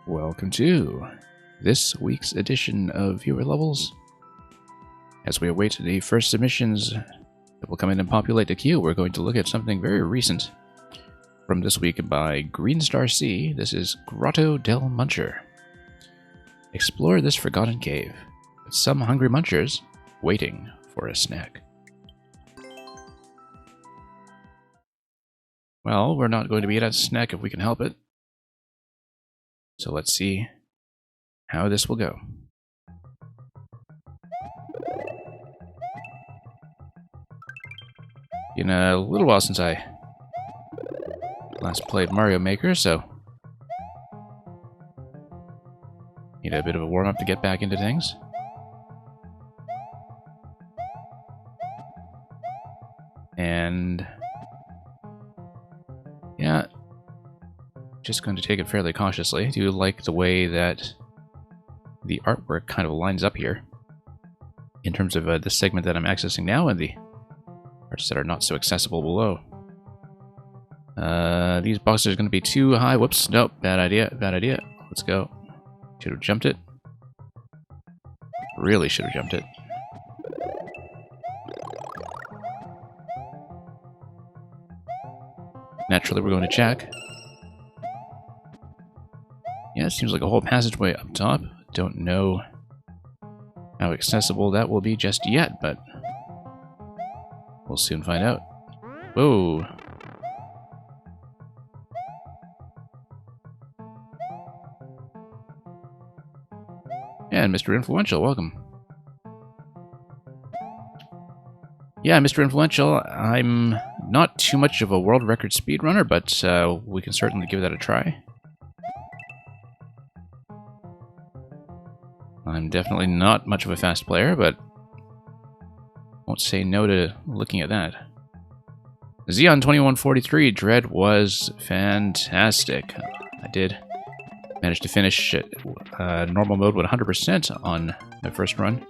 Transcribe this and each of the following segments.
Welcome to this week's edition of Viewer Levels. As we await the first submissions that will come in and populate the queue, we're going to look at something very recent from this week by Greenstar C. This is Grotto del Muncher. Explore this forgotten cave with some hungry munchers waiting for a snack. Well, we're not going to be at a snack if we can help it. So let's see how this will go. Been a little while since I last played Mario Maker, so need a bit of a warm-up to get back into things. And yeah, just going to take it fairly cautiously. I do like the way that the artwork kind of lines up here in terms of the segment that I'm accessing now and the parts that are not so accessible below. These boxes are going to be too high. Whoops, nope, bad idea, bad idea. Let's go. Should have jumped it. Really should have jumped it. Naturally, we're going to check. Yeah, it seems like a whole passageway up top. Don't know how accessible that will be just yet, but we'll soon find out. Whoa. And Mr. Influential, welcome. Yeah, Mr. Influential, I'm not too much of a world record speedrunner, but we can certainly give that a try. I'm definitely not much of a fast player, but won't say no to looking at that. Xeon2143, Dread was fantastic. I did manage to finish normal mode with 100% on my first run.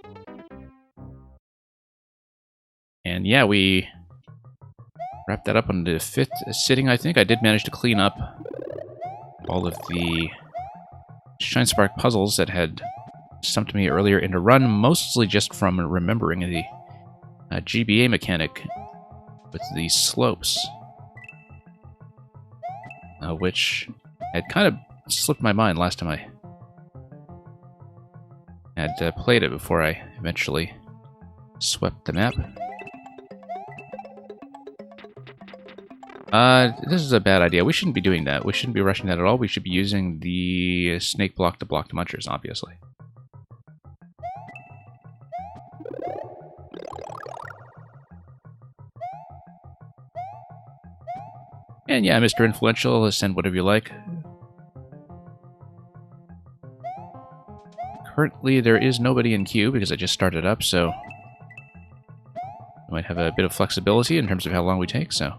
And yeah, we wrapped that up on the 5th sitting, I think. I did manage to clean up all of the Shine Spark puzzles that had stumped me earlier in the run, mostly just from remembering the GBA mechanic with the slopes, which had kind of slipped my mind last time I had played it before I eventually swept the map. This is a bad idea. We shouldn't be doing that. We shouldn't be rushing that at all. We should be using the snake block to block the munchers, obviously. And yeah, Mr. Influential, send whatever you like. Currently, there is nobody in queue because I just started up, so I might have a bit of flexibility in terms of how long we take, so.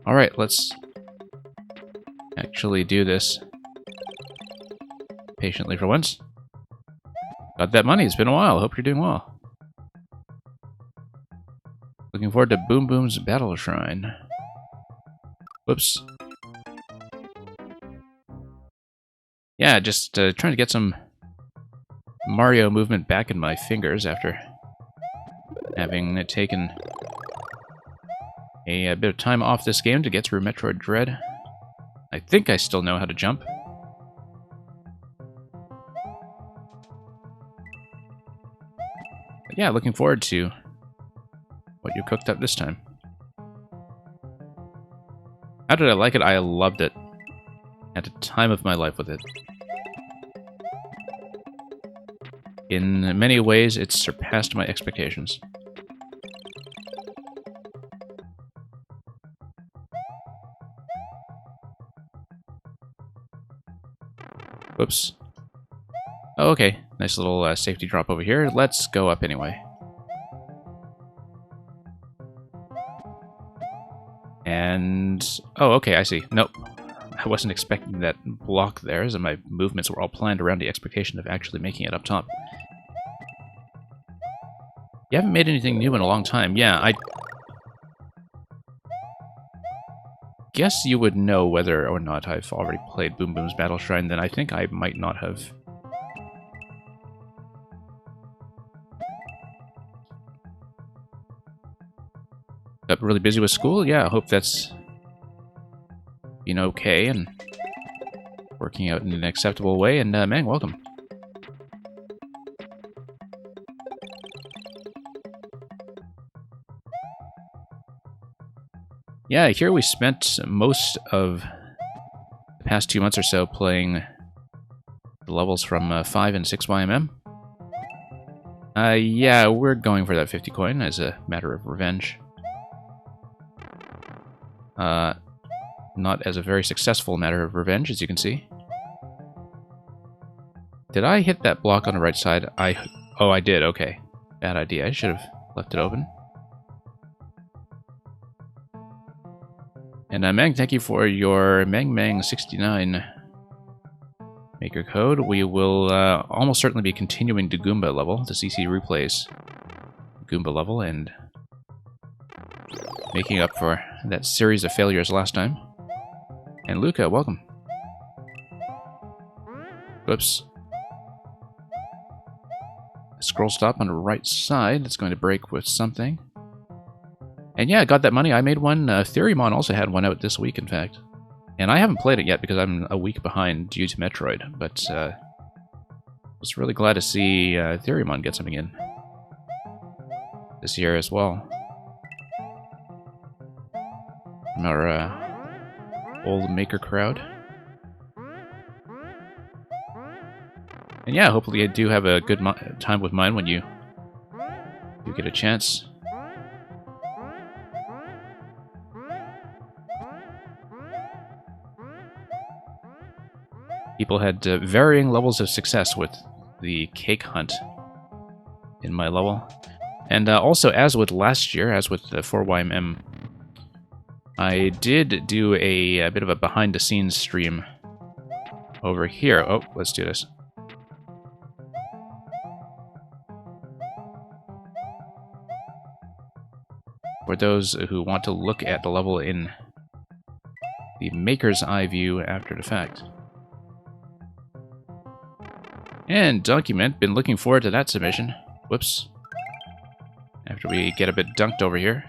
Alright, let's actually do this patiently for once. Got that money, it's been a while, hope you're doing well. Looking forward to Boom Boom's Battle Shrine. Whoops. Yeah, just trying to get some Mario movement back in my fingers after having taken a bit of time off this game to get through Metroid Dread. I think I still know how to jump. But yeah, looking forward to what you cooked up this time. How did I like it? I loved it. Had the time of my life with it. In many ways, it surpassed my expectations. Whoops. Oh, okay. Nice little safety drop over here. Let's go up anyway. And... oh, okay, I see. Nope. I wasn't expecting that block there, as my movements were all planned around the expectation of actually making it up top. You haven't made anything new in a long time. Yeah, I guess you would know whether or not I've already played Boom Boom's Battle Shrine, then I think I might not have. Got really busy with school? Yeah, I hope that's been okay and working out in an acceptable way. And Mang, welcome. Yeah, here we spent most of the past 2 months or so playing the levels from 5 and 6 YMM. Yeah, we're going for that 50 coin as a matter of revenge. Not as a very successful matter of revenge, as you can see. Did I hit that block on the right side? Oh, I did, okay. Bad idea, I should have left it open. And Mang, thank you for your MangMang69 maker code. We will almost certainly be continuing the Goomba level, the CC Replays Goomba level, and making up for that series of failures last time. And Luca, welcome. Whoops. Scroll stop on the right side. It's going to break with something. And yeah, I got that money. I made one. Theorymon also had one out this week, in fact. And I haven't played it yet because I'm a week behind due to Metroid. But was really glad to see Theorymon get something in this year as well. From our old maker crowd. And yeah, hopefully you do have a good time with mine when you get a chance. People had varying levels of success with the cake hunt in my level. And also, as with last year, as with the 4YMM, I did do a bit of a behind-the-scenes stream over here. Oh, let's do this. For those who want to look at the level in the Maker's Eye view after the fact. And Document, been looking forward to that submission. Whoops. After we get a bit dunked over here.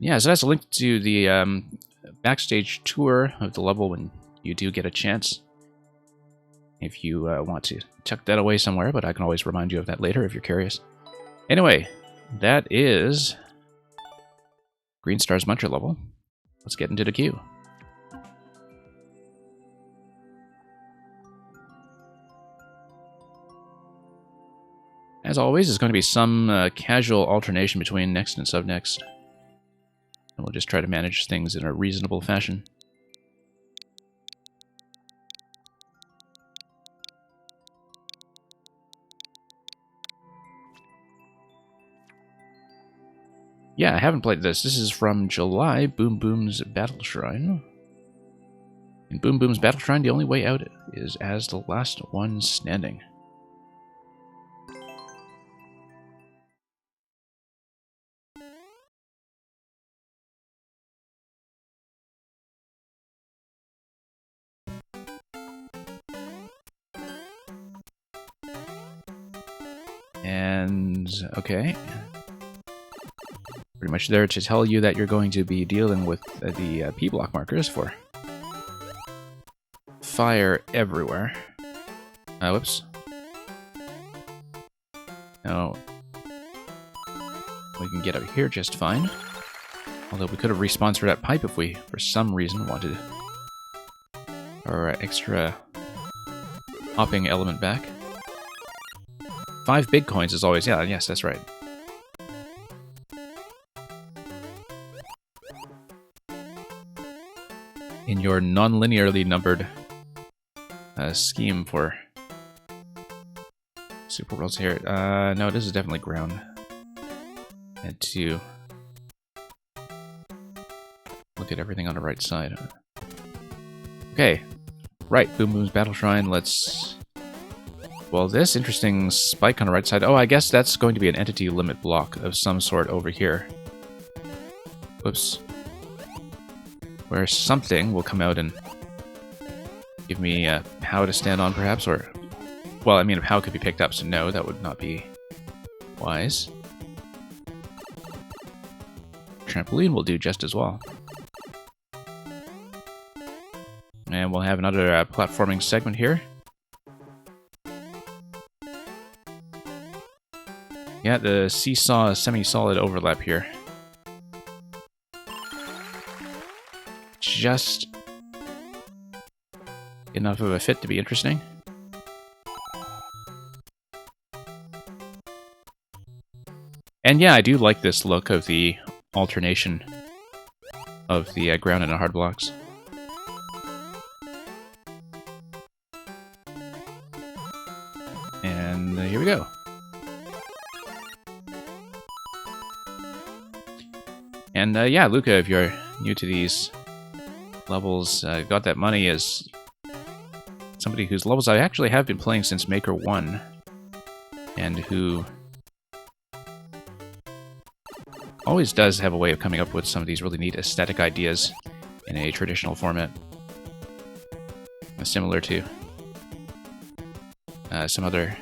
Yeah, so that's a link to the backstage tour of the level when you do get a chance. If you want to tuck that away somewhere, but I can always remind you of that later if you're curious. Anyway, that is Green Star's Muncher level. Let's get into the queue. As always, there's going to be some casual alternation between next and sub-next. And we'll just try to manage things in a reasonable fashion. Yeah, I haven't played this. This is from July, Boom Boom's Battle Shrine. In Boom Boom's Battle Shrine, the only way out is as the last one standing. And, okay. Pretty much there to tell you that you're going to be dealing with the P-block markers for fire everywhere. Whoops. No. We can get up here just fine. Although we could have respawned through that pipe if we, for some reason, wanted our extra hopping element back. 5 big coins as always. Yeah, yes, that's right. In your non-linearly numbered scheme for Super Worlds here. No, this is definitely ground. And 2. look at everything on the right side. Okay, right, Boom Boom's Battle Shrine, let's... Well, this interesting spike on the right side, oh, I guess that's going to be an entity limit block of some sort over here. Whoops. Where something will come out and give me a POW to stand on, perhaps, or... Well, I mean, a POW could be picked up, so no, that would not be wise. Trampoline will do just as well. And we'll have another platforming segment here. Yeah, the seesaw semi-solid overlap here. Just enough of a fit to be interesting. And yeah, I do like this look of the alternation of the ground and the hard blocks. And here we go. And yeah, Luca, if you're new to these levels, Got That Money is somebody whose levels I actually have been playing since Maker 1, and who always does have a way of coming up with some of these really neat aesthetic ideas in a traditional format. Similar to some other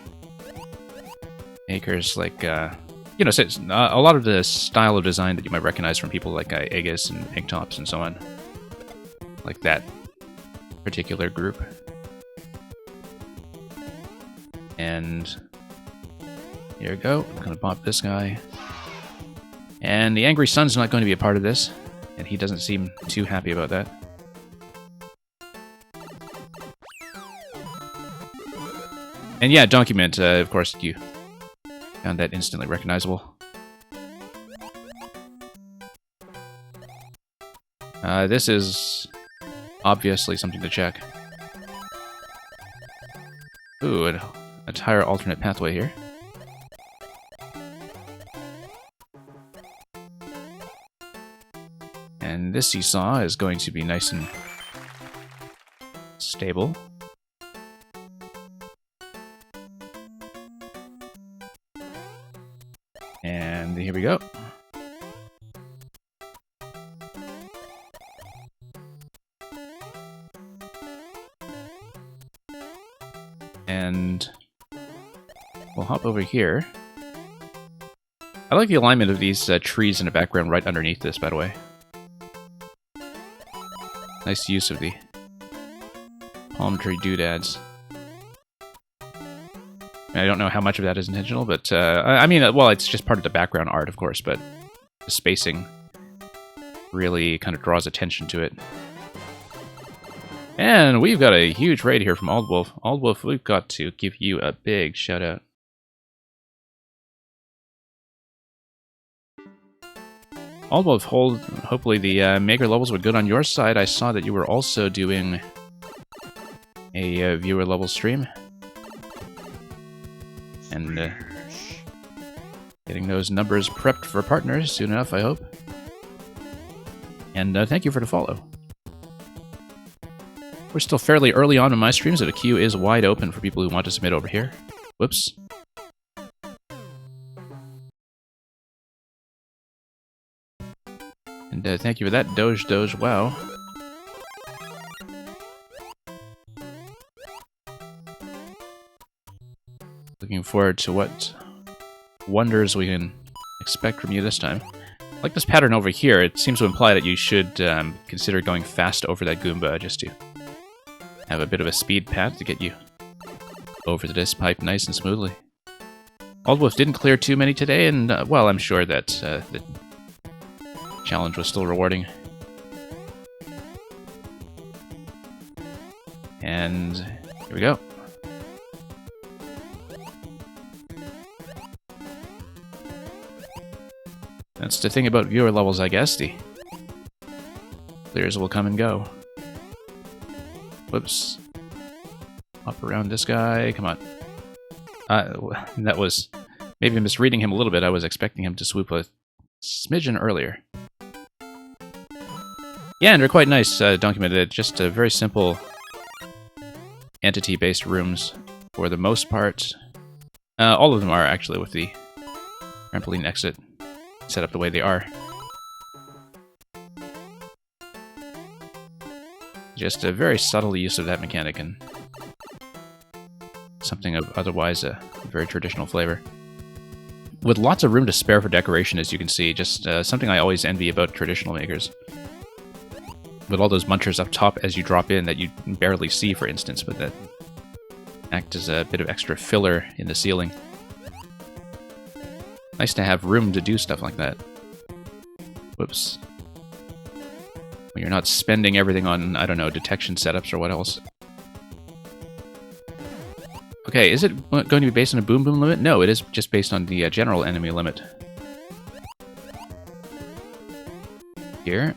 makers, like, you know, a lot of the style of design that you might recognize from people like Aegis and Pinktops and so on. Like that particular group. And here we go. I'm gonna pop this guy. And the Angry Sun's not going to be a part of this, and he doesn't seem too happy about that. And yeah, Document, of course, you found that instantly recognizable. This is obviously something to check. Ooh, an entire alternate pathway here. And this seesaw is going to be nice and stable. And here we go. And we'll hop over here. I like the alignment of these trees in the background right underneath this, by the way. Nice use of the palm tree doodads. I don't know how much of that is intentional, but I mean, well, it's just part of the background art, of course, but the spacing really kind of draws attention to it. And we've got a huge raid here from Aldwolf. Aldwolf, we've got to give you a big shout out. Aldwolf, hopefully the Maker levels were good on your side. I saw that you were also doing a viewer level stream. And getting those numbers prepped for partners soon enough, I hope. And thank you for the follow. We're still fairly early on in my stream, so the queue is wide open for people who want to submit over here. Whoops. And thank you for that, Doge, wow. Looking forward to what wonders we can expect from you this time. Like this pattern over here, it seems to imply that you should consider going fast over that Goomba just to have a bit of a speed path to get you over this pipe nice and smoothly. Aldwolf didn't clear too many today, and well, I'm sure that the challenge was still rewarding. And here we go. That's the thing about viewer levels, I guess. The clears will come and go. Whoops. Hop around this guy. Come on. That was maybe misreading him a little bit. I was expecting him to swoop a smidgen earlier. Yeah, and they're quite nice, documented. Just very simple entity-based rooms for the most part. All of them are actually with the trampoline exit set up the way they are. Just a very subtle use of that mechanic and something of otherwise a very traditional flavor. With lots of room to spare for decoration, as you can see, just something I always envy about traditional makers. With all those munchers up top as you drop in that you barely see, for instance, but that act as a bit of extra filler in the ceiling. Nice to have room to do stuff like that. Whoops. When you're not spending everything on, I don't know, detection setups or what else. Okay, is it going to be based on a boom boom limit? No, it is just based on the general enemy limit. Here.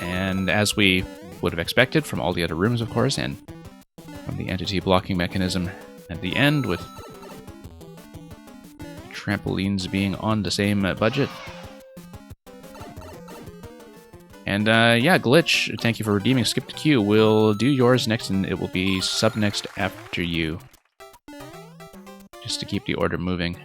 And as we would have expected from all the other rooms, of course, and from the entity blocking mechanism at the end, with trampolines being on the same budget. And yeah, Glitch, thank you for redeeming Skip the Queue. We'll do yours next, and it will be sub-next after you. Just to keep the order moving.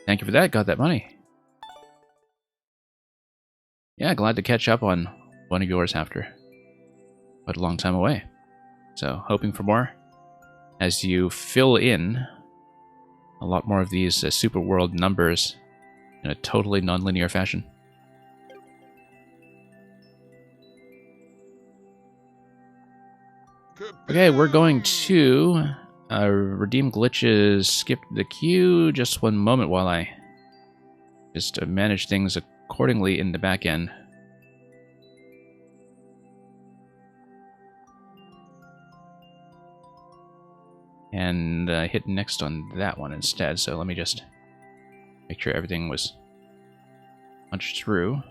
Thank you for that, got that money. Yeah, glad to catch up on one of yours after quite a long time away. So, hoping for more as you fill in a lot more of these Super World numbers in a totally non-linear fashion. Okay, we're going to redeem glitches, skip the queue. Just one moment while I just manage things accordingly in the back end. And hit next on that one instead, so let me just make sure everything was punched through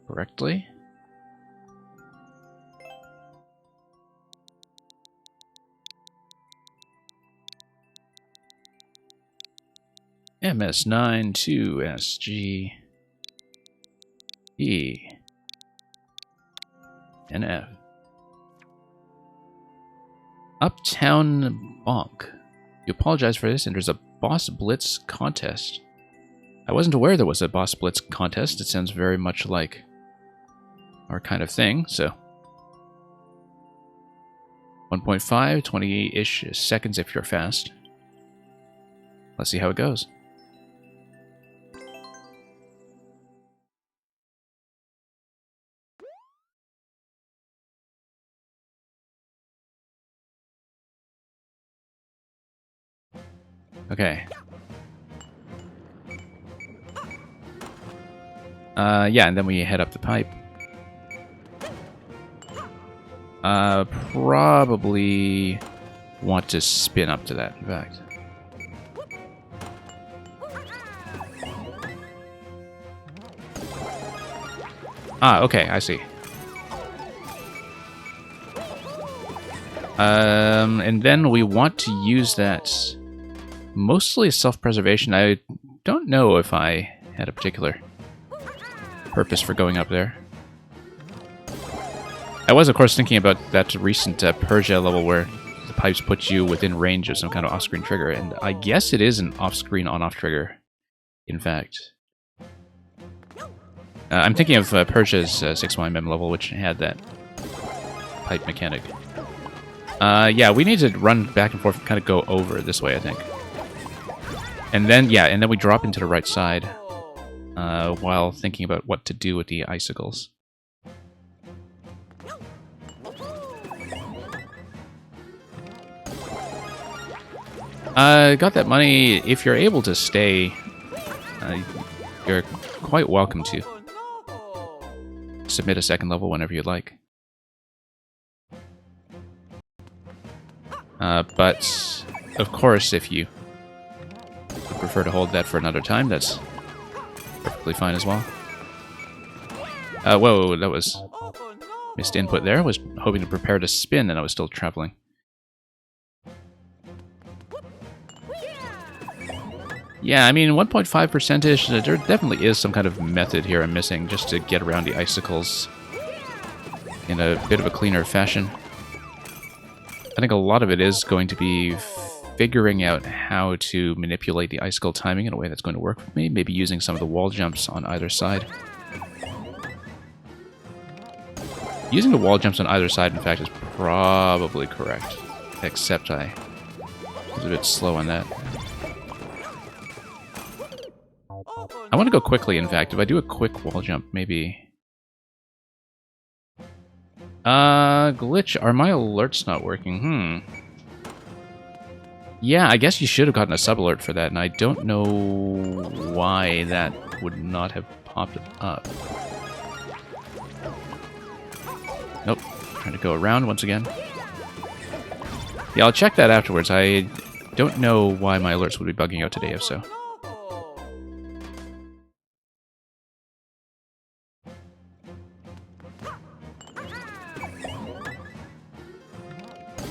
correctly. MS9 to SG E and F. Uptown Bonk. You apologize for this, and there's a Boss Blitz contest. I wasn't aware there was a Boss Blitz contest. It sounds very much like our kind of thing, so 1.5, 20-ish seconds if you're fast. Let's see how it goes. Okay. Yeah, and then we head up the pipe. Probably want to spin up to that, in fact. Ah, okay, I see. And then we want to use that mostly self-preservation. I don't know if I had a particular purpose for going up there. I was, of course, thinking about that recent Persia level where the pipes put you within range of some kind of off-screen trigger, and I guess it is an off-screen on-off trigger, in fact. I'm thinking of Persia's 6YMM level, which had that pipe mechanic. Yeah, we need to run back and forth and kind of go over this way, I think. And then, yeah, and then we drop into the right side while thinking about what to do with the icicles. Got that money. If you're able to stay, you're quite welcome to submit a second level whenever you'd like. But, of course, if you prefer to hold that for another time, that's perfectly fine as well. Whoa, that was missed input there. I was hoping to prepare to spin, and I was still traveling. Yeah, I mean, 1.5%-ish, there definitely is some kind of method here I'm missing just to get around the icicles in a bit of a cleaner fashion. I think a lot of it is going to be figuring out how to manipulate the icicle timing in a way that's going to work for me, maybe using some of the wall jumps on either side. Using the wall jumps on either side, in fact, is probably correct, except I was a bit slow on that. I want to go quickly, in fact. If I do a quick wall jump, maybe... Glitch, are my alerts not working? Yeah, I guess you should have gotten a sub-alert for that, and I don't know why that would not have popped up. Nope, trying to go around once again. Yeah, I'll check that afterwards. I don't know why my alerts would be bugging out today, if so.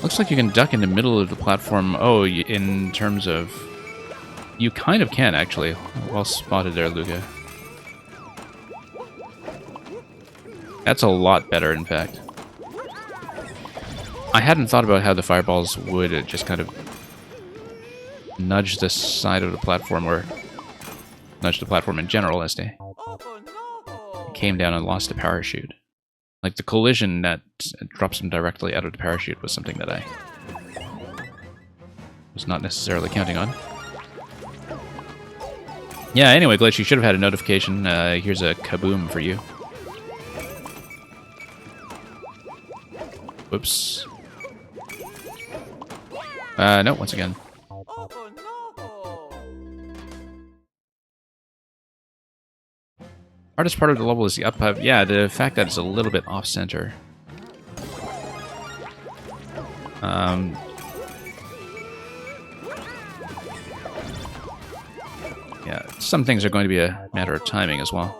Looks like you can duck in the middle of the platform. Oh, in terms of... You kind of can, actually. Well spotted there, Luca. That's a lot better, in fact. I hadn't thought about how the fireballs would just kind of nudge the side of the platform, or nudge the platform in general as they came down and lost a parachute. Like, the collision that drops them directly out of the parachute was something that I was not necessarily counting on. Yeah, anyway, Glitch, you should have had a notification. Here's a kaboom for you. Whoops. No, once again. Hardest part of the level is the up. Yeah, the fact that it's a little bit off-center. Yeah, some things are going to be a matter of timing as well.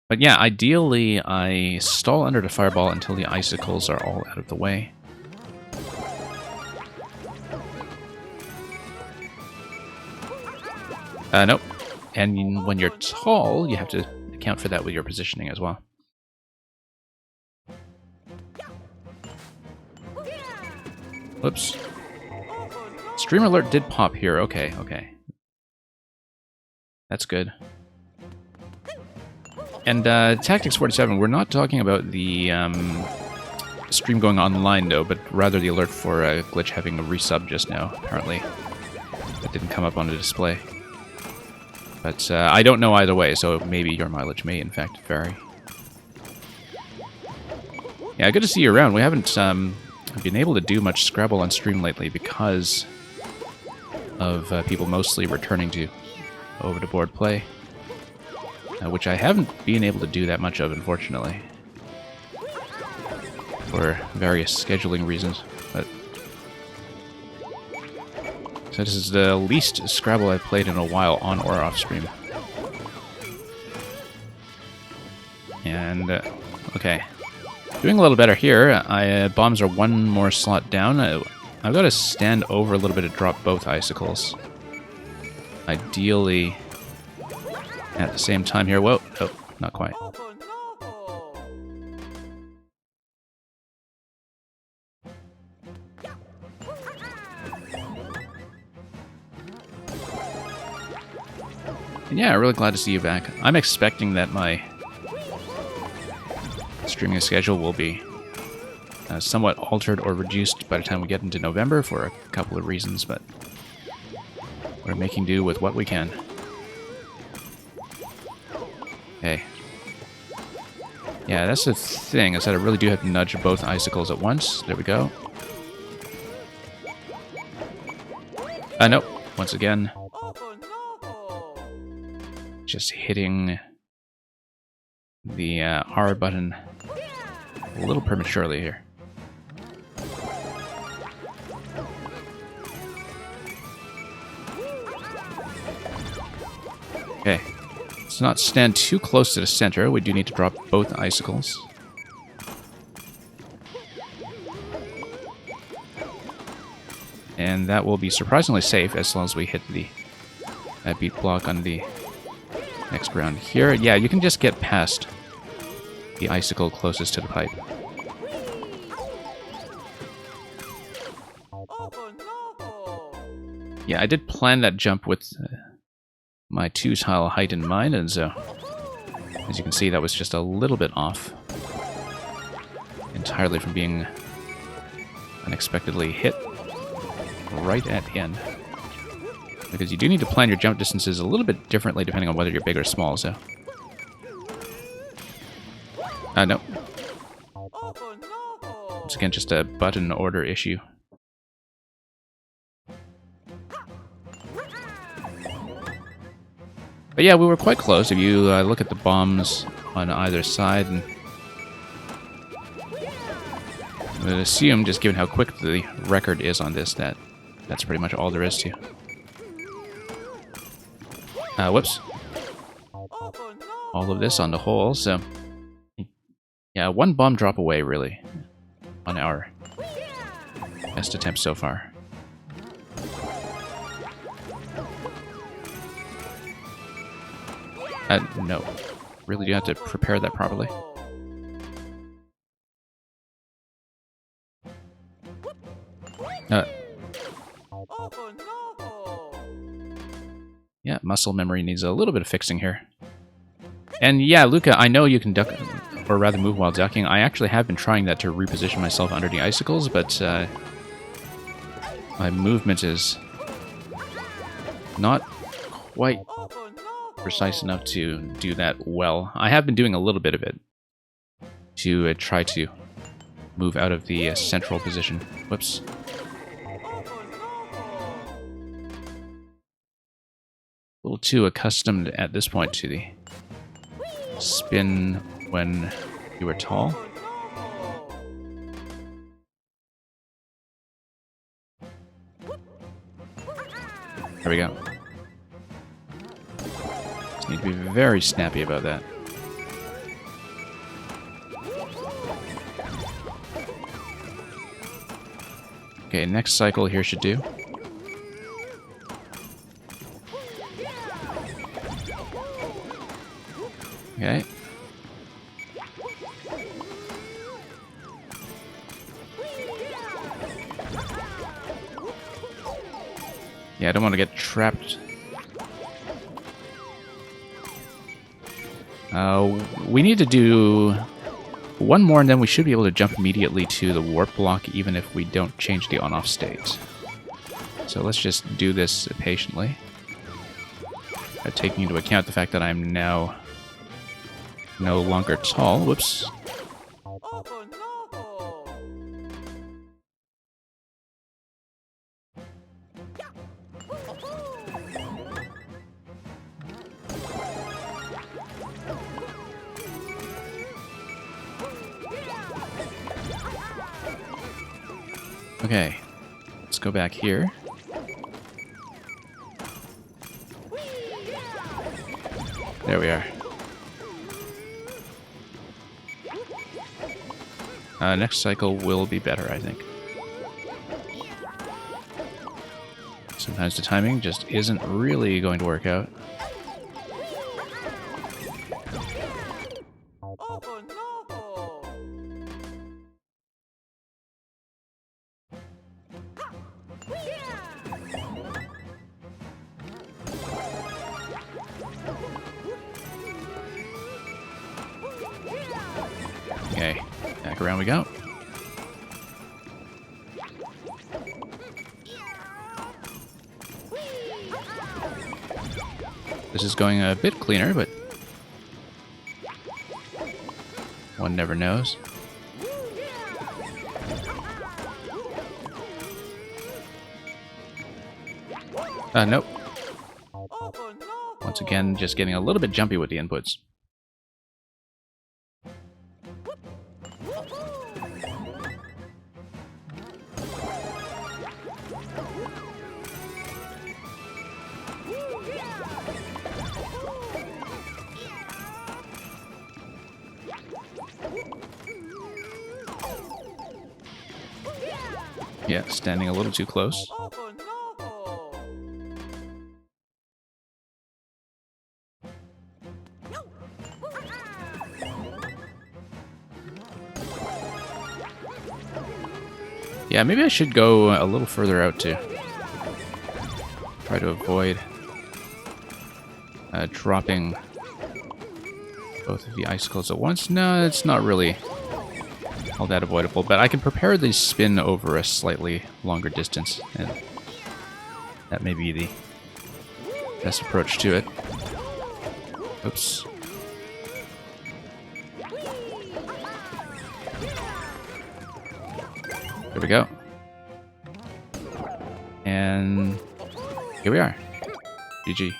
But yeah, ideally, I stall under the fireball until the icicles are all out of the way. Nope. And when you're tall, you have to account for that with your positioning as well. Whoops. Stream alert did pop here. Okay, okay. That's good. And Tactics 47, we're not talking about the stream going online, though, but rather the alert for Glitch having a resub just now, apparently. That didn't come up on the display. But I don't know either way, so maybe your mileage may, in fact, vary. Yeah, good to see you around. We haven't been able to do much Scrabble on stream lately because of people mostly returning to over-the-board play, which I haven't been able to do that much of, unfortunately, for various scheduling reasons. But so this is the least Scrabble I've played in a while, on or off stream. And, okay. Doing a little better here. Bombs are one more slot down. I've got to stand over a little bit to drop both icicles. Ideally, at the same time here. Whoa, oh, not quite. And yeah, really glad to see you back. I'm expecting that my streaming schedule will be somewhat altered or reduced by the time we get into November for a couple of reasons, but we're making do with what we can. Okay. Yeah, that's the thing. I said I really do have to nudge both icicles at once. There we go. Nope. Once again. Just hitting the R button a little prematurely here. Okay. Let's not stand too close to the center. We do need to drop both icicles. And that will be surprisingly safe as long as we hit the beat block on the next round here. Yeah, you can just get past the icicle closest to the pipe. Yeah, I did plan that jump with my 2-tile height in mind, and so, as you can see, that was just a little bit off. Entirely from being unexpectedly hit right at the end. Because you do need to plan your jump distances a little bit differently depending on whether you're big or small, so... no. Once again, just a button order issue. But yeah, we were quite close. If you look at the bombs on either side, and I would assume, just given how quick the record is on this, that that's pretty much all there is to. Whoops. All of this on the hole, so... Yeah, one bomb drop away, really, on our best attempt so far. No. Really do have to prepare that properly. Yeah, muscle memory needs a little bit of fixing here. And yeah, Luca, I know you can duck, or rather move while ducking. I actually have been trying that to reposition myself under the icicles, but my movement is not quite precise enough to do that well. I have been doing a little bit of it to try to move out of the central position. Whoops. A little too accustomed at this point to the spin when you were tall. There we go. Just need to be very snappy about that. Okay, next cycle here should do. Okay. Yeah, I don't want to get trapped. We need to do one more, and then we should be able to jump immediately to the warp block, even if we don't change the on-off state. So let's just do this patiently. Taking into account the fact that I'm now no longer tall. Whoops. Okay, let's go back here. There we are. Next cycle will be better, I think. Sometimes the timing just isn't really going to work out. Okay, back around we go. This is going a bit cleaner, but one never knows. Nope. Once again, just getting a little bit jumpy with the inputs. Yeah, standing a little too close. Yeah, maybe I should go a little further out to try to avoid dropping both of the icicles at once. No, it's not really all that avoidable, but I can prepare the spin over a slightly longer distance, and that may be the best approach to it. Oops. There we go. And here we are. GG.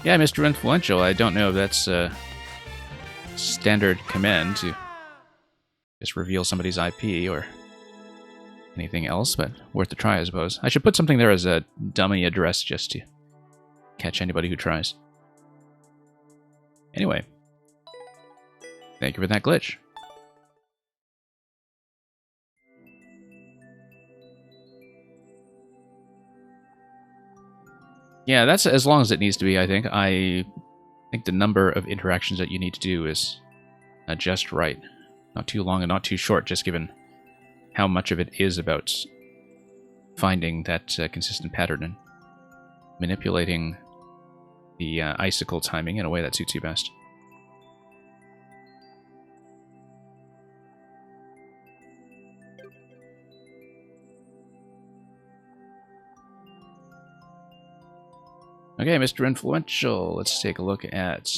Yeah, Mr. Influential, I don't know if that's a standard command to just reveal somebody's IP or anything else, but worth a try, I suppose. I should put something there as a dummy address just to catch anybody who tries. Anyway, thank you for that glitch. Yeah, that's as long as it needs to be, I think. I think the number of interactions that you need to do is just right. Not too long and not too short, just given how much of it is about finding that consistent pattern and manipulating the icicle timing in a way that suits you best. Okay, Mr. Influential, let's take a look at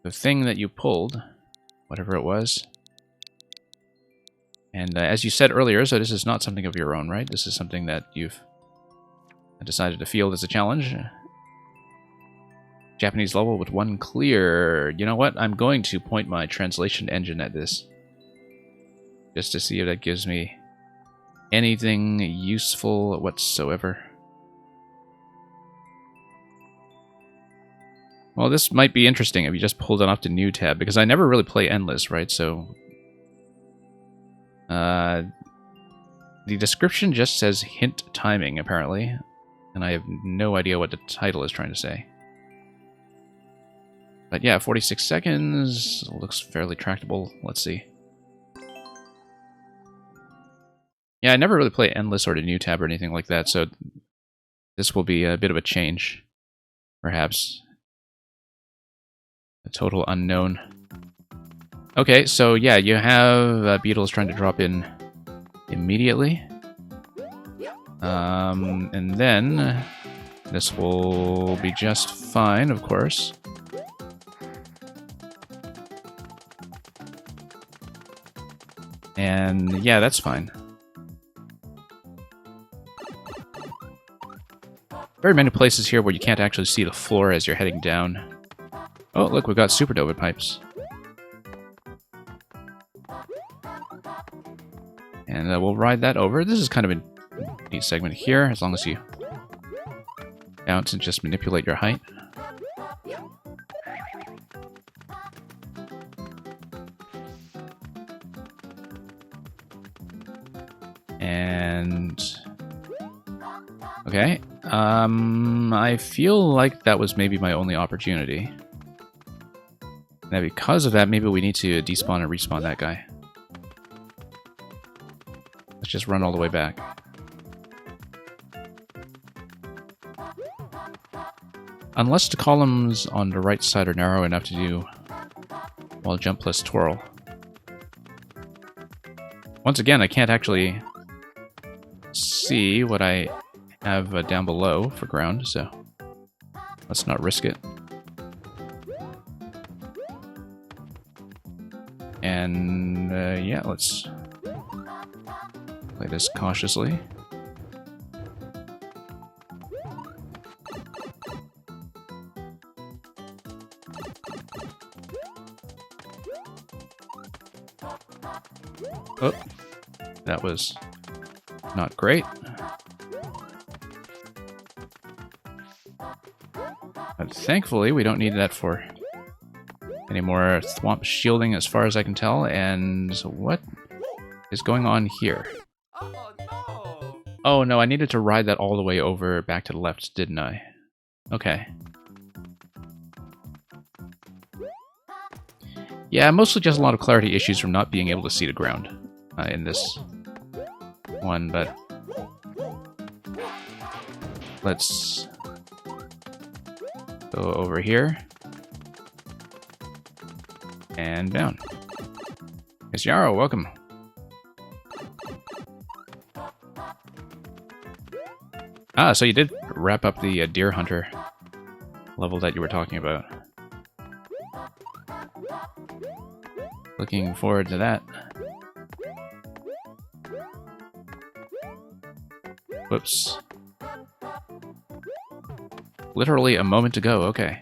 the thing that you pulled, whatever it was. And as you said earlier, so this is not something of your own, right? This is something that you've decided to field as a challenge. Japanese level with 1 clear. You know what? I'm going to point my translation engine at this, just to see if that gives me anything useful whatsoever. Well, this might be interesting if you just pulled it off the new tab, because I never really play Endless, right? So, the description just says hint timing, apparently, and I have no idea what the title is trying to say. But yeah, 46 seconds, looks fairly tractable. Let's see. Yeah, I never really play Endless or the new tab or anything like that, so this will be a bit of a change, perhaps. A total unknown. Okay, so yeah, you have beetles trying to drop in immediately. And then this will be just fine, of course. And yeah, that's fine. Very many places here where you can't actually see the floor as you're heading down. Oh, look, we've got supernova pipes. And we'll ride that over. This is kind of a neat segment here, as long as you bounce and just manipulate your height. And... okay. I feel like that was maybe my only opportunity. Now, because of that, maybe we need to despawn and respawn that guy. Let's just run all the way back. Unless the columns on the right side are narrow enough to do wall jump plus twirl. Once again, I can't actually see what I have down below for ground, so let's not risk it. And yeah, let's play this cautiously. Oh, that was not great. But thankfully, we don't need that for any more thwomp shielding as far as I can tell. And what is going on here? Oh no, I needed to ride that all the way over back to the left, didn't I? Okay. Yeah, mostly just a lot of clarity issues from not being able to see the ground in this one, but let's go over here and down. Miss Yarrow, welcome. Ah, so you did wrap up the Deer Hunter level that you were talking about. Looking forward to that. Whoops. Literally a moment to go, okay.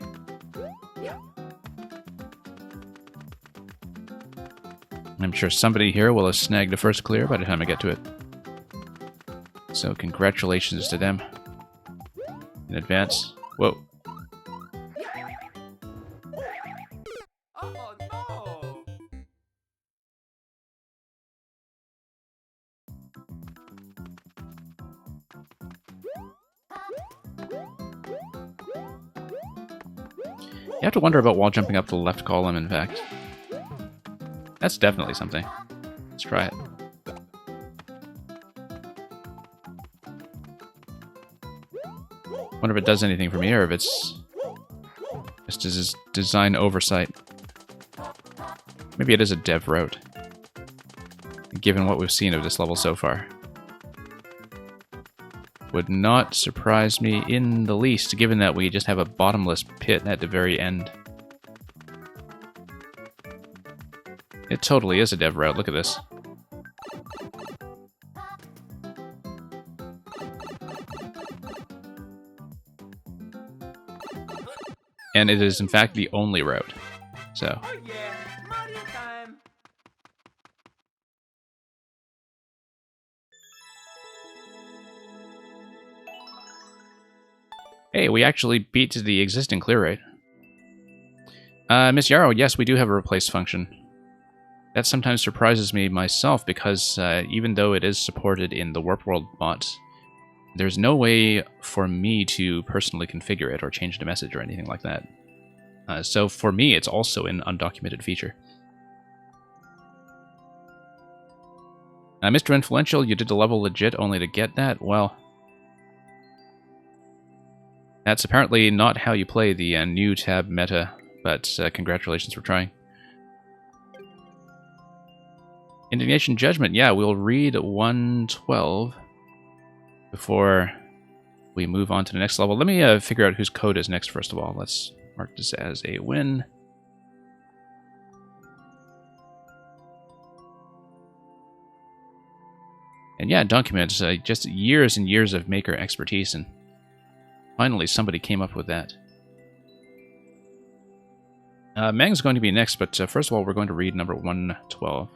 I'm sure somebody here will have snagged the first clear by the time I get to it. So congratulations to them in advance. Whoa. Oh no! You have to wonder about wall jumping up the left column, in fact. That's definitely something. Let's try it. Wonder if it does anything for me, or if it's just as design oversight. Maybe it is a dev route, given what we've seen of this level so far. Would not surprise me in the least, given that we just have a bottomless pit at the very end. It totally is a dev route, look at this. And it is in fact the only route. So Oh yeah, Mario time! hey, we actually beat the existing clear rate. Miss Yarrow, yes, we do have a replace function. That sometimes surprises me myself because even though it is supported in the Warp World mods, there's no way for me to personally configure it or change the message or anything like that. So for me, it's also an undocumented feature. Mr. Influential, you did the level legit only to get that? Well, that's apparently not how you play the new tab meta, but congratulations for trying. Indignation Judgment, yeah, we'll read 112 before we move on to the next level. Let me figure out whose code is next, first of all. Let's mark this as a win. And yeah, documents, just years and years of maker expertise, and finally somebody came up with that. Mang's going to be next, but first of all, we're going to read number 112.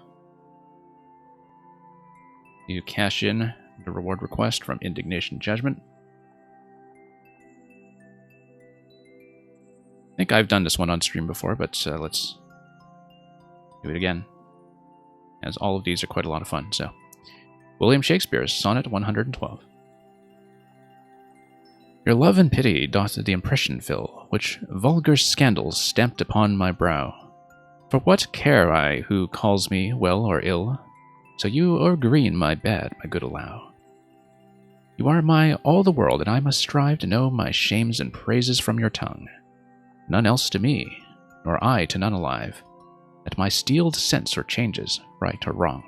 You cash in the reward request from Indignation Judgment. I think I've done this one on stream before, but let's do it again, as all of these are quite a lot of fun. So, William Shakespeare's Sonnet 112. Your love and pity doth the impression fill, which vulgar scandals stamped upon my brow. For what care I who calls me well or ill? So you or green my bad, my good allow. You are my all the world, and I must strive to know my shames and praises from your tongue. None else to me, nor I to none alive, that my steeled sense or changes, right or wrong.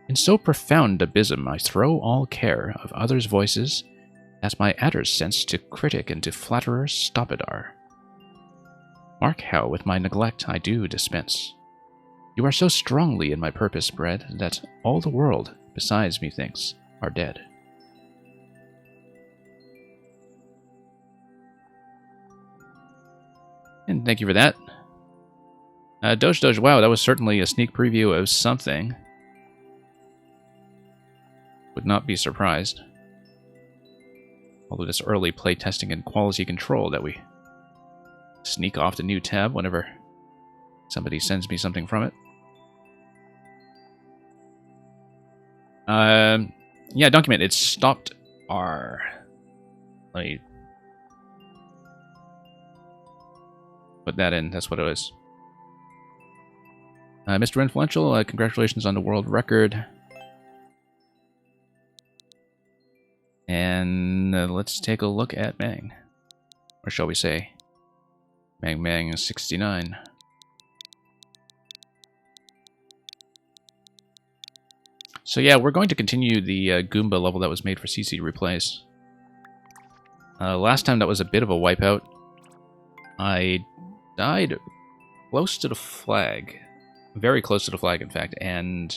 In so profound abysm I throw all care of others' voices, as my adder's sense to critic and to flatterer stopped are. Mark how with my neglect I do dispense. You are so strongly in my purpose bred, that all the world, besides methinks, are dead. And thank you for that. Doge, wow, that was certainly a sneak preview of something. Would not be surprised. All of this early playtesting and quality control that we sneak off the new tab whenever somebody sends me something from it. Yeah, document, it stopped R. Let me put that in, that's what it was. Mr. Influential, congratulations on the world record. And let's take a look at Mang. Or shall we say, Mang 69. So yeah, we're going to continue the Goomba level that was made for CC Replays. Last time that was a bit of a wipeout. I died close to the flag. Very close to the flag, in fact. And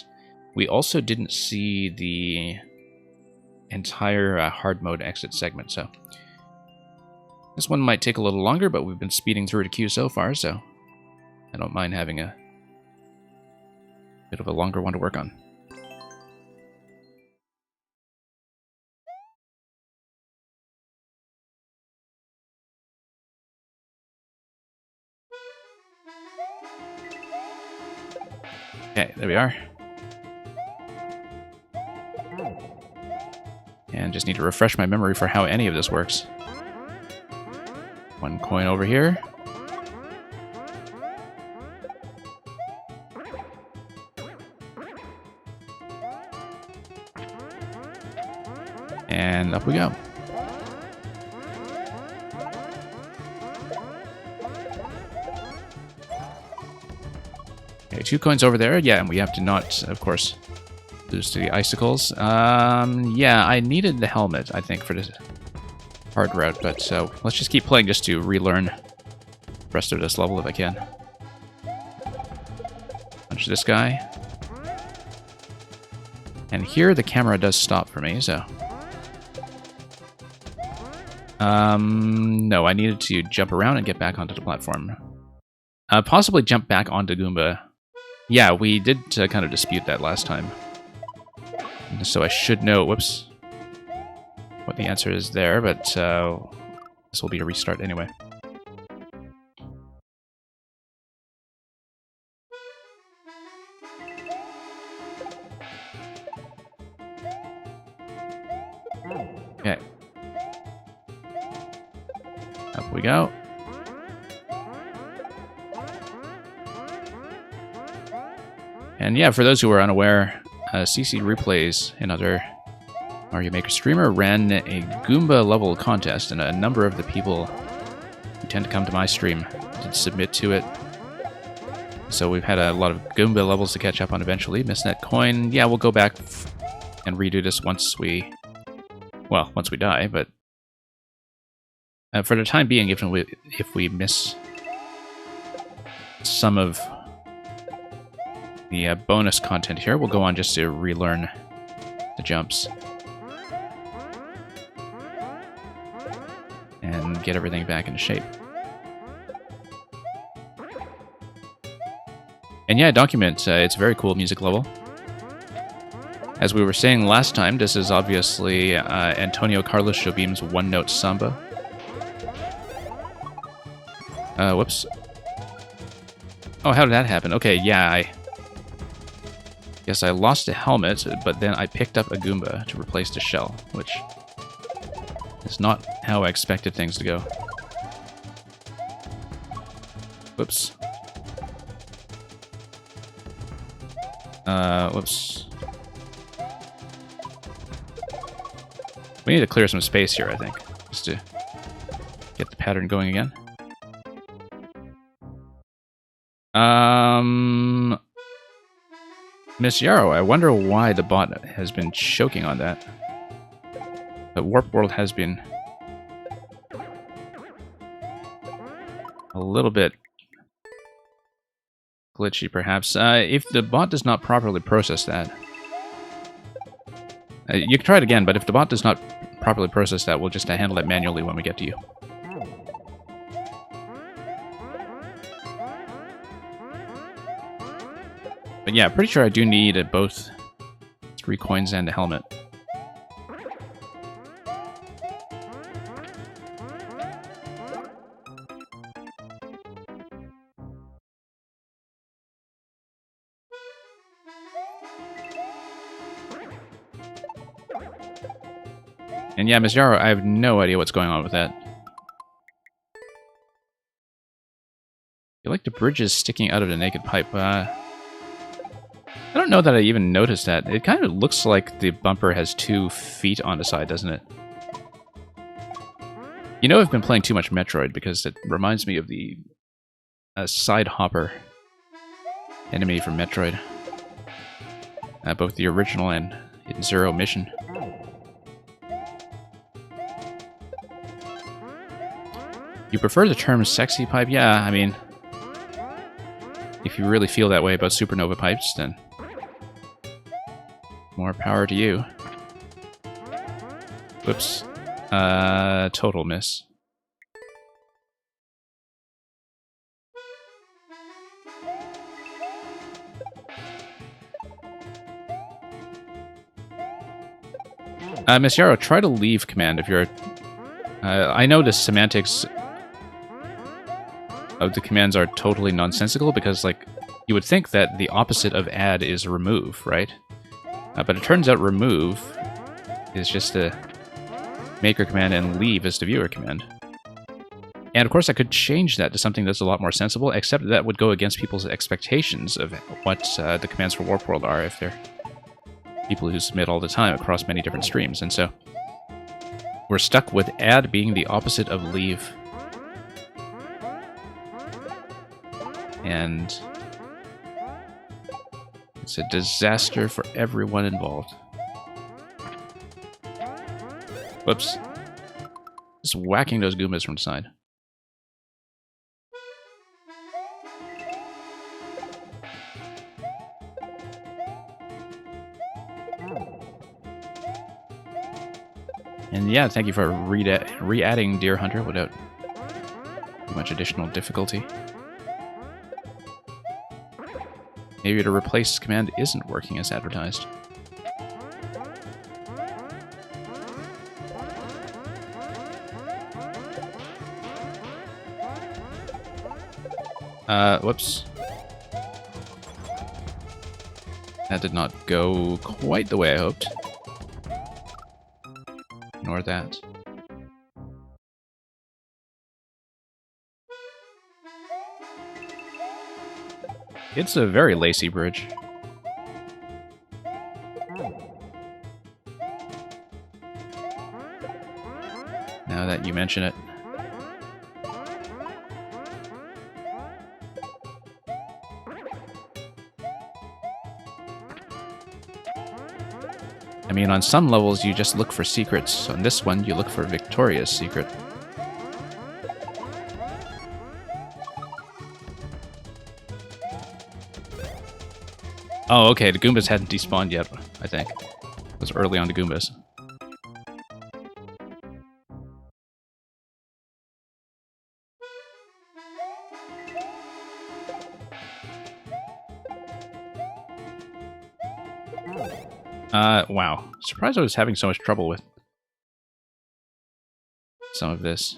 we also didn't see the entire hard mode exit segment, so this one might take a little longer, but we've been speeding through the queue so far, so I don't mind having a bit of a longer one to work on. Okay, there we are. And just need to refresh my memory for how any of this works. One coin over here. And up we go. Okay, 2 coins over there. Yeah, and we have to not, of course, lose to the icicles. Yeah, I needed the helmet, I think, for this hard route, but so let's just keep playing just to relearn the rest of this level if I can. Punch this guy. And here the camera does stop for me, so... no, I needed to jump around and get back onto the platform. Possibly jump back onto Goomba. Yeah, we did kind of dispute that last time. So I should know, whoops, what the answer is there, but this will be a restart anyway. Okay. Up we go. And yeah, for those who are unaware, CC Replays, another Mario Maker streamer, ran a Goomba level contest, and a number of the people who tend to come to my stream did submit to it. So we've had a lot of Goomba levels to catch up on eventually. Miss that coin. Yeah, we'll go back and redo this once we... well, once we die, but... for the time being, if we miss some of the bonus content here, we'll go on just to relearn the jumps. And get everything back into shape. And yeah, Document, it's a very cool music level. As we were saying last time, this is obviously Antonio Carlos Jobim's one-note samba. Whoops. Oh, how did that happen? Okay, yeah, I guess I lost a helmet, but then I picked up a Goomba to replace the shell, which is not how I expected things to go. Whoops. Whoops. We need to clear some space here, I think, just to get the pattern going again. Miss Yarrow, I wonder why the bot has been choking on that. But Warp World has been a little bit glitchy, perhaps. If the bot does not properly process that... you can try it again, but if the bot does not properly process that, we'll just handle it manually when we get to you. But yeah, pretty sure I do need both 3 coins and a helmet. And yeah, Ms. Yarrow, I have no idea what's going on with that. You like the bridges sticking out of the naked pipe. I don't know that I even noticed that. It kind of looks like the bumper has 2 feet on the side, doesn't it? You know I've been playing too much Metroid because it reminds me of the side hopper enemy from Metroid. Both the original and Hidden Zero mission. You prefer the term sexy pipe? Yeah, I mean, if you really feel that way about supernova pipes, then more power to you. Whoops. Total miss. Miss Yarrow, try to leave command if you're... I know the semantics of the commands are totally nonsensical because, like, you would think that the opposite of add is remove, right? But it turns out remove is just a maker command and leave is the viewer command. And of course I could change that to something that's a lot more sensible, except that would go against people's expectations of what the commands for Warp World are if they're people who submit all the time across many different streams. And so we're stuck with add being the opposite of leave. And it's a disaster for everyone involved. Whoops. Just whacking those Goombas from the side. And yeah, thank you for re-adding Deer Hunter without too much additional difficulty. Maybe the replace command isn't working as advertised. Whoops. That did not go quite the way I hoped. Ignore that. It's a very lacy bridge. Now that you mention it. I mean, on some levels you just look for secrets. On this one, you look for Victoria's secret. Oh, okay, the Goombas hadn't despawned yet, I think. It was early on the Goombas. Wow. Surprised I was having so much trouble with some of this.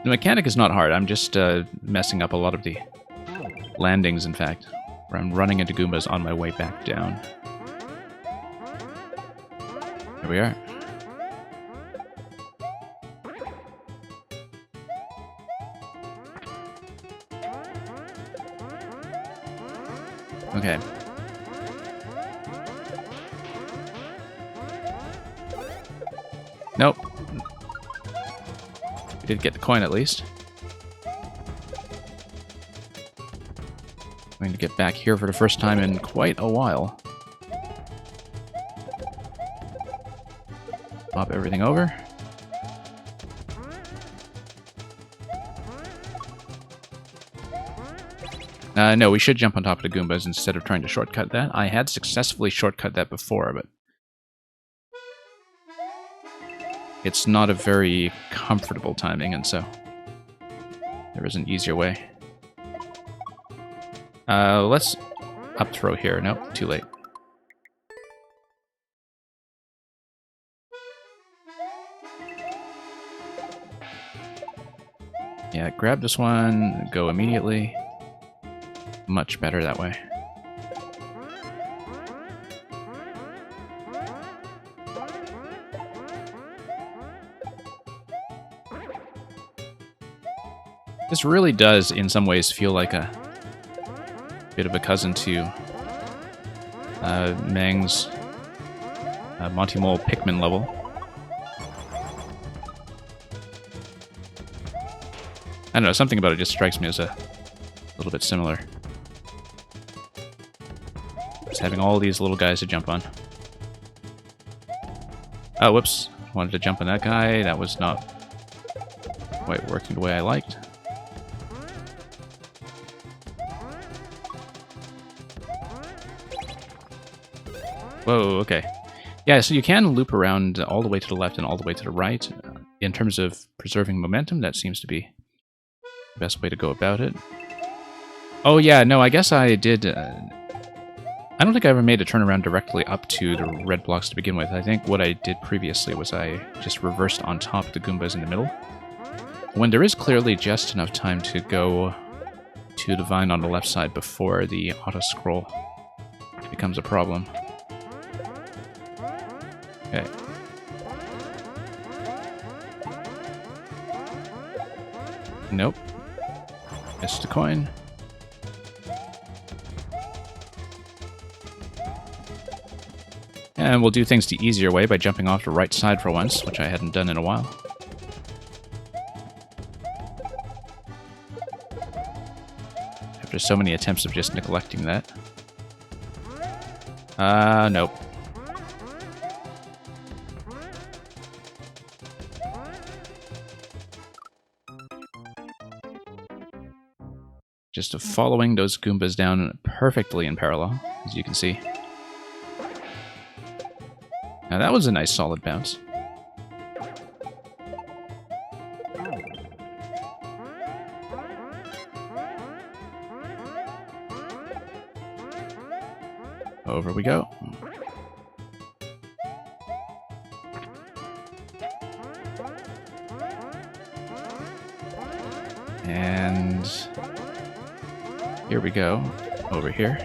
The mechanic is not hard, I'm just messing up a lot of the landings, in fact, where I'm running into Goombas on my way back down. Here we are. Okay. Nope. We did get the coin at least. I'm going to get back here for the first time in quite a while. Pop everything over. No, we should jump on top of the Goombas instead of trying to shortcut that. I had successfully shortcut that before, but it's not a very comfortable timing, and so there is an easier way. Let's up throw here. Nope, too late. Yeah, grab this one, go immediately. Much better that way. This really does, in some ways, feel like a bit of a cousin to Mang's Monty Mole Pikmin level. I don't know, something about it just strikes me as a little bit similar. Just having all these little guys to jump on. Oh, whoops. Wanted to jump on that guy. That was not quite working the way I liked. Whoa, okay. Yeah, so you can loop around all the way to the left and all the way to the right. In terms of preserving momentum, that seems to be the best way to go about it. Oh yeah, no, I guess I did... I don't think I ever made a turnaround directly up to the red blocks to begin with. I think what I did previously was I just reversed on top of the Goombas in the middle. When there is clearly just enough time to go to the vine on the left side before the auto-scroll becomes a problem. Okay. Nope. Missed a coin. And we'll do things the easier way by jumping off the right side for once, which I hadn't done in a while. After so many attempts of just neglecting that. Nope. Just following those Goombas down perfectly in parallel, as you can see. Now that was a nice solid bounce. Over we go. And here we go, over here.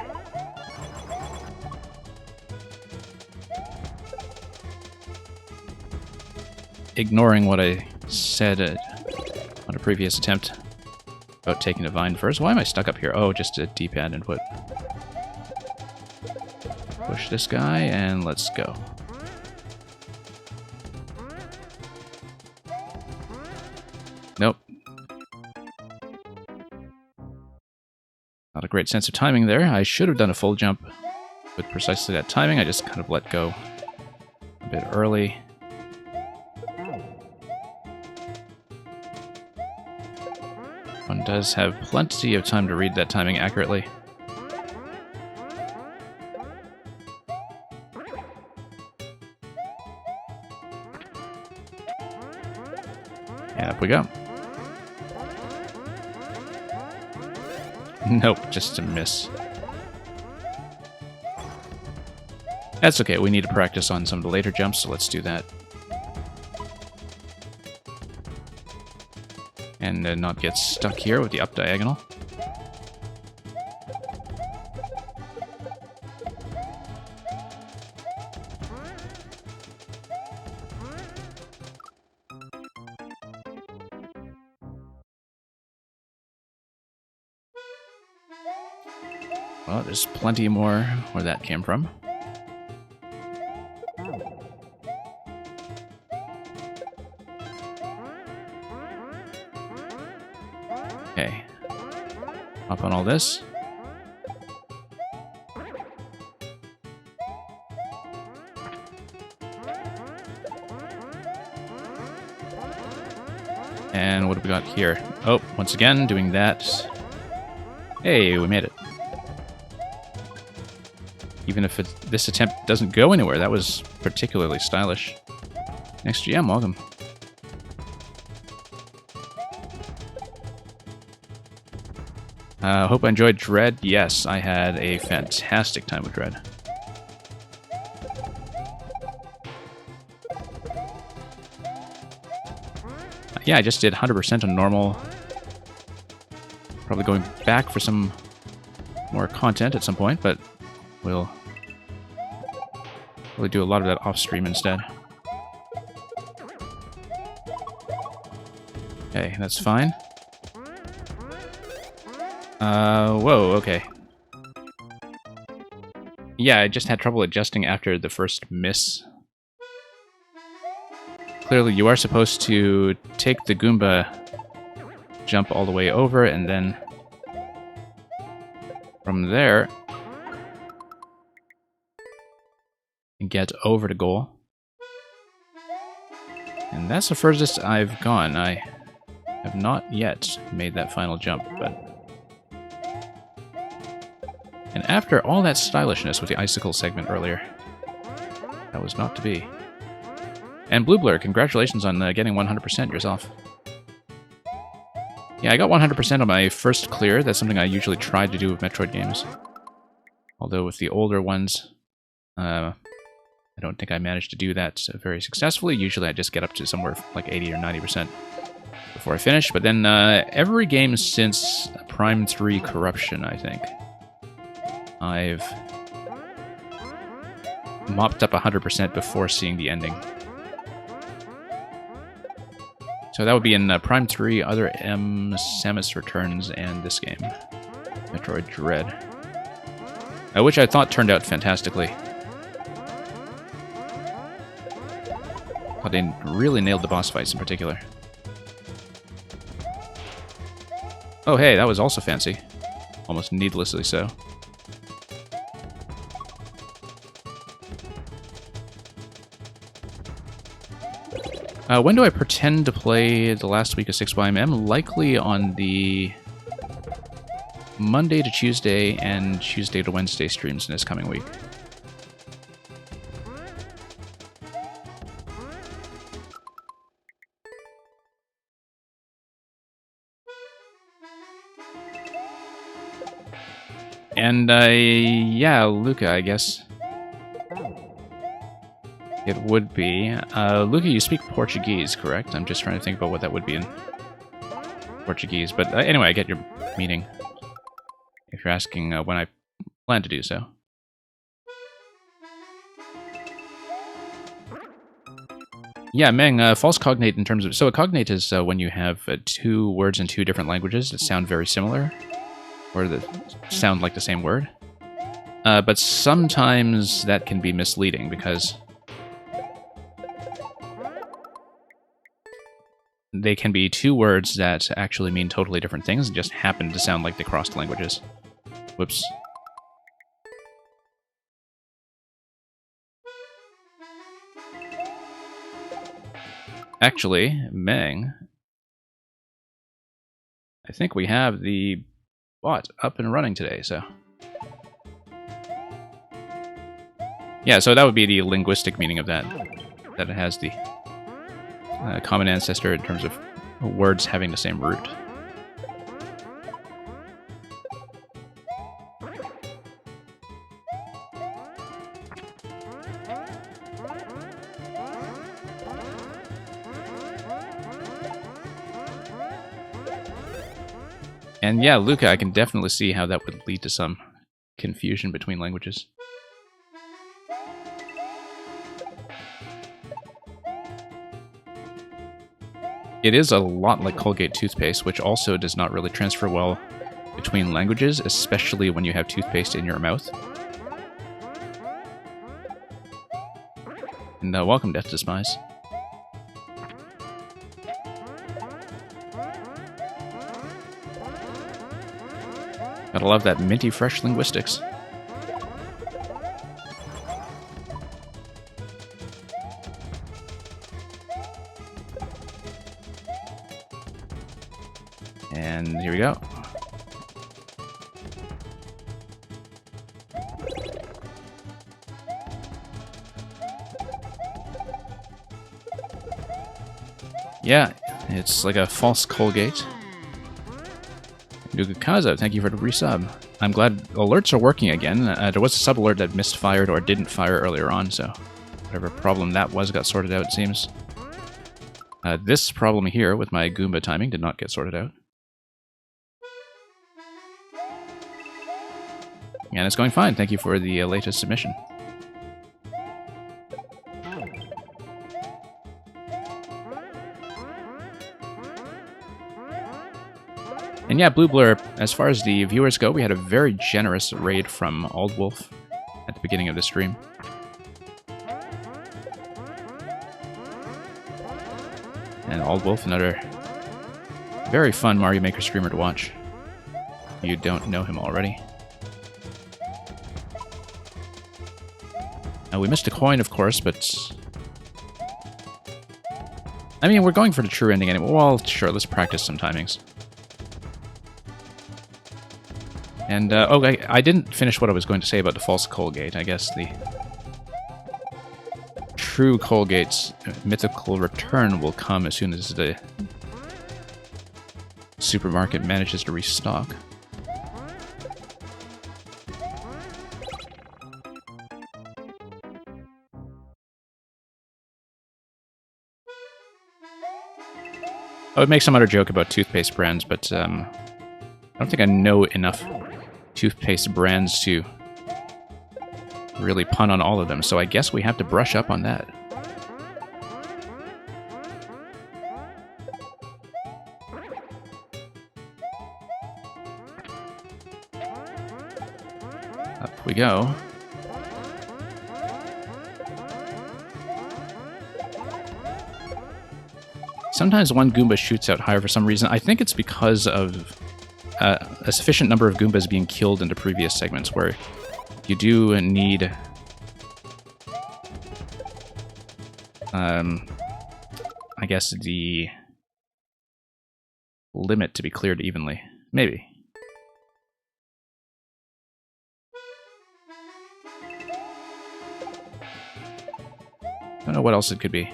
Ignoring what I said on a previous attempt about taking a vine first. Why am I stuck up here? Oh, just a D-pad input. Push this guy, and let's go. Nope. Not a great sense of timing there. I should have done a full jump with precisely that timing. I just kind of let go a bit early. One does have plenty of time to read that timing accurately. And up we go. Nope, just a miss. That's okay, we need to practice on some of the later jumps, so let's do that. And not get stuck here with the up diagonal. Well, there's plenty more where that came from. Okay. Hop on all this. And what have we got here? Oh, once again, doing that. Hey, we made it. Even if this attempt doesn't go anywhere, that was particularly stylish. Next GM, welcome. Hope I enjoyed Dread. Yes, I had a fantastic time with Dread. Yeah, I just did 100% on normal. Probably going back for some more content at some point, but we'll probably do a lot of that off stream instead. Okay, that's fine. Whoa, okay. Yeah, I just had trouble adjusting after the first miss. Clearly, you are supposed to take the Goomba, jump all the way over, and then from there, get over to goal. And that's the furthest I've gone. I have not yet made that final jump, but... And after all that stylishness with the icicle segment earlier, that was not to be. And Blue Blur, congratulations on getting 100% yourself. Yeah, I got 100% on my first clear. That's something I usually try to do with Metroid games. Although with the older ones, I don't think I managed to do that very successfully. Usually I just get up to somewhere like 80 or 90% before I finish. But then every game since Prime 3 Corruption, I think, I've mopped up 100% before seeing the ending. So that would be in Prime 3, Other M, Samus Returns, and this game, Metroid Dread. Which I thought turned out fantastically. They really nailed the boss fights in particular. Oh hey, that was also fancy. Almost needlessly so. When do I pretend to play the last week of 6YMM? Likely on the Monday to Tuesday and Tuesday to Wednesday streams in this coming week. And, yeah, Luca, I guess. It would be. Luca, you speak Portuguese, correct? I'm just trying to think about what that would be in Portuguese. But anyway, I get your meaning. If you're asking when I plan to do so. Yeah, Meng, false cognate in terms of... So a cognate is when you have two words in two different languages that sound very similar. Or that sound like the same word. But sometimes that can be misleading because... they can be two words that actually mean totally different things and just happen to sound like they crossed languages. Whoops. Actually, Meng, I think we have the bot up and running today, so... Yeah, so that would be the linguistic meaning of that. That it has the common ancestor in terms of words having the same root. And yeah, Luca, I can definitely see how that would lead to some confusion between languages. It is a lot like Colgate toothpaste, which also does not really transfer well between languages, especially when you have toothpaste in your mouth. And welcome, Death to Spies. Gotta love that minty fresh linguistics. And here we go. Yeah, it's like a false Colgate. Nugukaza, thank you for the resub. I'm glad alerts are working again. There was a sub alert that misfired or didn't fire earlier on, so whatever problem that was got sorted out, it seems. This problem here with my Goomba timing did not get sorted out. And it's going fine. Thank you for the latest submission. And yeah, Blue Blur, as far as the viewers go, we had a very generous raid from Old Wolf at the beginning of the stream. And Old Wolf, another very fun Mario Maker streamer to watch. You don't know him already. We missed a coin, of course, but... I mean, we're going for the true ending anyway. Well, sure, let's practice some timings. And, oh, I didn't finish what I was going to say about the false Colgate. I guess the true Colgate's mythical return will come as soon as the supermarket manages to restock. I would make some other joke about toothpaste brands, but I don't think I know enough toothpaste brands to really pun on all of them, so I guess we have to brush up on that. Up we go. Sometimes one Goomba shoots out higher for some reason. I think it's because of a sufficient number of Goombas being killed in the previous segments, where you do need I guess the limit to be cleared evenly. Maybe. I don't know what else it could be.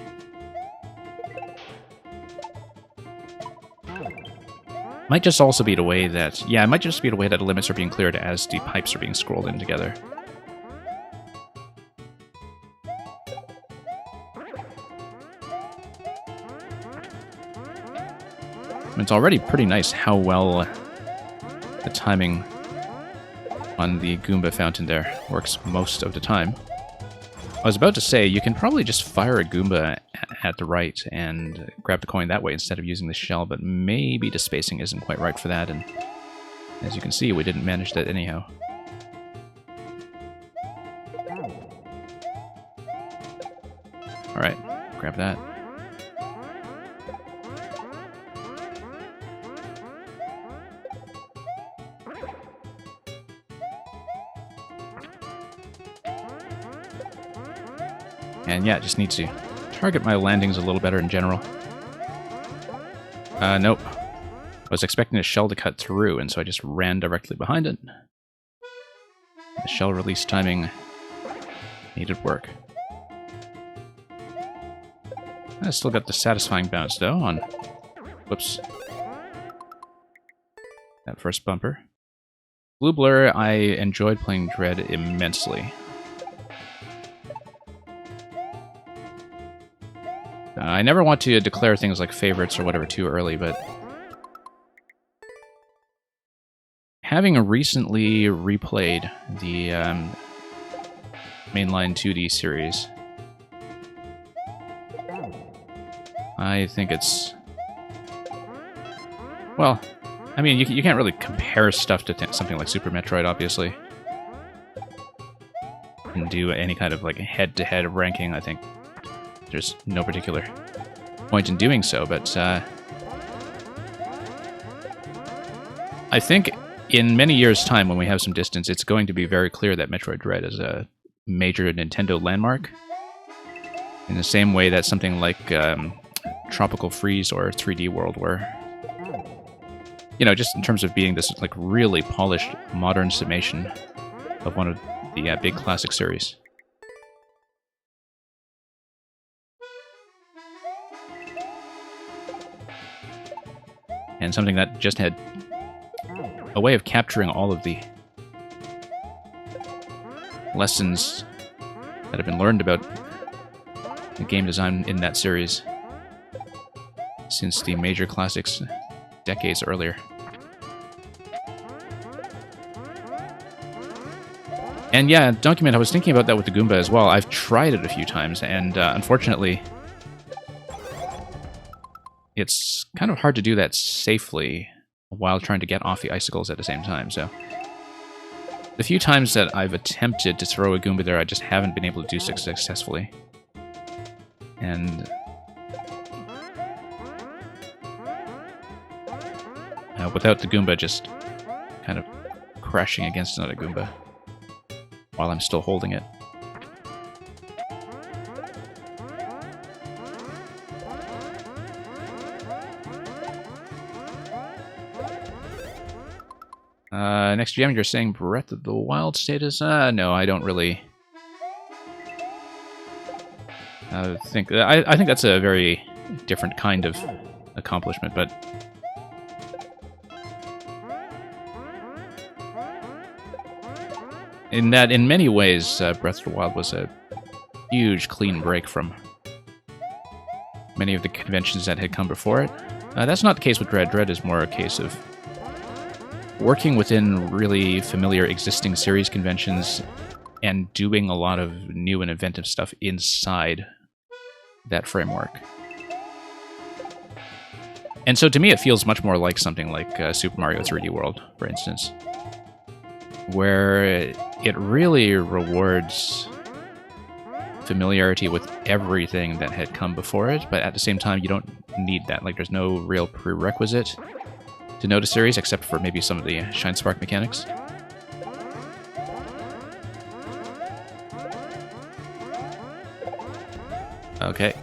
Might just also be the way that... Yeah, it might just be the way that the limits are being cleared as the pipes are being scrolled in together. It's already pretty nice how well the timing on the Goomba fountain there works most of the time. I was about to say, you can probably just fire a Goomba at the right and grab the coin that way instead of using the shell, but maybe the spacing isn't quite right for that, and as you can see, we didn't manage that anyhow. Alright, grab that. And yeah, just need to target my landings a little better in general. Nope. I was expecting a shell to cut through, and so I just ran directly behind it. The shell release timing needed work. I still got the satisfying bounce, though, on... Whoops. That first bumper. Blue Blur, I enjoyed playing Dread immensely. I never want to declare things like favorites or whatever too early, but having recently replayed the mainline 2D series, I think it's... Well, I mean, you can't really compare stuff to something like Super Metroid, obviously, and do any kind of like head-to-head ranking. I think there's no particular point in doing so, but I think in many years' time, when we have some distance, it's going to be very clear that Metroid Dread is a major Nintendo landmark, in the same way that something like Tropical Freeze or 3D World were. You know, just in terms of being this like really polished modern summation of one of the big classic series. And something that just had a way of capturing all of the lessons that have been learned about the game design in that series since the major classics decades earlier. And yeah, Document, I was thinking about that with the Goomba as well. I've tried it a few times, and unfortunately, it's kind of hard to do that safely while trying to get off the icicles at the same time, so The few times that I've attempted to throw a Goomba there, I just haven't been able to do so successfully. And without the Goomba just kind of crashing against another Goomba while I'm still holding it. Next GM, you're saying Breath of the Wild status? No, I don't really think... I think that's a very different kind of accomplishment, but... in that, in many ways, Breath of the Wild was a huge, clean break from many of the conventions that had come before it. That's not the case with Dread. Dread is more a case of working within really familiar existing series conventions and doing a lot of new and inventive stuff inside that framework. And so to me it feels much more like something like Super Mario 3D World, for instance, where it really rewards familiarity with everything that had come before it, but at the same time you don't need that. Like, there's no real prerequisite to know the series, except for maybe some of the Shine Spark mechanics. Okay.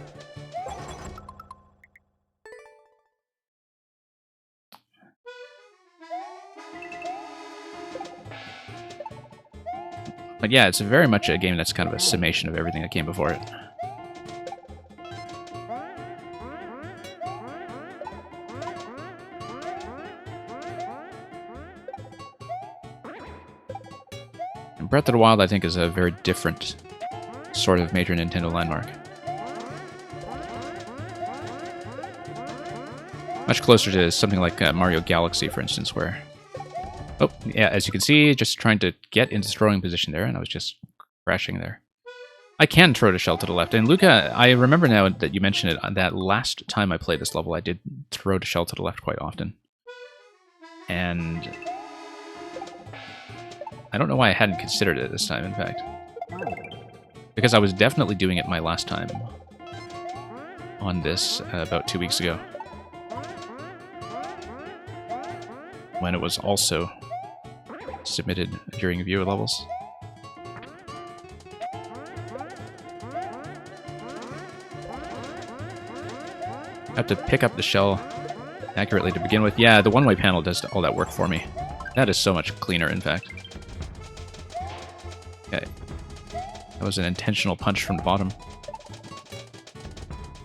But yeah, it's very much a game that's kind of a summation of everything that came before it. And Breath of the Wild, I think, is a very different sort of major Nintendo landmark. Much closer to something like Mario Galaxy, for instance, where... oh, yeah, as you can see, just trying to get into throwing position there, and I was just crashing there. I can throw the shell to the left, and Luca, I remember now that you mentioned it, that last time I played this level, I did throw the shell to the left quite often. And I don't know why I hadn't considered it this time, in fact. Because I was definitely doing it my last time on this about 2 weeks ago, when it was also submitted during viewer levels. I have to pick up the shell accurately to begin with. Yeah, the one-way panel does all that work for me. That is so much cleaner, in fact. Okay. That was an intentional punch from the bottom.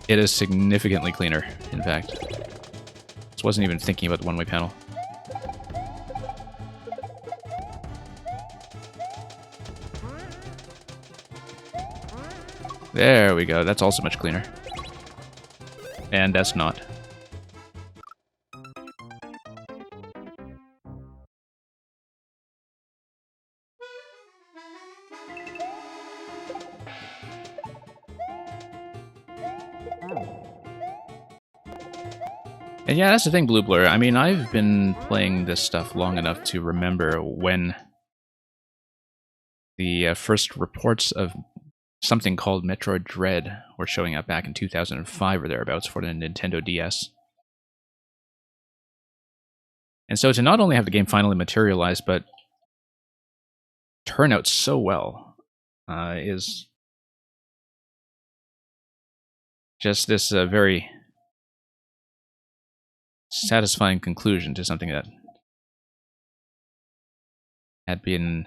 It is significantly cleaner, in fact. Just wasn't even thinking about the one-way panel. There we go. That's also much cleaner. And that's not. And yeah, that's the thing, Blue Blur. I mean, I've been playing this stuff long enough to remember when the first reports of something called Metroid Dread were showing up back in 2005 or thereabouts for the Nintendo DS. And so to not only have the game finally materialize, but turn out so well, is just this very satisfying conclusion to something that had been,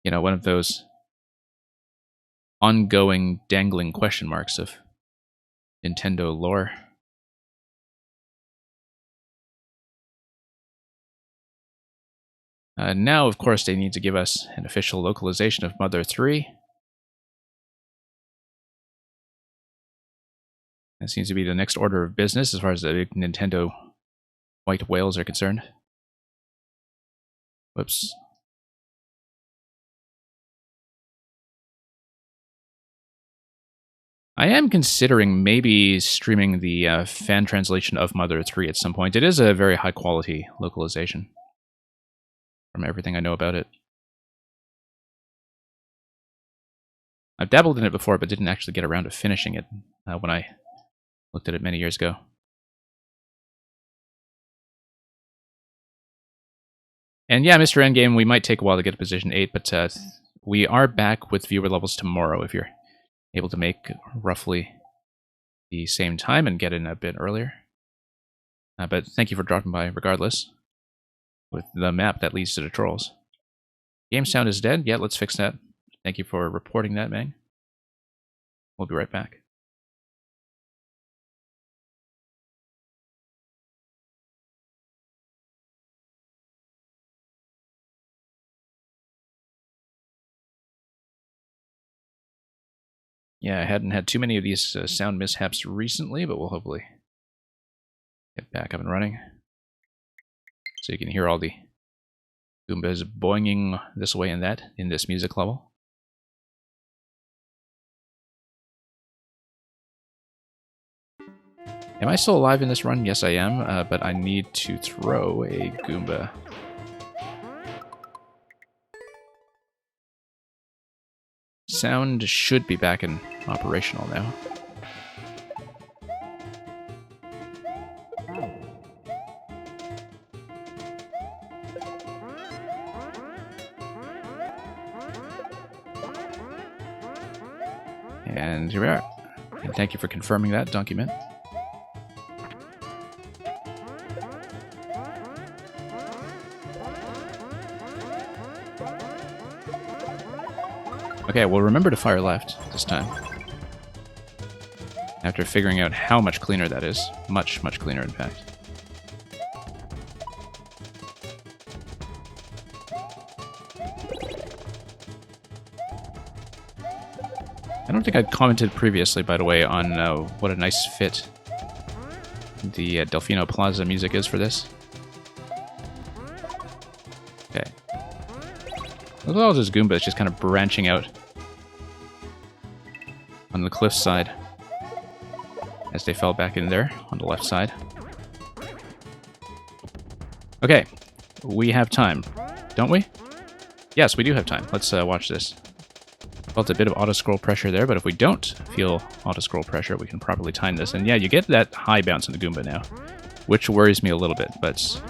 you know, one of those ongoing, dangling question marks of Nintendo lore. Now, of course, they need to give us an official localization of Mother 3. That seems to be the next order of business as far as the big Nintendo white whales are concerned. Whoops. I am considering maybe streaming the fan translation of Mother 3 at some point. It is a very high quality localization. from everything I know about it. I've dabbled in it before, but didn't actually get around to finishing it when I looked at it many years ago. And yeah, Mr. Endgame, we might take a while to get to position 8, but we are back with viewer levels tomorrow if you're able to make roughly the same time and get in a bit earlier. But thank you for dropping by regardless, with the map that leads to the trolls. Game sound is dead. Yeah, let's fix that. Thank you for reporting that, Mang. We'll be right back. Yeah, I hadn't had too many of these sound mishaps recently, but we'll hopefully get back up and running. So you can hear all the Goombas boinging this way and that in this music level. Am I still alive in this run? Yes, I am, but I need to throw a Goomba. Sound should be back in operational now. And here we are. And thank you for confirming that, Donkeyman. Okay, well, remember to fire left this time. After figuring out how much cleaner that is. Much, much cleaner, in fact. I don't think I'd commented previously, by the way, on what a nice fit the Delfino Plaza music is for this. Okay. Look at all those Goombas just kind of branching out on the cliff side as they fell back in there on the left side. Okay, we have time, don't we? Yes, we do have time. Let's watch this. Felt a bit of auto-scroll pressure there, but if we don't feel auto-scroll pressure, we can properly time this. And yeah, you get that high bounce in the Goomba now, which worries me a little bit, but...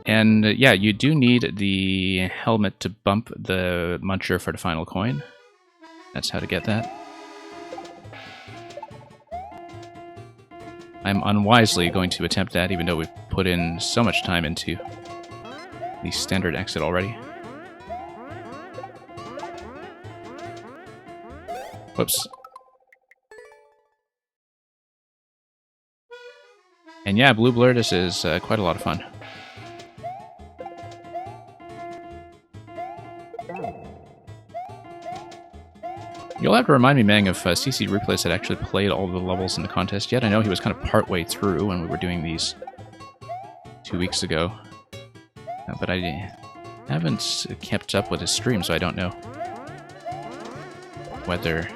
And yeah, you do need the helmet to bump the Muncher for the final coin. That's how to get that. I'm unwisely going to attempt that, even though we've put in so much time into the standard exit already. Whoops. And yeah, Blue Blur, this is quite a lot of fun. You'll have to remind me, Mang, if CC Replays had actually played all the levels in the contest yet. I know he was kind of part-way through when we were doing these 2 weeks ago. But I haven't kept up with his stream, so I don't know whether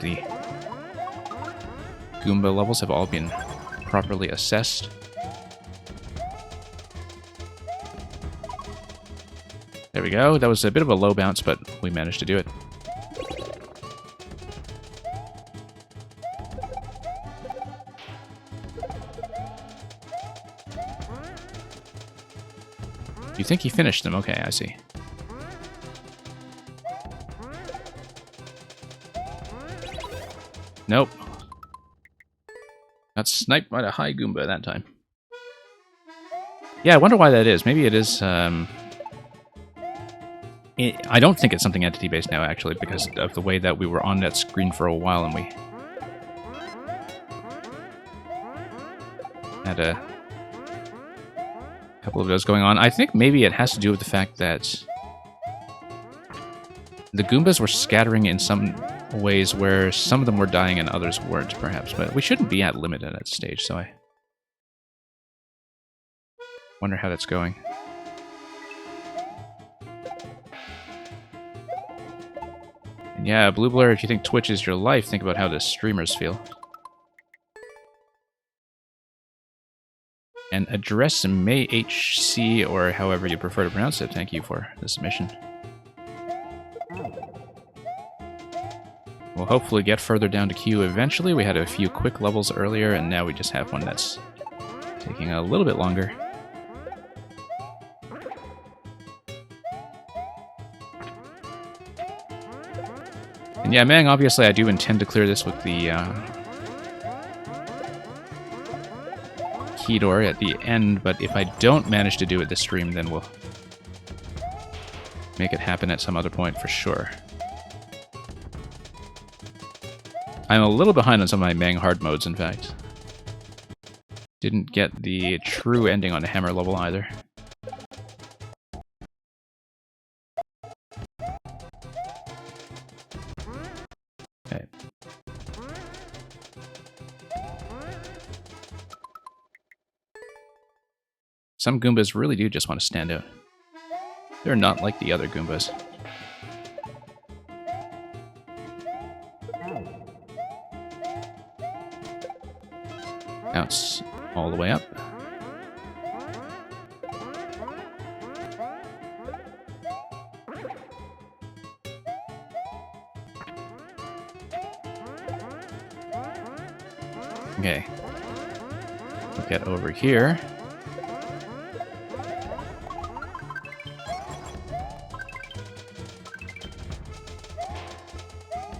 the Goomba levels have all been properly assessed. There we go. That was a bit of a low bounce, but we managed to do it. You think he finished them? Okay, I see. Nope. Got sniped by the high Goomba that time. Yeah, I wonder why that is. Maybe it is, I don't think it's something entity-based now, actually, because of the way that we were on that screen for a while and we had a couple of those going on. I think maybe it has to do with the fact that the Goombas were scattering in some ways where some of them were dying and others weren't, perhaps. But we shouldn't be at limit at that stage, so I wonder how that's going. And yeah, Blue Blur, if you think Twitch is your life, think about how the streamers feel. And Address May HC, or however you prefer to pronounce it, thank you for the submission. We'll hopefully get further down to queue eventually. We had a few quick levels earlier, and now we just have one that's taking a little bit longer. And yeah, Mang, obviously I do intend to clear this with the key door at the end, but if I don't manage to do it this stream, then we'll make it happen at some other point for sure. I'm a little behind on some of my Mang hard modes, in fact. Didn't get the true ending on the hammer level either. Okay. Some Goombas really do just want to stand out. They're not like the other Goombas. Bounce all the way up. Okay. We'll get over here.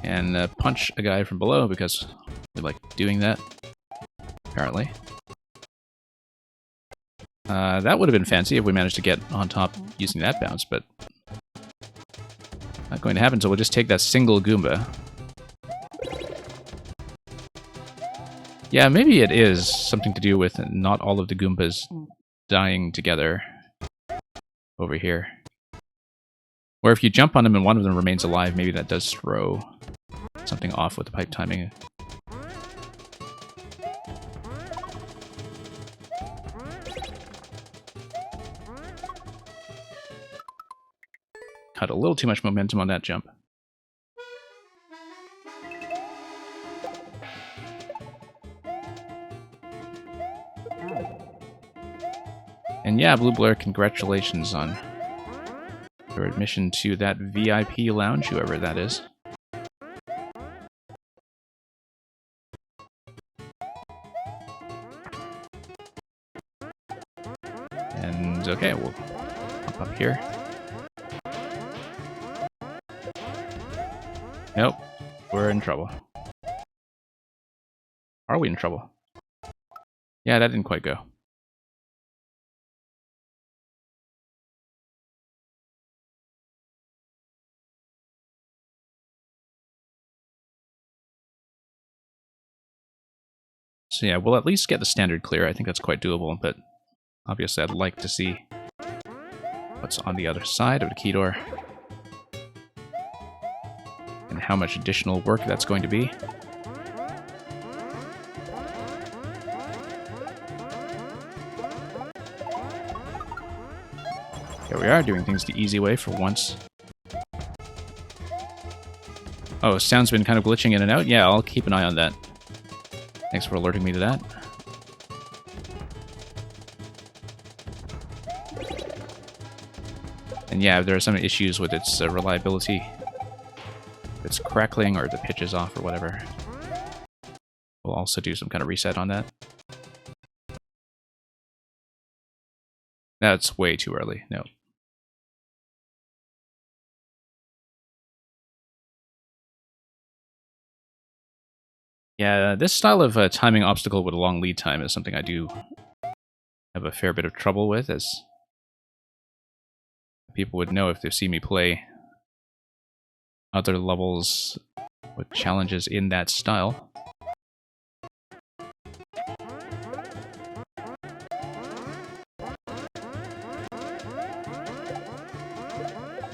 And punch a guy from below because we like doing that. Apparently. That would have been fancy if we managed to get on top using that bounce, but not going to happen, so we'll just take that single Goomba. Yeah, maybe it is something to do with not all of the Goombas dying together over here. Or if you jump on them and one of them remains alive, maybe that does throw something off with the pipe timing. Cut a little too much momentum on that jump. And yeah, Blue Blur, congratulations on your admission to that VIP lounge, whoever that is. And okay, we'll hop up here. Nope, we're in trouble. Are we in trouble? Yeah, that didn't quite go. So yeah, we'll at least get the standard clear. I think that's quite doable, but obviously I'd like to see what's on the other side of the key door. And how much additional work that's going to be. Here we are, doing things the easy way for once. Oh, sound's been kind of glitching in and out? Yeah, I'll keep an eye on that. Thanks for alerting me to that. And yeah, if there are some issues with its reliability, if it's crackling or the pitch is off or whatever, we'll also do some kind of reset on that. That's way too early, no. Yeah, this style of timing obstacle with a long lead time is something I do have a fair bit of trouble with, as people would know if they've seen me play other levels with challenges in that style.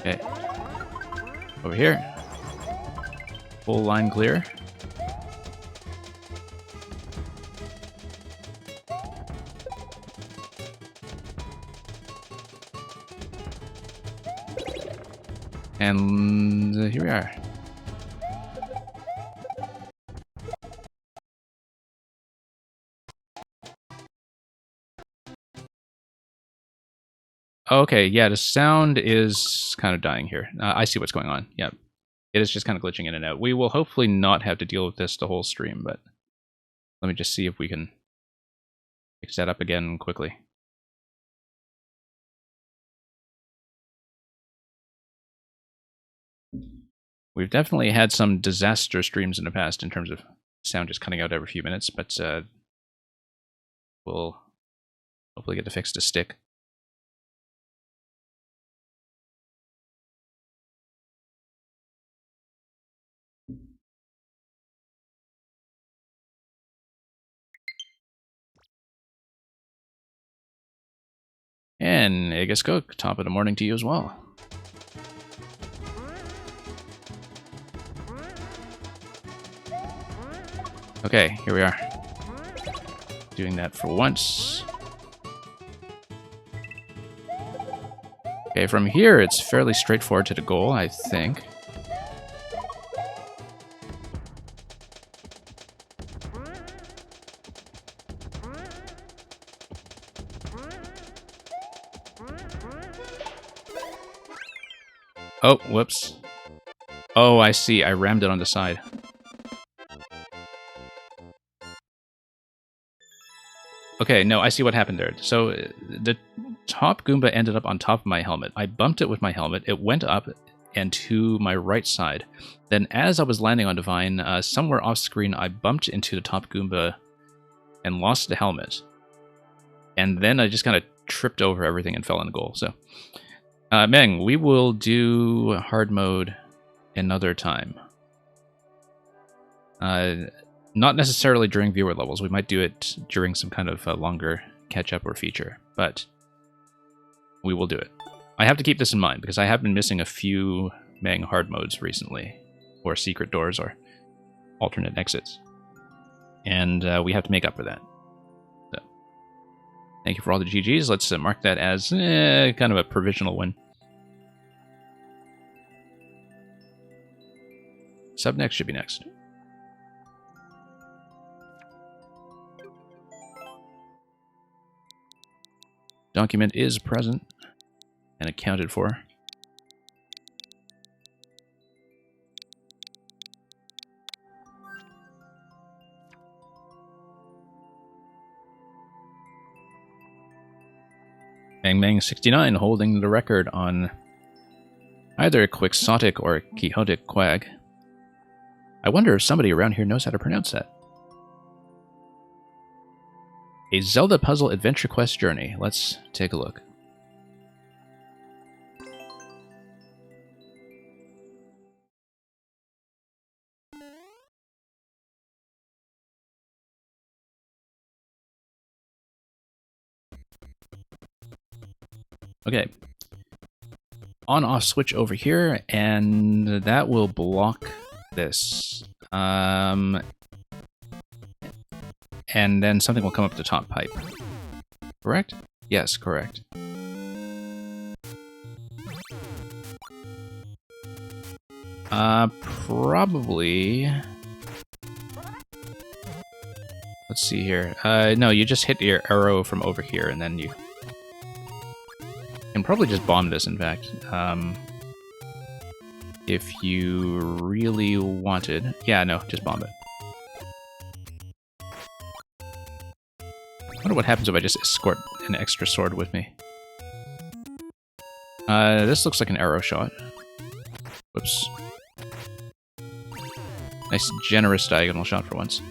Okay. Over here. Full line clear. And here we are. Okay, yeah, the sound is kind of dying here. I see what's going on. Yep. It is just kind of glitching in and out. We will hopefully not have to deal with this the whole stream, but let me just see if we can fix that up again quickly. We've definitely had some disaster streams in the past in terms of sound just cutting out every few minutes, but we'll hopefully get the fix to stick. And Aegis Cook, top of the morning to you as well. Okay, here we are. Doing that for once. Okay, from here it's fairly straightforward to the goal, I think. Oh, whoops. Oh, I see. I rammed it on the side. Okay, no, I see what happened there. So the top Goomba ended up on top of my helmet. I bumped it with my helmet. It went up and to my right side. Then as I was landing on Divine, somewhere off screen, I bumped into the top Goomba and lost the helmet. And then I just kind of tripped over everything and fell in the goal. So, Meng, we will do hard mode another time. Not necessarily during viewer levels. We might do it during some kind of longer catch-up or feature, but we will do it. I have to keep this in mind, because I have been missing a few Meng hard modes recently, or secret doors, or alternate exits. And we have to make up for that. So, thank you for all the GGs. Let's mark that as kind of a provisional win. Sub next should be next. Document is present and accounted for. Meng 69 holding the record on either Quixotic or Quixotic Quag. I wonder if somebody around here knows how to pronounce that. A Zelda Puzzle Adventure Quest Journey. Let's take a look. Okay. On-off switch over here, and that will block this. And then something will come up the top pipe. Correct? Yes, correct. Probably... Let's see here. No, you just hit your arrow from over here, and then you can probably just bomb this, in fact. If you really wanted... Yeah, no, just bomb it. I wonder what happens if I just escort an extra sword with me. This looks like an arrow shot. Whoops. Nice, generous diagonal shot for once.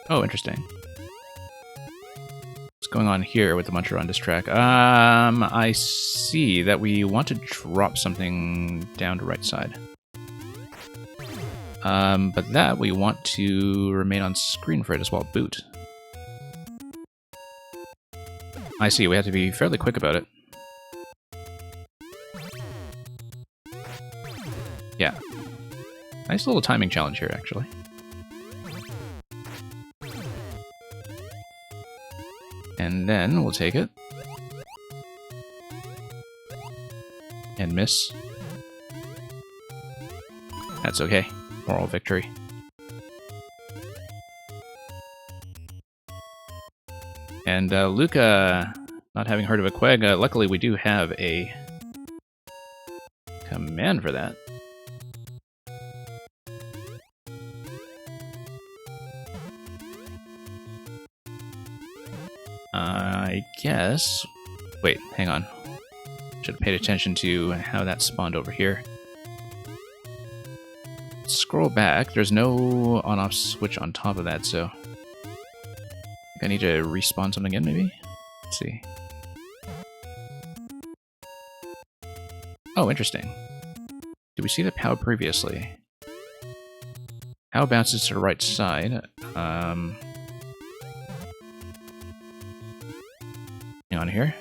Oh, interesting. What's going on here with the Muncher on this track? I see that we want to drop something down to right side. But that we want to remain on screen for it as well. Boot. I see, we have to be fairly quick about it. Yeah. Nice little timing challenge here, actually. And then we'll take it. And miss. That's okay. Moral victory. And Luca, not having heard of a Quag, luckily we do have a command for that. I guess... Wait, hang on. Should have paid attention to how that spawned over here. Scroll back. There's no on-off switch on top of that, so... I need to respawn something in, maybe? Let's see. Oh, interesting. Did we see the POW previously? POW bounces to the right side. Hang on here.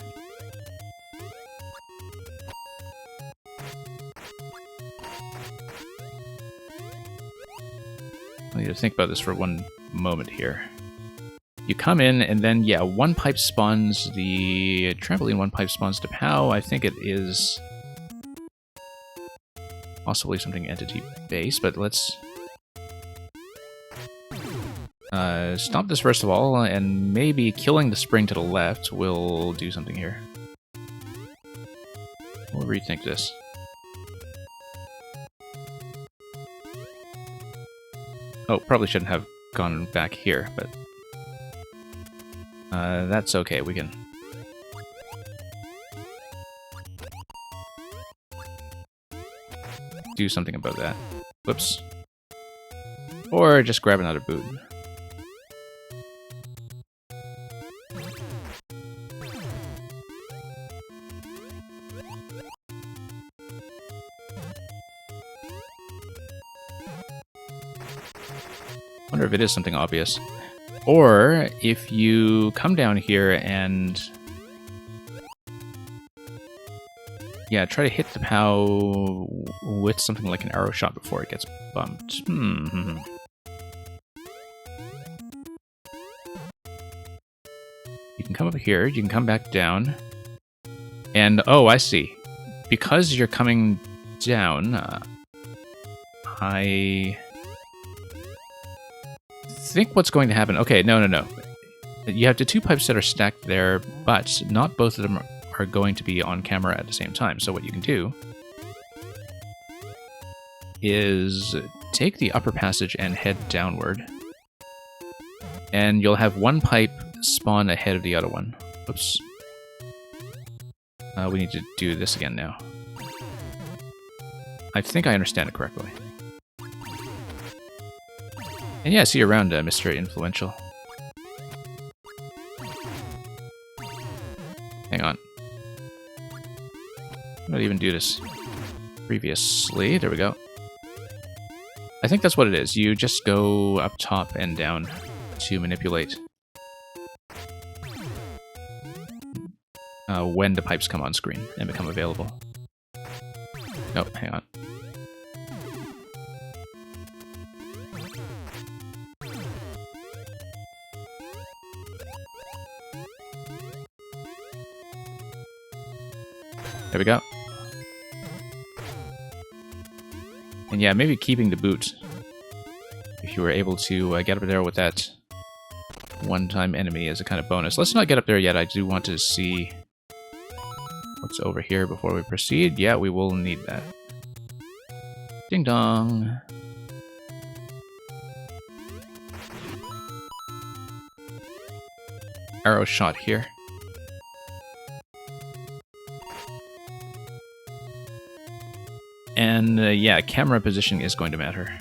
I need to think about this for one moment here. You come in, and then, yeah, one pipe spawns the trampoline, one pipe spawns the POW. I think it is possibly something entity-based, but let's stop this first of all, and maybe killing the spring to the left will do something here. We'll rethink this. Oh, probably shouldn't have gone back here, but that's okay, we can... do something about that. Whoops. Or just grab another boot. Wonder if it is something obvious. Or if you come down here and... yeah, try to hit the POW with something like an arrow shot before it gets bumped. You can come up here, you can come back down, and oh, I see. Because you're coming down, I think what's going to happen... okay, no. You have the two pipes that are stacked there, but not both of them are going to be on camera at the same time. So what you can do is take the upper passage and head downward, and you'll have one pipe spawn ahead of the other one. Oops. We need to do this again now. I think I understand it correctly. And yeah, see you around, Mr. Influential. Hang on. I'm gonna even do this previously. There we go. I think that's what it is. You just go up top and down to manipulate when the pipes come on screen and become available. Oh, hang on. There we go. And yeah, maybe keeping the boot. If you were able to get up there with that one-time enemy as a kind of bonus. Let's not get up there yet. I do want to see what's over here before we proceed. Yeah, we will need that. Ding dong. Arrow shot here. And yeah, camera position is going to matter.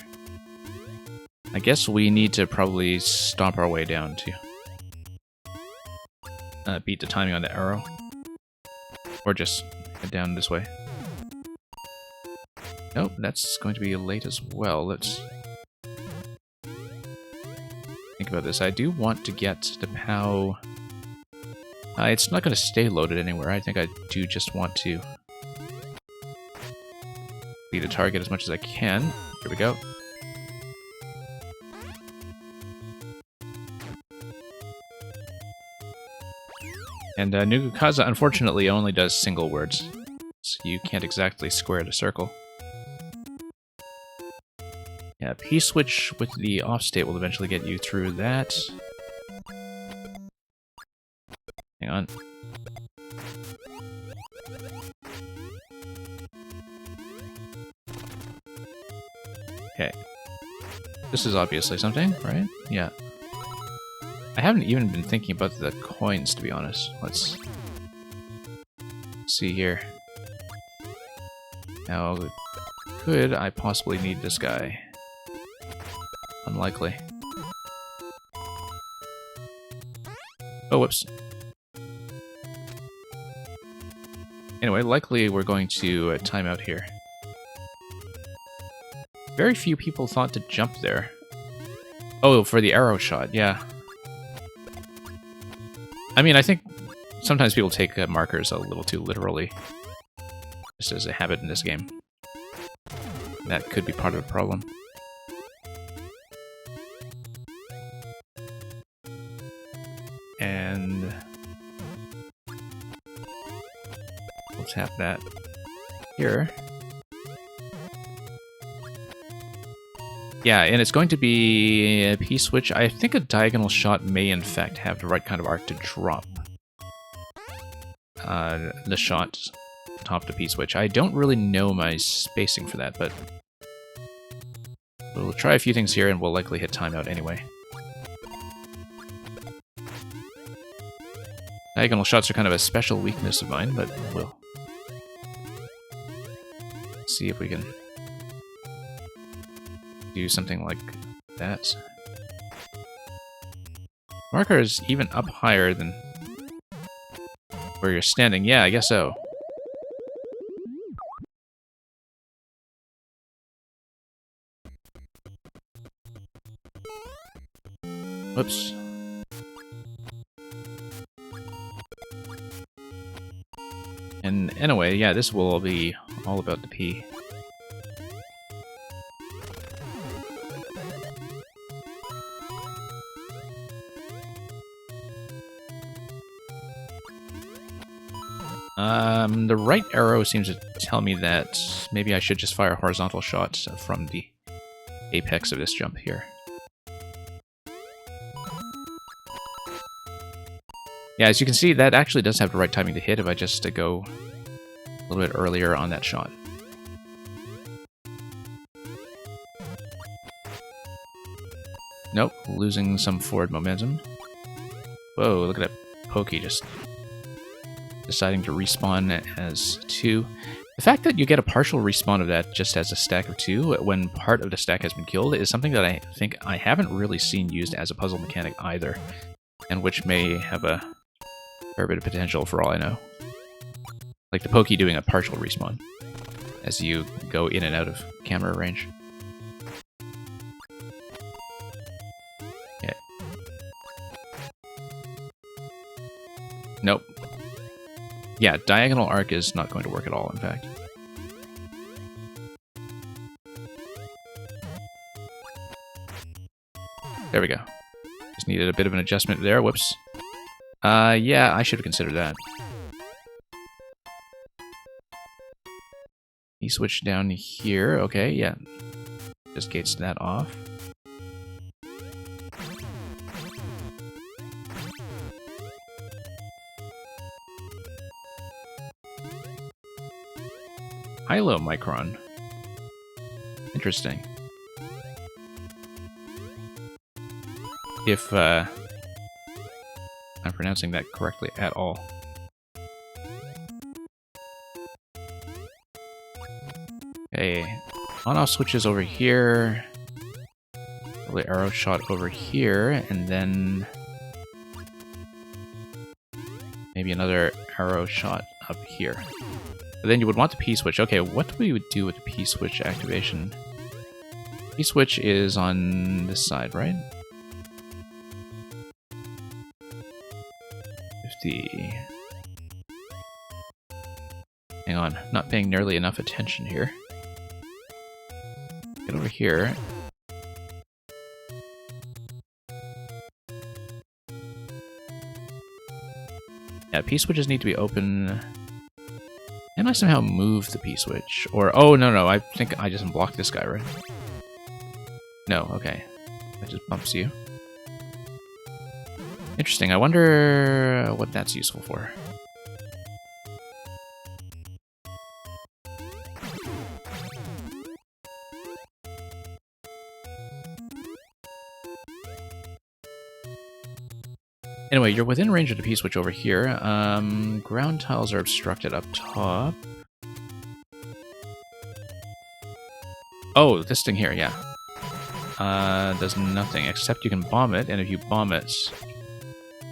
I guess we need to probably stomp our way down to beat the timing on the arrow. Or just head down this way. Nope, that's going to be late as well. Let's think about this. I do want to get the POW... it's not going to stay loaded anywhere. I think I do just want to be the target as much as I can. Here we go. And Nugukaza, unfortunately, only does single words, so you can't exactly square the circle. Yeah, P-switch with the off state will eventually get you through that. Hang on. Okay. This is obviously something, right? Yeah. I haven't even been thinking about the coins, to be honest. Let's see here. Now, could I possibly need this guy? Unlikely. Oh, whoops. Anyway, likely we're going to time out here. Very few people thought to jump there. Oh, for the arrow shot, yeah. I mean, I think sometimes people take markers a little too literally. Just as a habit in this game. That could be part of the problem. And we'll tap that here. Yeah, and it's going to be a P-switch. I think a diagonal shot may, in fact, have the right kind of arc to drop the shot top to P-switch. I don't really know my spacing for that, but we'll try a few things here, and we'll likely hit timeout anyway. Diagonal shots are kind of a special weakness of mine, but we'll see if we can do something like that. Marker is even up higher than where you're standing. Yeah, I guess so. Whoops. And anyway, yeah, this will be all about the P. The right arrow seems to tell me that maybe I should just fire horizontal shots from the apex of this jump here. Yeah, as you can see, that actually does have the right timing to hit if I just go a little bit earlier on that shot. Nope, losing some forward momentum. Whoa, look at that Pokey just deciding to respawn as 2. The fact that you get a partial respawn of that just as a stack of 2 when part of the stack has been killed is something that I think I haven't really seen used as a puzzle mechanic either, and which may have a fair bit of potential for all I know. Like the Pokey doing a partial respawn as you go in and out of camera range. Yeah. Nope. Yeah, diagonal arc is not going to work at all, in fact. There we go. Just needed a bit of an adjustment there. Whoops. Yeah, I should have considered that. He switched down here. Okay, yeah. Just gates that off. Hylomicron. Interesting. If I'm pronouncing that correctly at all. Okay, on-off switches over here. Probably arrow shot over here, and then maybe another arrow shot up here. But then you would want the P-switch. Okay, what do we do with the P-switch activation? P-switch is on this side, right? 50. Hang on, not paying nearly enough attention here. Get over here. Yeah, P-switches need to be open. Can I somehow move the P-switch? Or, oh, no, I think I just blocked this guy, right? No, okay. That just bumps you. Interesting. I wonder what that's useful for. Anyway, you're within range of the P-switch over here. Ground tiles are obstructed up top. Oh, this thing here, yeah. Does nothing, except you can bomb it, and if you bomb it,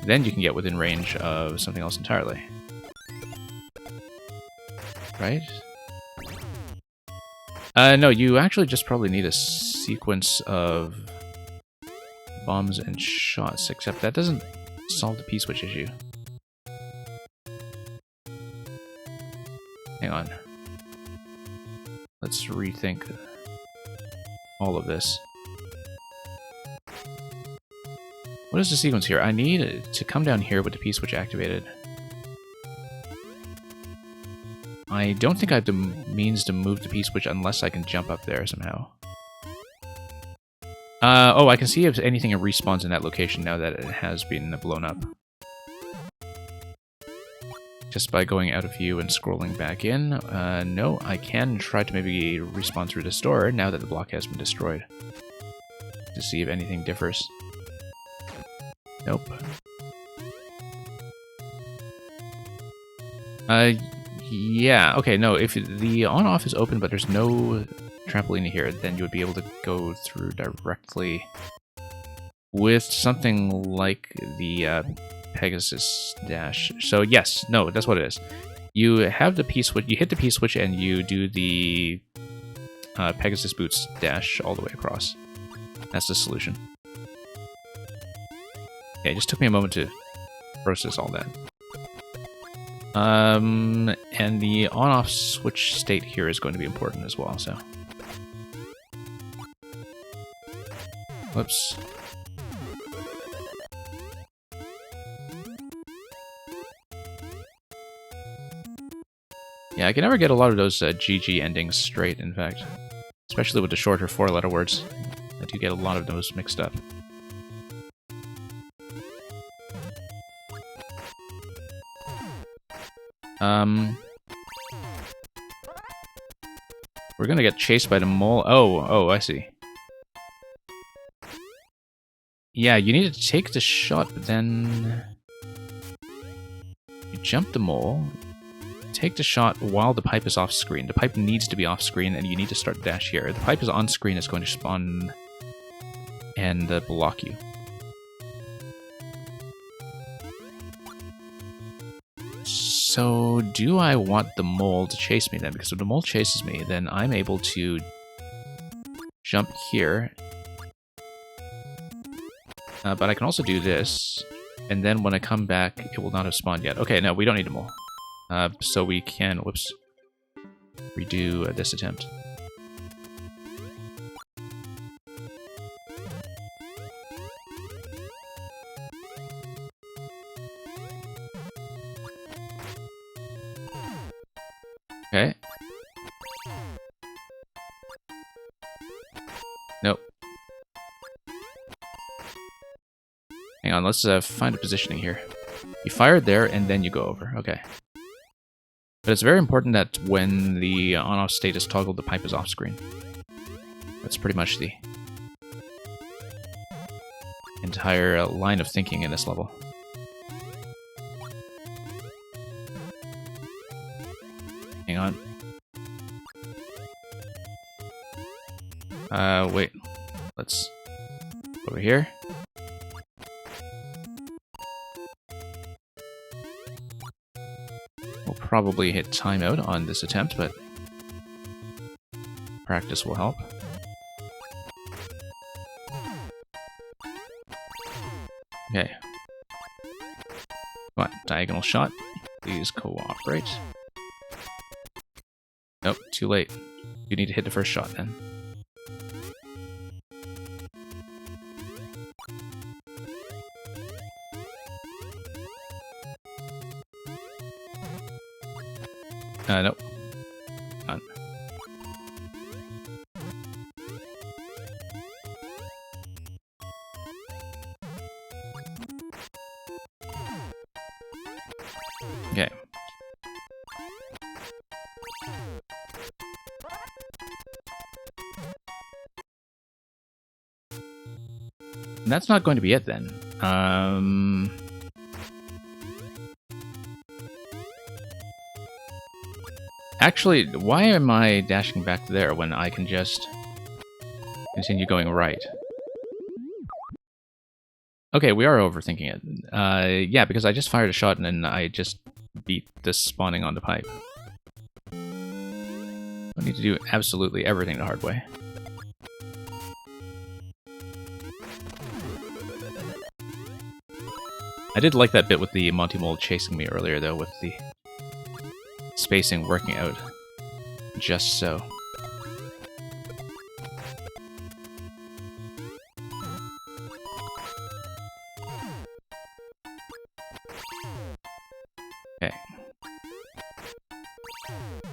then you can get within range of something else entirely. Right? No, you actually just probably need a sequence of bombs and shots, except that doesn't solve the P-switch issue. Hang on. Let's rethink all of this. What is the sequence here? I need to come down here with the P-switch activated. I don't think I have the means to move the P-switch unless I can jump up there somehow. Oh, I can see if anything respawns in that location now that it has been blown up. Just by going out of view and scrolling back in. No, I can try to maybe respawn through this door now that the block has been destroyed. To see if anything differs. Nope. Yeah, okay, no, if the on-off is open but there's no trampoline here, then you would be able to go through directly with something like the Pegasus Dash. So yes, no, that's what it is. You have the P-switch, you hit the P-switch and you do the Pegasus Boots Dash all the way across. That's the solution. Yeah, it just took me a moment to process all that. And the on-off switch state here is going to be important as well, so. Whoops. Yeah, I can never get a lot of those GG endings straight, in fact. Especially with the shorter 4-letter words. I do get a lot of those mixed up. We're gonna get chased by the mole. Oh, I see. Yeah, you need to take the shot, but then you jump the mole, take the shot while the pipe is off screen. The pipe needs to be off screen, and you need to start the dash here. If the pipe is on screen, it's going to spawn and block you. So, do I want the mole to chase me then? Because if the mole chases me, then I'm able to jump here. But I can also do this, and then when I come back, it will not have spawned yet. Okay, no, we don't need a mole. So we can, whoops, redo this attempt. Okay. Nope. Hang on, let's find a positioning here. You fire it there, and then you go over. Okay. But it's very important that when the on-off state is toggled, the pipe is off screen. That's pretty much the entire line of thinking in this level. Hang on. Wait. Let's over here. We'll probably hit timeout on this attempt, but practice will help. Okay. Come on, diagonal shot. Please cooperate. Nope, too late. You need to hit the first shot then. Nope. Come on. That's not going to be it then. Actually, why am I dashing back there when I can just continue going right? Okay, we are overthinking it. Yeah, because I just fired a shot and then I just beat this spawning on the pipe. I need to do absolutely everything the hard way. I did like that bit with the Monty Mole chasing me earlier, though, with the spacing working out just so. Okay.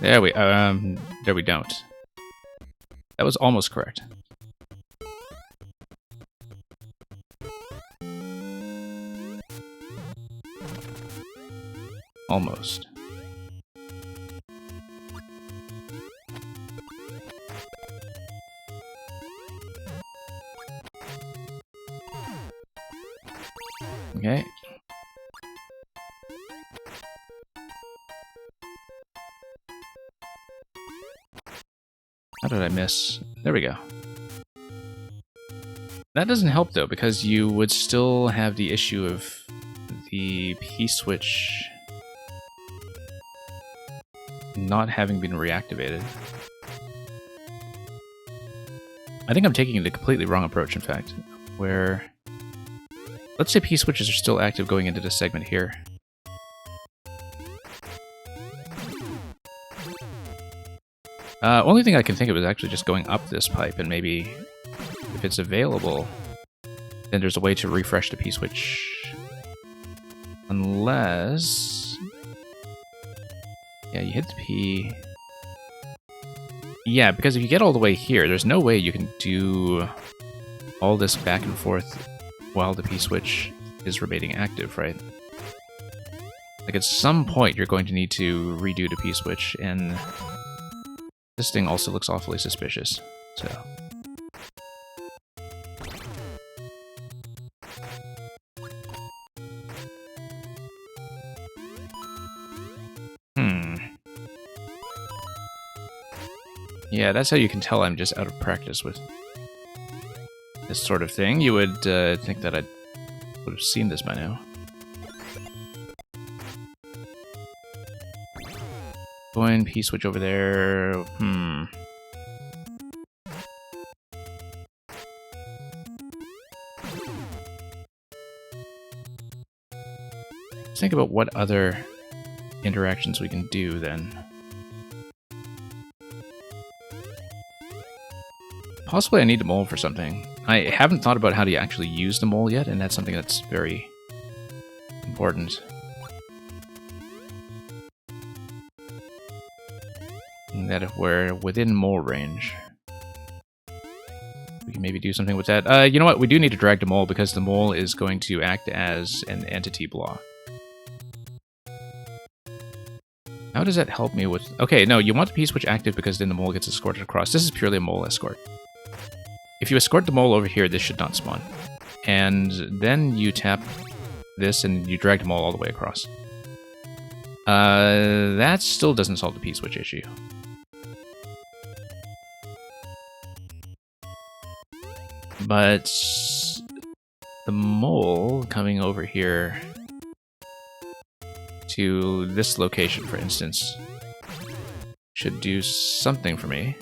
There we don't. That was almost correct. Almost. Okay. How did I miss? There we go. That doesn't help though, because you would still have the issue of the P-switch not having been reactivated. I think I'm taking the completely wrong approach, in fact, where... Let's say P-switches are still active going into this segment here. Only thing I can think of is actually just going up this pipe, and maybe if it's available, then there's a way to refresh the P-switch. Unless... Yeah, you hit the P... Yeah, because if you get all the way here, there's no way you can do all this back and forth while the P-switch is remaining active, right? Like, at some point, you're going to need to redo the P-switch, and this thing also looks awfully suspicious, so... Yeah, that's how you can tell I'm just out of practice with this sort of thing. You would think that I would have seen this by now. Going P-switch over there. Let's think about what other interactions we can do then. Possibly I need the mole for something. I haven't thought about how to actually use the mole yet, and that's something that's very important. And that if we're within mole range, we can maybe do something with that. You know what? We do need to drag the mole because the mole is going to act as an entity block. How does that help me with... Okay, no, you want the P-switch active because then the mole gets escorted across. This is purely a mole escort. If you escort the mole over here, this should not spawn. And then you tap this and you drag the mole all the way across. That still doesn't solve the P-switch issue. But the mole coming over here to this location, for instance, should do something for me.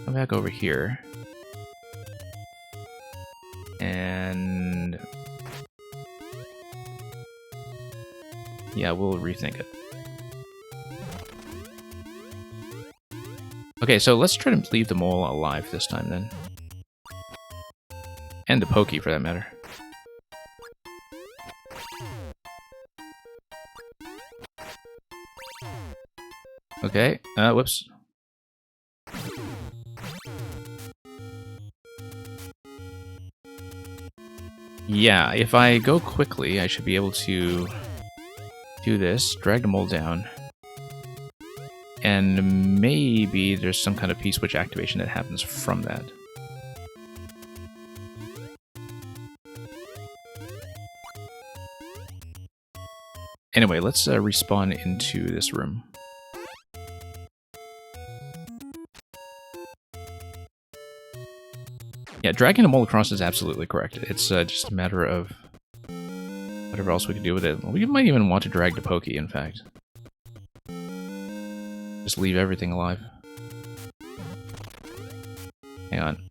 Come back over here. And... yeah, we'll rethink it. Okay, so let's try to leave the mole alive this time, then. And the Pokey, for that matter. Okay, whoops. Yeah, if I go quickly, I should be able to do this, drag the mole down, and maybe there's some kind of P-switch activation that happens from that. Anyway, let's respawn into this room. Yeah, dragging a mole across is absolutely correct. It's just a matter of whatever else we can do with it. We might even want to drag the Pokey, in fact. Just leave everything alive. Hang on.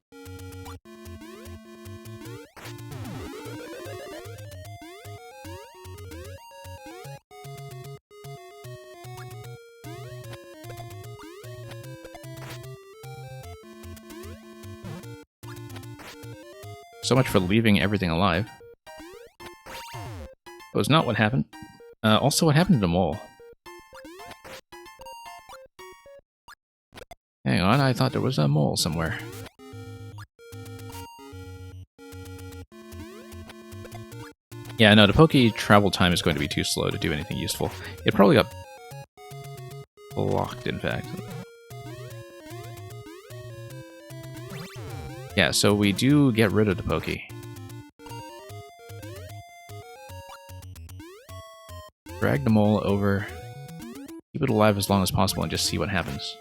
So much for leaving everything alive. That was not what happened. Also, what happened to the mole? Hang on, I thought there was a mole somewhere. Yeah, no, the Pokey travel time is going to be too slow to do anything useful. It probably got blocked, in fact. Yeah, so we do get rid of the Pokey. Drag the mole over, keep it alive as long as possible, and just see what happens.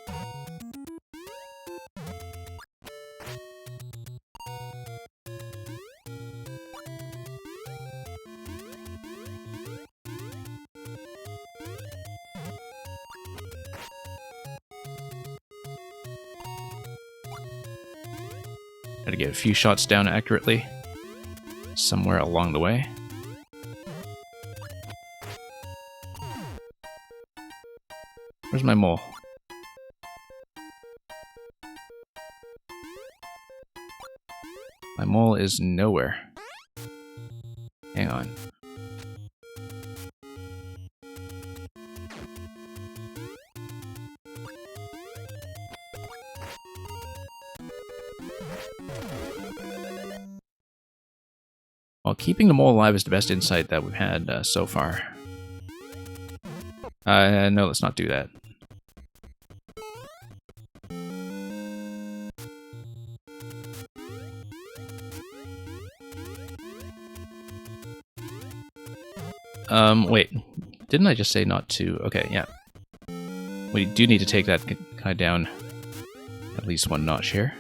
Gotta get a few shots down accurately somewhere along the way. Where's my mole? My mole is nowhere. Hang on. Well, keeping the mole alive is the best insight that we've had so far. No, let's not do that. Wait. Didn't I just say not to? Okay, yeah. We do need to take that guy down at least one notch here.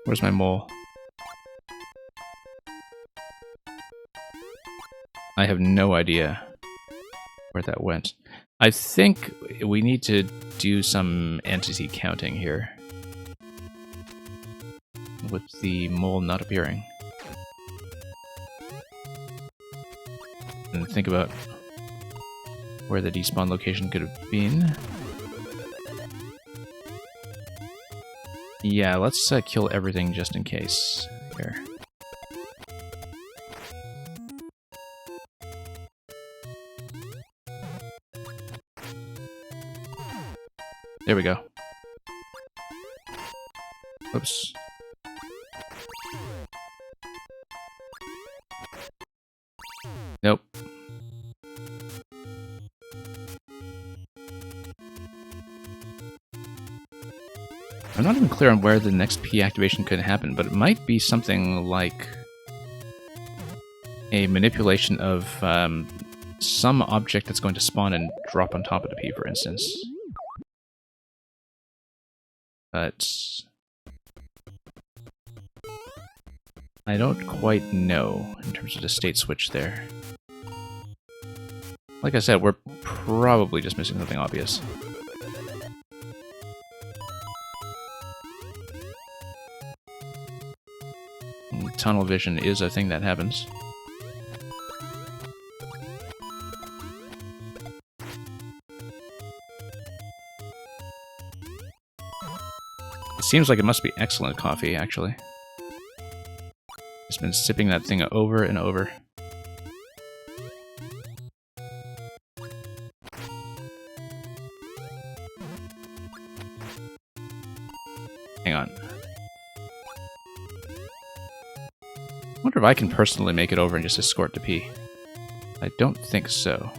Where's my mole? I have no idea where that went. I think we need to do some entity counting here, with the mole not appearing. And think about where the despawn location could have been. Yeah, let's kill everything just in case here. There we go. Oops. Nope. I'm not even clear on where the next P activation could happen, but it might be something like a manipulation of some object that's going to spawn and drop on top of the P, for instance. But I don't quite know in terms of the state switch there. Like I said, we're probably just missing something obvious. Tunnel vision is a thing that happens. It seems like it must be excellent coffee, actually. Just been sipping that thing over and over. Hang on. I wonder if I can personally make it over and just escort the P. I don't think so.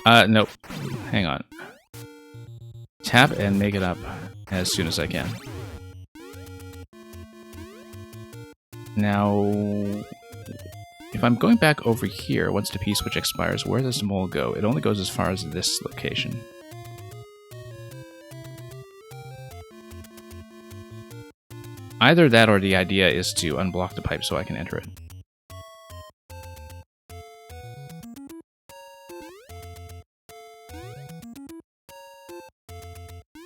Nope. Hang on. Tap and make it up as soon as I can. Now, if I'm going back over here, once the P-switch expires, where does the mole go? It only goes as far as this location. Either that or the idea is to unblock the pipe so I can enter it.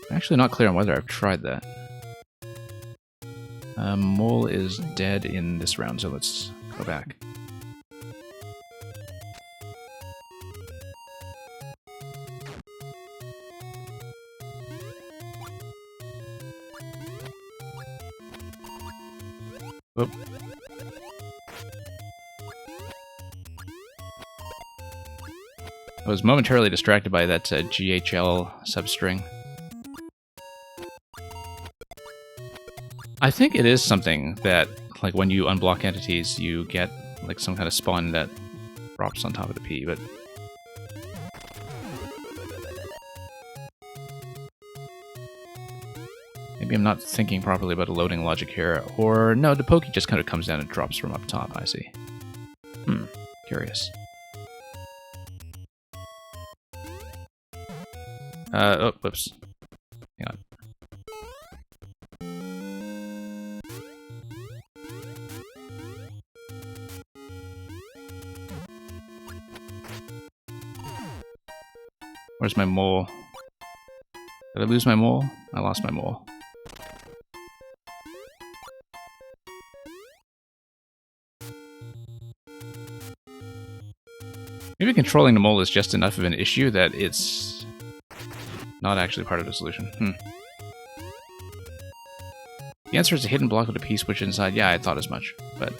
I'm actually not clear on whether I've tried that. Mole is dead in this round, so let's go back. Whoop. I was momentarily distracted by that GHL substring. I think it is something that, like, when you unblock entities, you get, like, some kind of spawn that drops on top of the P, but... maybe I'm not thinking properly about the loading logic here, or no, the Pokey just kind of comes down and drops from up top, I see. Curious. Oh, whoops. Hang on. Where's my mole? Did I lose my mole? I lost my mole. Maybe controlling the mole is just enough of an issue that it's not actually part of the solution. The answer is a hidden block with a P-switch inside. Yeah, I thought as much, but...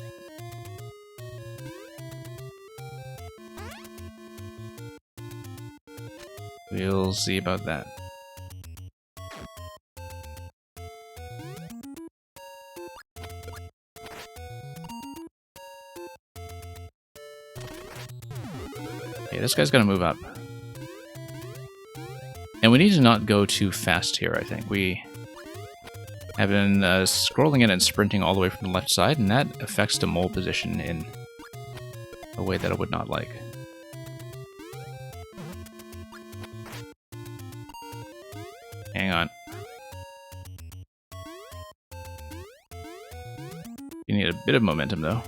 we'll see about that. Okay, this guy's gonna move up. And we need to not go too fast here, I think. We have been scrolling in and sprinting all the way from the left side, and that affects the mole position in a way that I would not like. Hang on. You need a bit of momentum, though.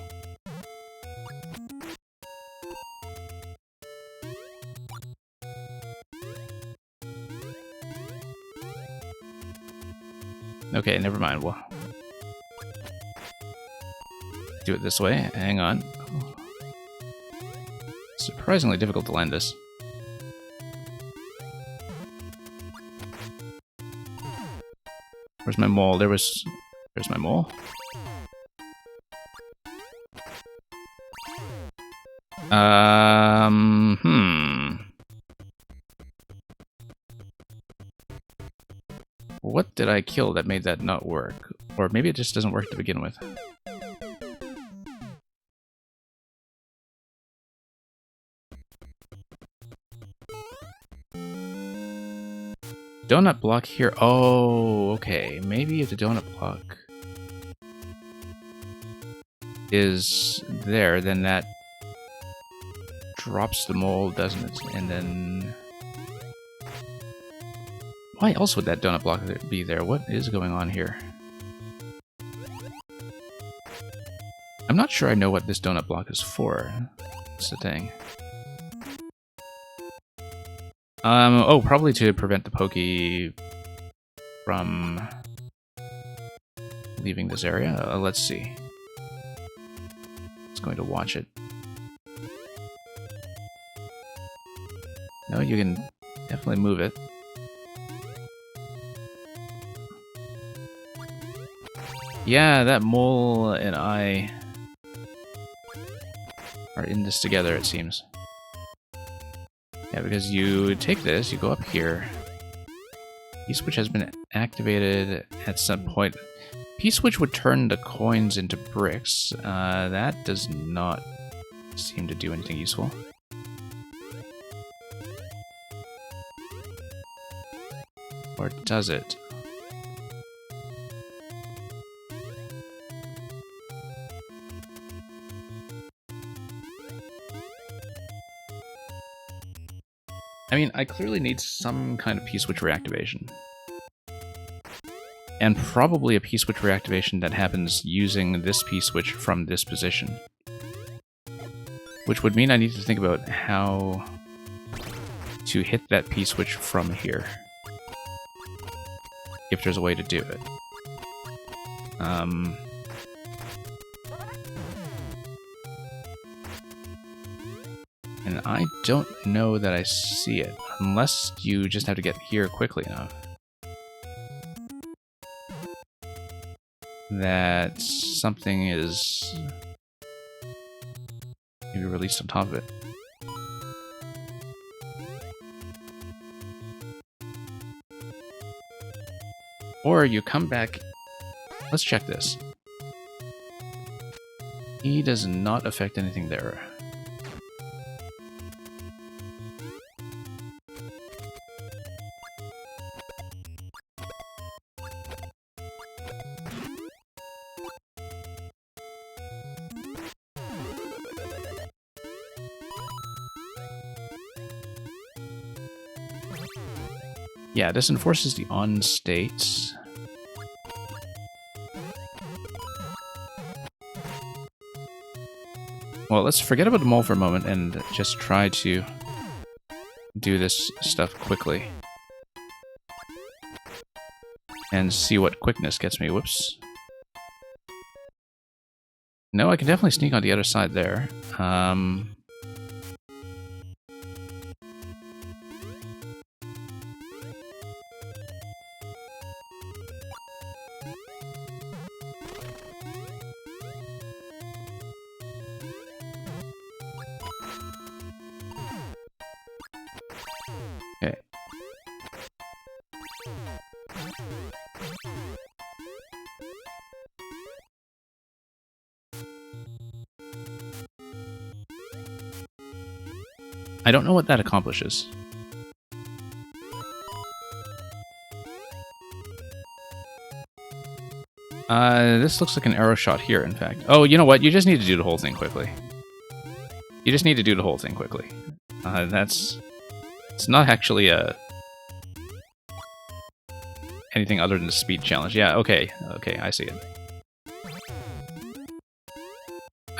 Okay, never mind. We'll do it this way. Hang on. Surprisingly difficult to land this. Where's my mole? There's my mole. What did I kill that made that not work? Or maybe it just doesn't work to begin with. Donut block here. Oh, okay. Maybe if the donut block is there, then that drops the mole, doesn't it? And then... why else would that donut block be there? What is going on here? I'm not sure I know what this donut block is for. That's the thing. Oh, probably to prevent the Pokey from leaving this area. Let's see. It's going to watch it. No, you can definitely move it. Yeah, that mole and I are in this together, it seems. Yeah, because you take this, you go up here. P-switch has been activated at some point. P-switch would turn the coins into bricks. That does not seem to do anything useful. Or does it? I mean, I clearly need some kind of P-switch reactivation. And probably a P-switch reactivation that happens using this P-switch from this position. Which would mean I need to think about how to hit that P-switch from here. If there's a way to do it. And I don't know that I see it, unless you just have to get here quickly enough. That something is maybe released on top of it. Or you come back... Let's check this. E does not affect anything there. Yeah, this enforces the on state. Well, let's forget about the mole for a moment and just try to do this stuff quickly. And see what quickness gets me. Whoops. No, I can definitely sneak on the other side there. Okay. I don't know what that accomplishes. This looks like an arrow shot here, in fact. Oh, you know what? You just need to do the whole thing quickly. You just need to do the whole thing quickly. It's not actually anything other than a speed challenge. Yeah, okay, I see it.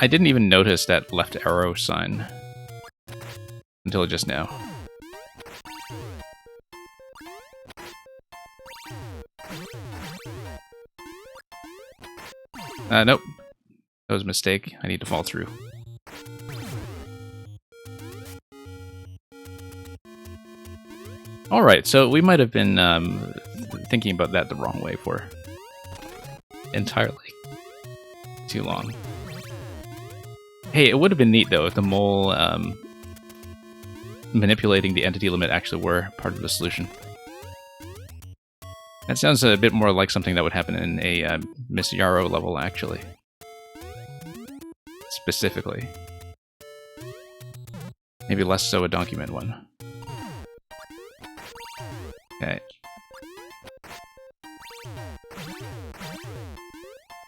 I didn't even notice that left arrow sign until just now. Nope. That was a mistake. I need to fall through. Alright, so we might have been thinking about that the wrong way for entirely too long. Hey, it would have been neat, though, if the mole manipulating the entity limit actually were part of the solution. That sounds a bit more like something that would happen in a Miss Yarrow level, actually. Specifically. Maybe less so a Donkey Man one. Okay.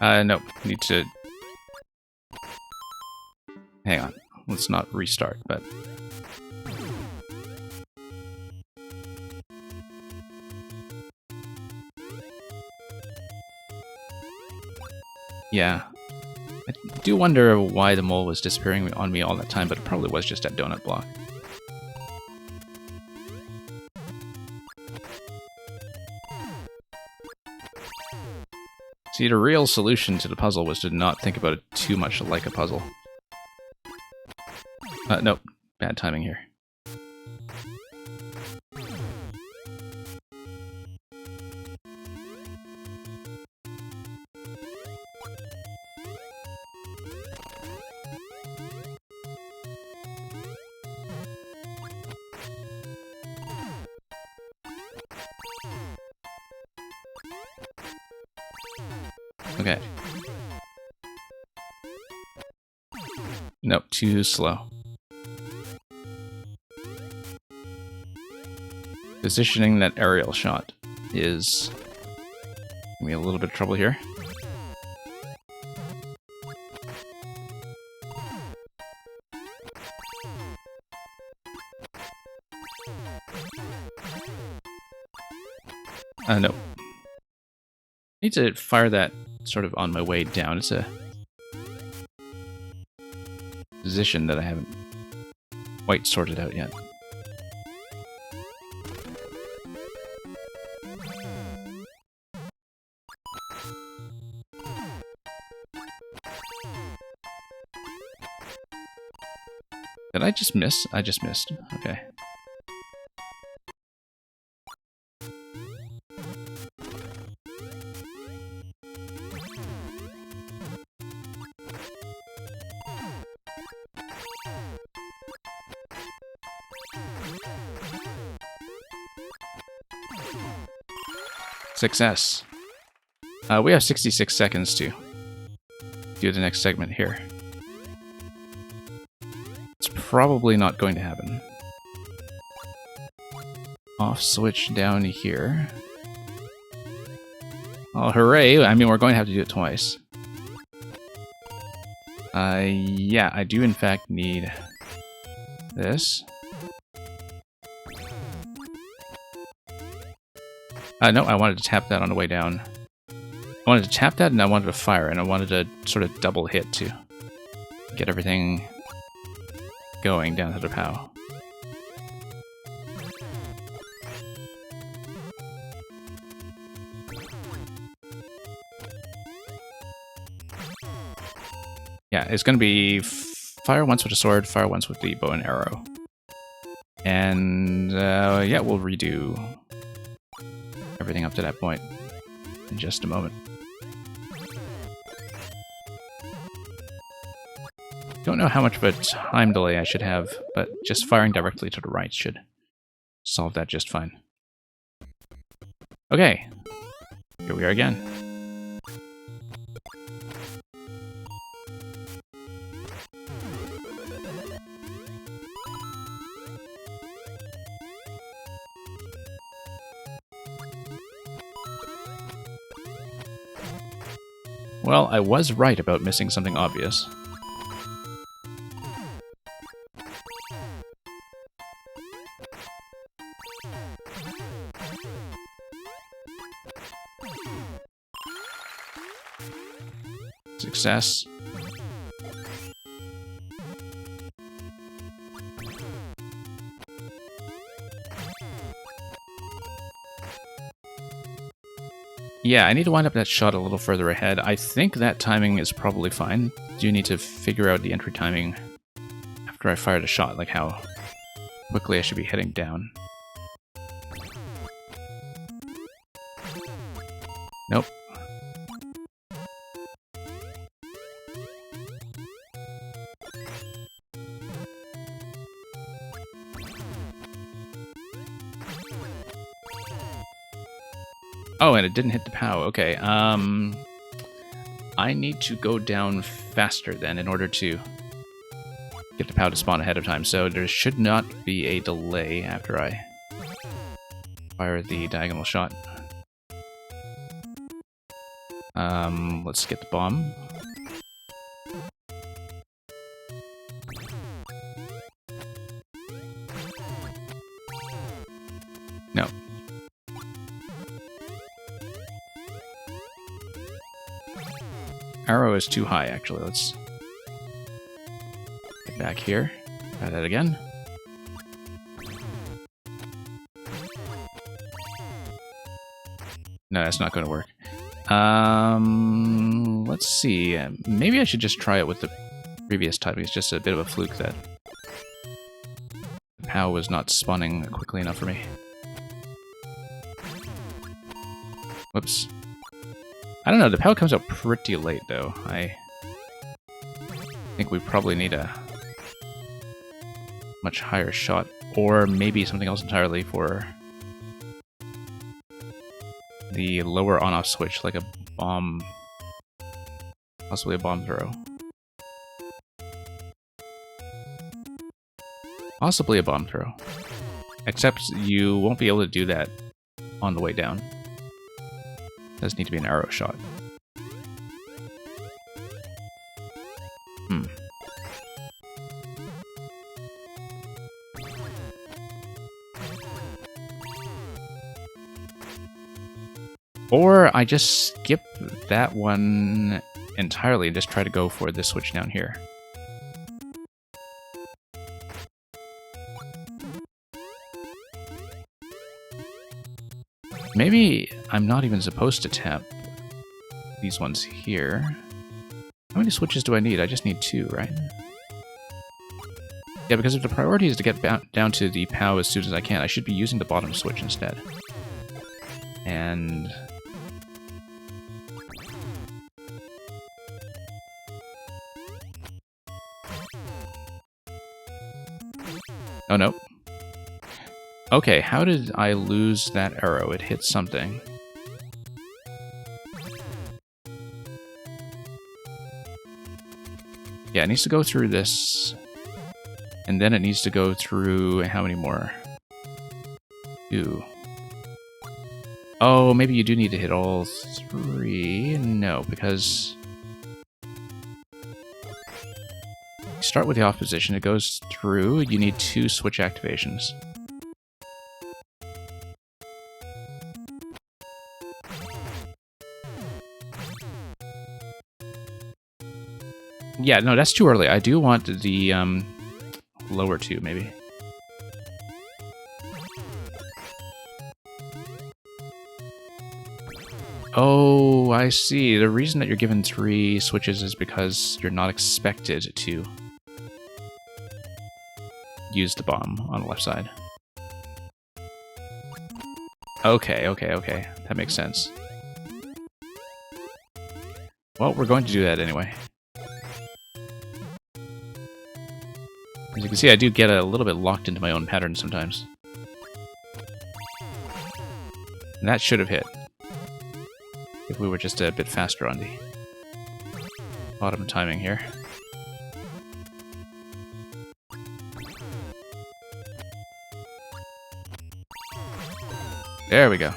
Nope. Need to... Hang on. Let's not restart, but... Yeah. I do wonder why the mole was disappearing on me all that time, but it probably was just that donut block. See, the real solution to the puzzle was to not think about it too much like a puzzle. Nope. Bad timing here. Okay. Nope, too slow. Positioning that aerial shot. is giving me a little bit of trouble here. No. I need to fire that sort of on my way down. It's a position that I haven't quite sorted out yet. Did I just miss? I just missed. Okay. Success. We have 66 seconds to do the next segment here. It's probably not going to happen. Off switch down here. Oh, hooray! I mean, we're going to have to do it twice. Yeah, I do in fact need this. No, I wanted to tap that on the way down. I wanted to tap that and I wanted to fire, and I wanted to sort of double hit to get everything going down to the POW. Yeah, it's going to be fire once with a sword, fire once with the bow and arrow. And yeah, we'll redo everything up to that point in just a moment. Don't know how much of a time delay I should have, but just firing directly to the right should solve that just fine. Okay, here we are again. Well, I was right about missing something obvious. Success. Yeah, I need to wind up that shot a little further ahead. I think that timing is probably fine. Do need to figure out the entry timing after I fired a shot, like how quickly I should be heading down. Nope. Oh, and it didn't hit the POW. Okay, I need to go down faster then in order to get the POW to spawn ahead of time. So there should not be a delay after I fire the diagonal shot. Let's get the bomb. No. Arrow is too high, actually. Let's get back here. Try that again. No, that's not going to work. Let's see. Maybe I should just try it with the previous timing. It's just a bit of a fluke that the POW was not spawning quickly enough for me. Whoops. I don't know, the POW comes out pretty late, though. I think we probably need a much higher shot, or maybe something else entirely for the lower on-off switch, like a bomb, possibly a bomb throw. Possibly a bomb throw. Except you won't be able to do that on the way down. Does need to be an arrow shot. Hmm. Or I just skip that one entirely and just try to go for this switch down here. Maybe I'm not even supposed to tap these ones here. How many switches do I need? I just need 2, right? Yeah, because if the priority is to get down to the POW as soon as I can, I should be using the bottom switch instead. And... oh, no. Okay, how did I lose that arrow? It hit something. Yeah, it needs to go through this. And then it needs to go through... how many more? 2. Oh, maybe you do need to hit all 3. No, because... you start with the off position, it goes through, you need 2 switch activations. Yeah, no, that's too early. I do want the lower 2, maybe. Oh, I see. The reason that you're given 3 switches is because you're not expected to use the bomb on the left side. Okay, okay, okay. That makes sense. Well, we're going to do that anyway. As you can see, I do get a little bit locked into my own pattern sometimes. And that should have hit. If we were just a bit faster on the bottom timing here. There we go.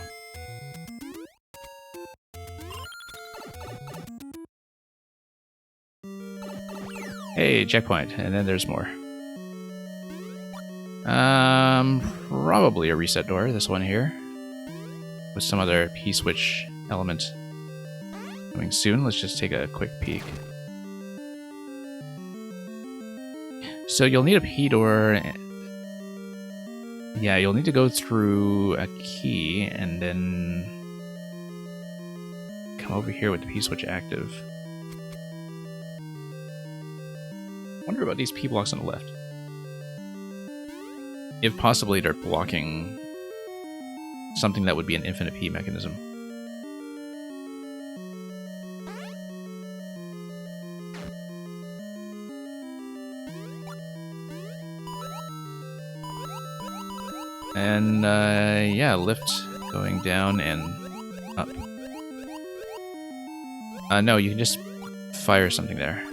Hey, checkpoint, and then there's more. Probably a reset door, this one here. With some other P-switch element coming soon. Let's just take a quick peek. So you'll need a P door. Yeah, you'll need to go through a key and then come over here with the P-switch active. Wonder about these P blocks on the left. If possibly they're blocking something that would be an infinite P mechanism. And, yeah, lift going down and up. No, you can just fire something there.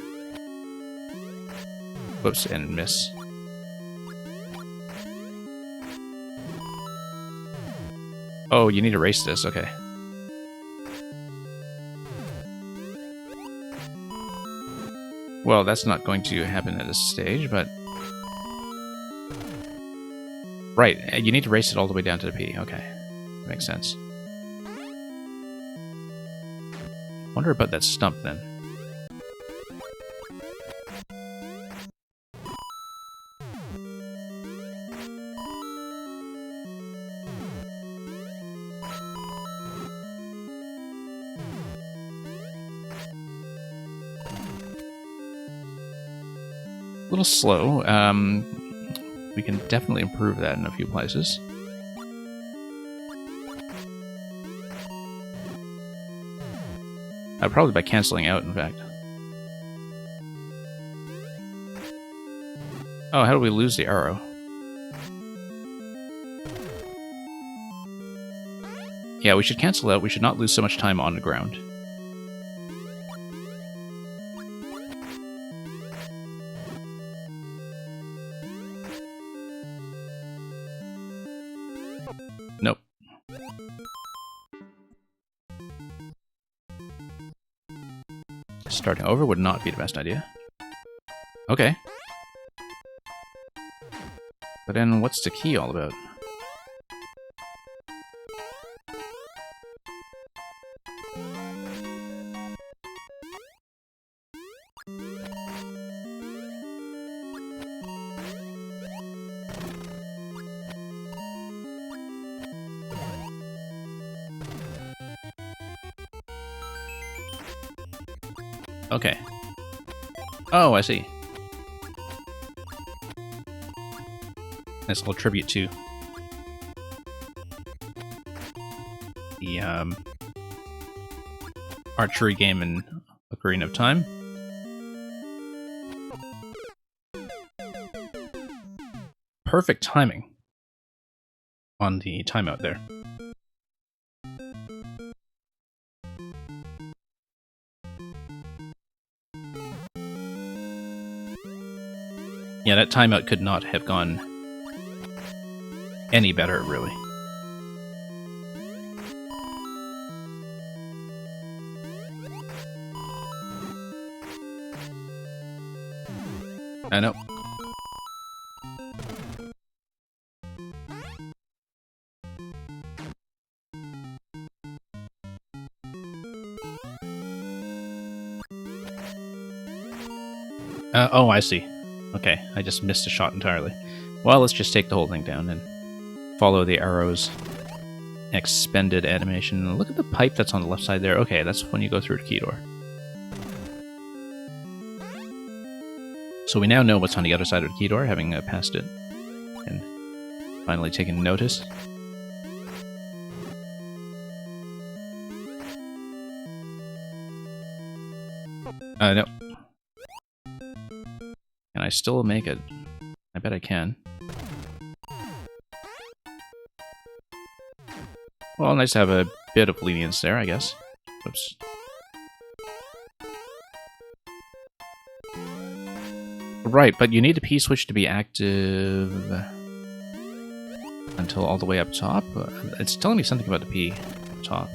Whoops, and miss. Oh, you need to erase this, okay. Well, that's not going to happen at this stage, but... right, you need to race it all the way down to the P, okay. Makes sense. Wonder about that stump, then. A little slow. We can definitely improve that in a few places. Probably by canceling out, in fact. Oh, how do we lose the arrow? Yeah, we should cancel out. We should not lose so much time on the ground. Nope. starting over would not be the best idea. Okay. But then what's the key all about? Okay. Oh, I see. Nice little tribute to the archery game in Ocarina of Time. Perfect timing on the timeout there. Yeah, that timeout could not have gone any better, really. I know. Oh, I see. Okay, I just missed a shot entirely. Well, let's just take the whole thing down and follow the arrows. Expended animation. Look at the pipe that's on the left side there. Okay, that's when you go through the key door. So we now know what's on the other side of the key door, having passed it and finally taken notice. No. Can I still make it? I bet I can. Well, nice to have a bit of lenience there, I guess. Whoops. Right, but you need the P-switch to be active until all the way up top. It's telling me something about the P up top.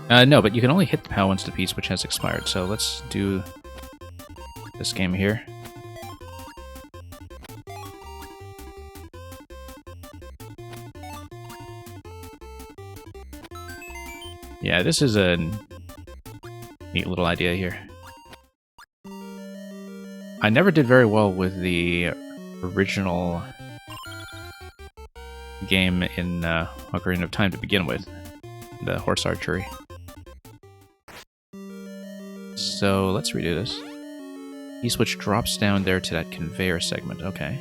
No, but you can only hit the POW once the P-switch has expired, so let's do this game here. Yeah, this is a neat little idea here. I never did very well with the original game in Ocarina of Time to begin with, the horse archery. So let's redo this. E-switch drops down there to that conveyor segment. Okay.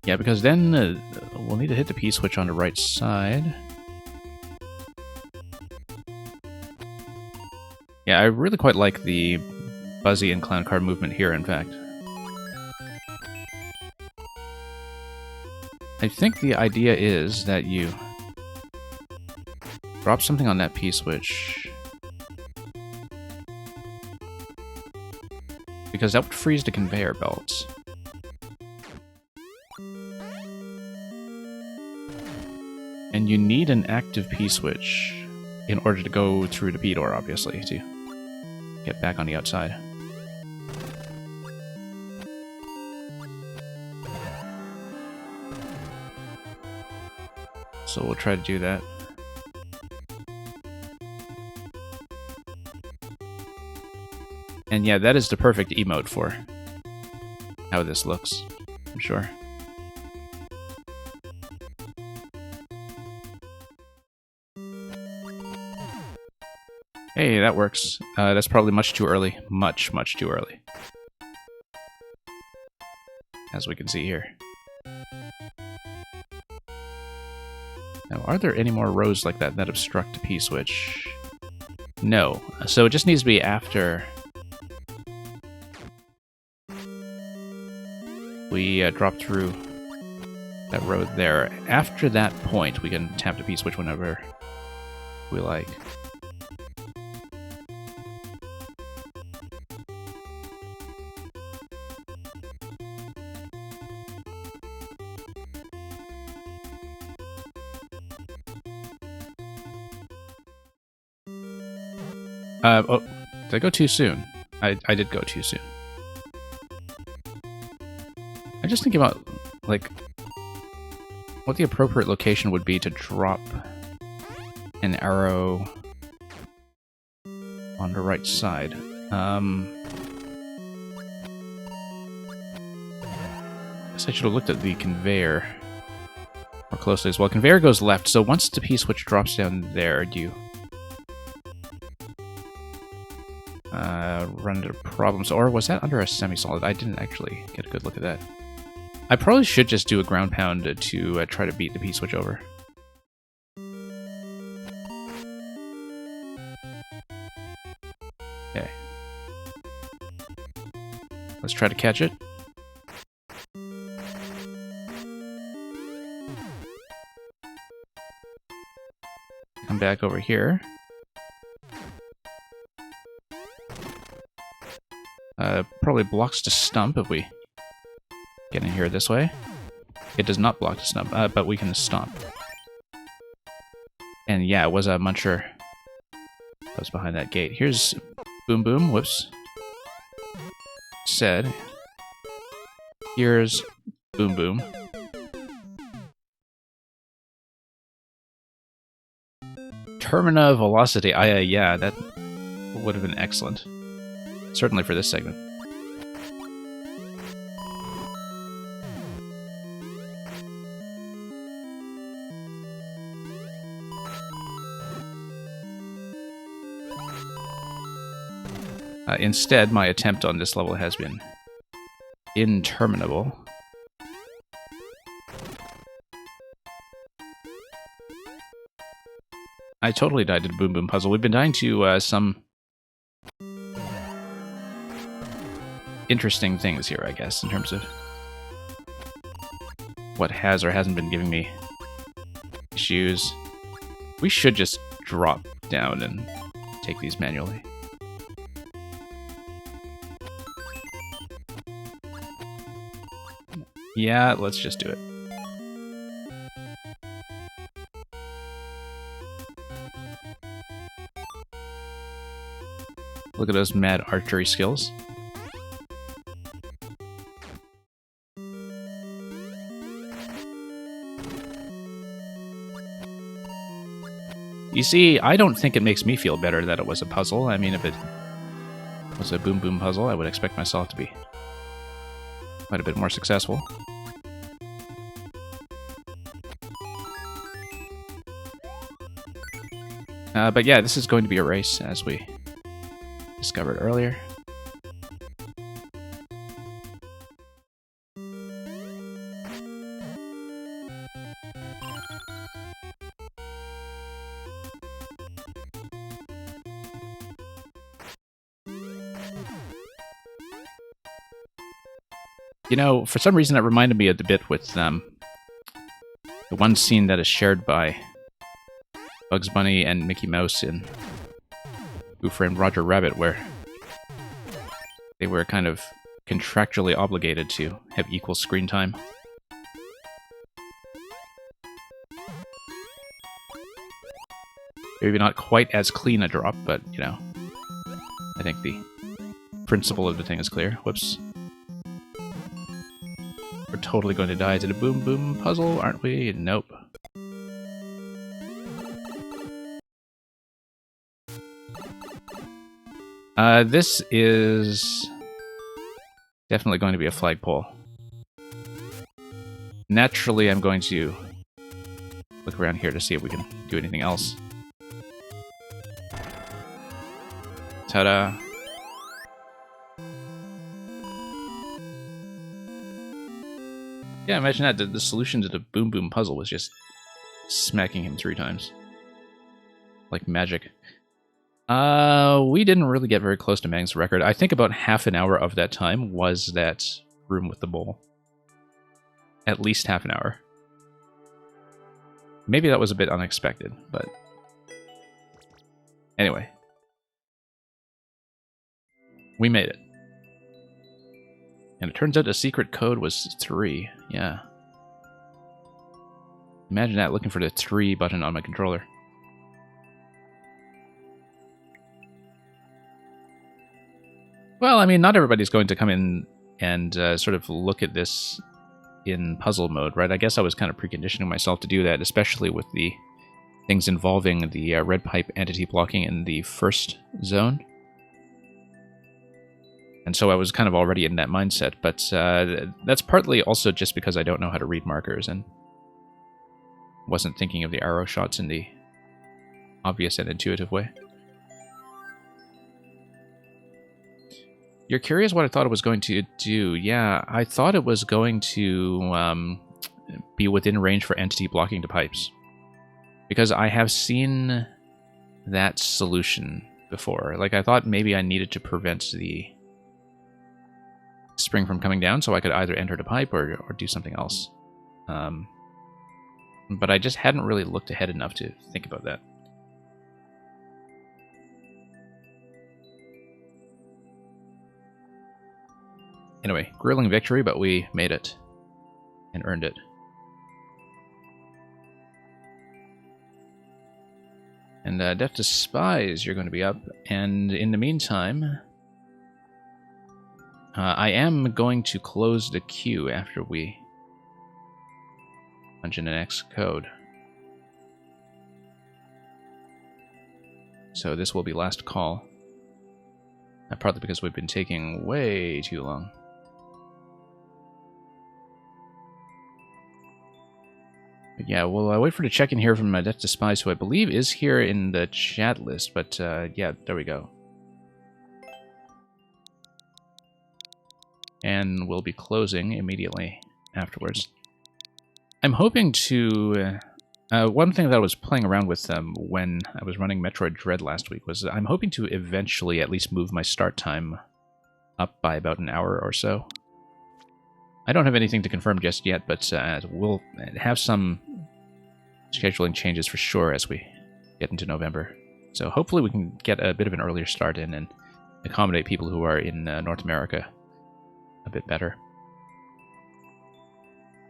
Yeah, because then we'll need to hit the P-switch on the right side. Yeah, I really quite like the Buzzy and Clown Car movement here, in fact. I think the idea is that you drop something on that P-switch, because that would freeze the conveyor belts. And you need an active P-switch in order to go through the P-door, obviously, to get back on the outside. So we'll try to do that. And yeah, that is the perfect emote for how this looks, I'm sure. Hey, that works. That's probably much too early. Much too early. As we can see here. Now, are there any more rows like that that obstruct the P-switch? No. So it just needs to be after we drop through that road there. After that point, we can tap the P-switch whenever we like. Oh, did I go too soon? I did go too soon. I'm just thinking about, like, what the appropriate location would be to drop an arrow on the right side. Guess I should have looked at the conveyor more closely as well. Conveyor goes left, so once the P-switch drops down there, do you run into problems? Or was that under a semi-solid? I didn't actually get a good look at that. I probably should just do a ground pound to try to beat the P-switch over. Okay. Let's try to catch it. Come back over here. Probably blocks to stump if we get in here this way. It does not block to stump, but we can stomp. And yeah, it was a muncher that was behind that gate. Here's Boom Boom. Whoops. Said. Here's Boom Boom. Termina Velocity. Yeah, that would have been excellent. Certainly for this segment. Instead, my attempt on this level has been interminable. I totally died to the Boom Boom puzzle. We've been dying to some interesting things here, I guess, in terms of what has or hasn't been giving me issues. We should just drop down and take these manually. Yeah, let's just do it. Look at those mad archery skills. You see, I don't think it makes me feel better that it was a puzzle. I mean, if it was a Boom Boom puzzle, I would expect myself to be quite a bit more successful. But yeah, this is going to be a race, as we discovered earlier. You know, for some reason that reminded me of the bit with the one scene that is shared by Bugs Bunny and Mickey Mouse in Who Framed Roger Rabbit, where they were kind of contractually obligated to have equal screen time. Maybe not quite as clean a drop, but, you know, I think the principle of the thing is clear. Whoops. We're totally going to die to the Boom Boom puzzle, aren't we? Nope. This is definitely going to be a flagpole. Naturally, I'm going to look around here to see if we can do anything else. Ta-da! Yeah, imagine that. The solution to the Boom Boom puzzle was just smacking him 3 times. Like magic. We didn't really get very close to Mang's record. I think about half an hour of that time was that room with the bowl. At least half an hour. Maybe that was a bit unexpected, but Anyway. We made it. And it turns out the secret code was 3. Yeah. Imagine that, looking for the 3 button on my controller. Well, I mean, not everybody's going to come in and sort of look at this in puzzle mode, right? I guess I was kind of preconditioning myself to do that, especially with the things involving the red pipe entity blocking in the first zone. And so I was kind of already in that mindset, but that's partly also just because I don't know how to read markers and wasn't thinking of the arrow shots in the obvious and intuitive way. You're curious what I thought it was going to do. Yeah, I thought it was going to be within range for entity blocking to pipes. Because I have seen that solution before. Like, I thought maybe I needed to prevent the spring from coming down so I could either enter the pipe or do something else. But I just hadn't really looked ahead enough to think about that. Anyway, grueling victory, but we made it and earned it. And Death to Spies, you're going to be up. And in the meantime, I am going to close the queue after we punch in the next code. So this will be last call. Partly because we've been taking way too long. But yeah, we'll wait for the check-in here from Death to Spies, who I believe is here in the chat list. But yeah, there we go. And we'll be closing immediately afterwards. I'm hoping to... one thing that I was playing around with when I was running Metroid Dread last week was I'm hoping to eventually at least move my start time up by about an hour or so. I don't have anything to confirm just yet, but we'll have some scheduling changes for sure as we get into November. So hopefully we can get a bit of an earlier start in and accommodate people who are in North America a bit better.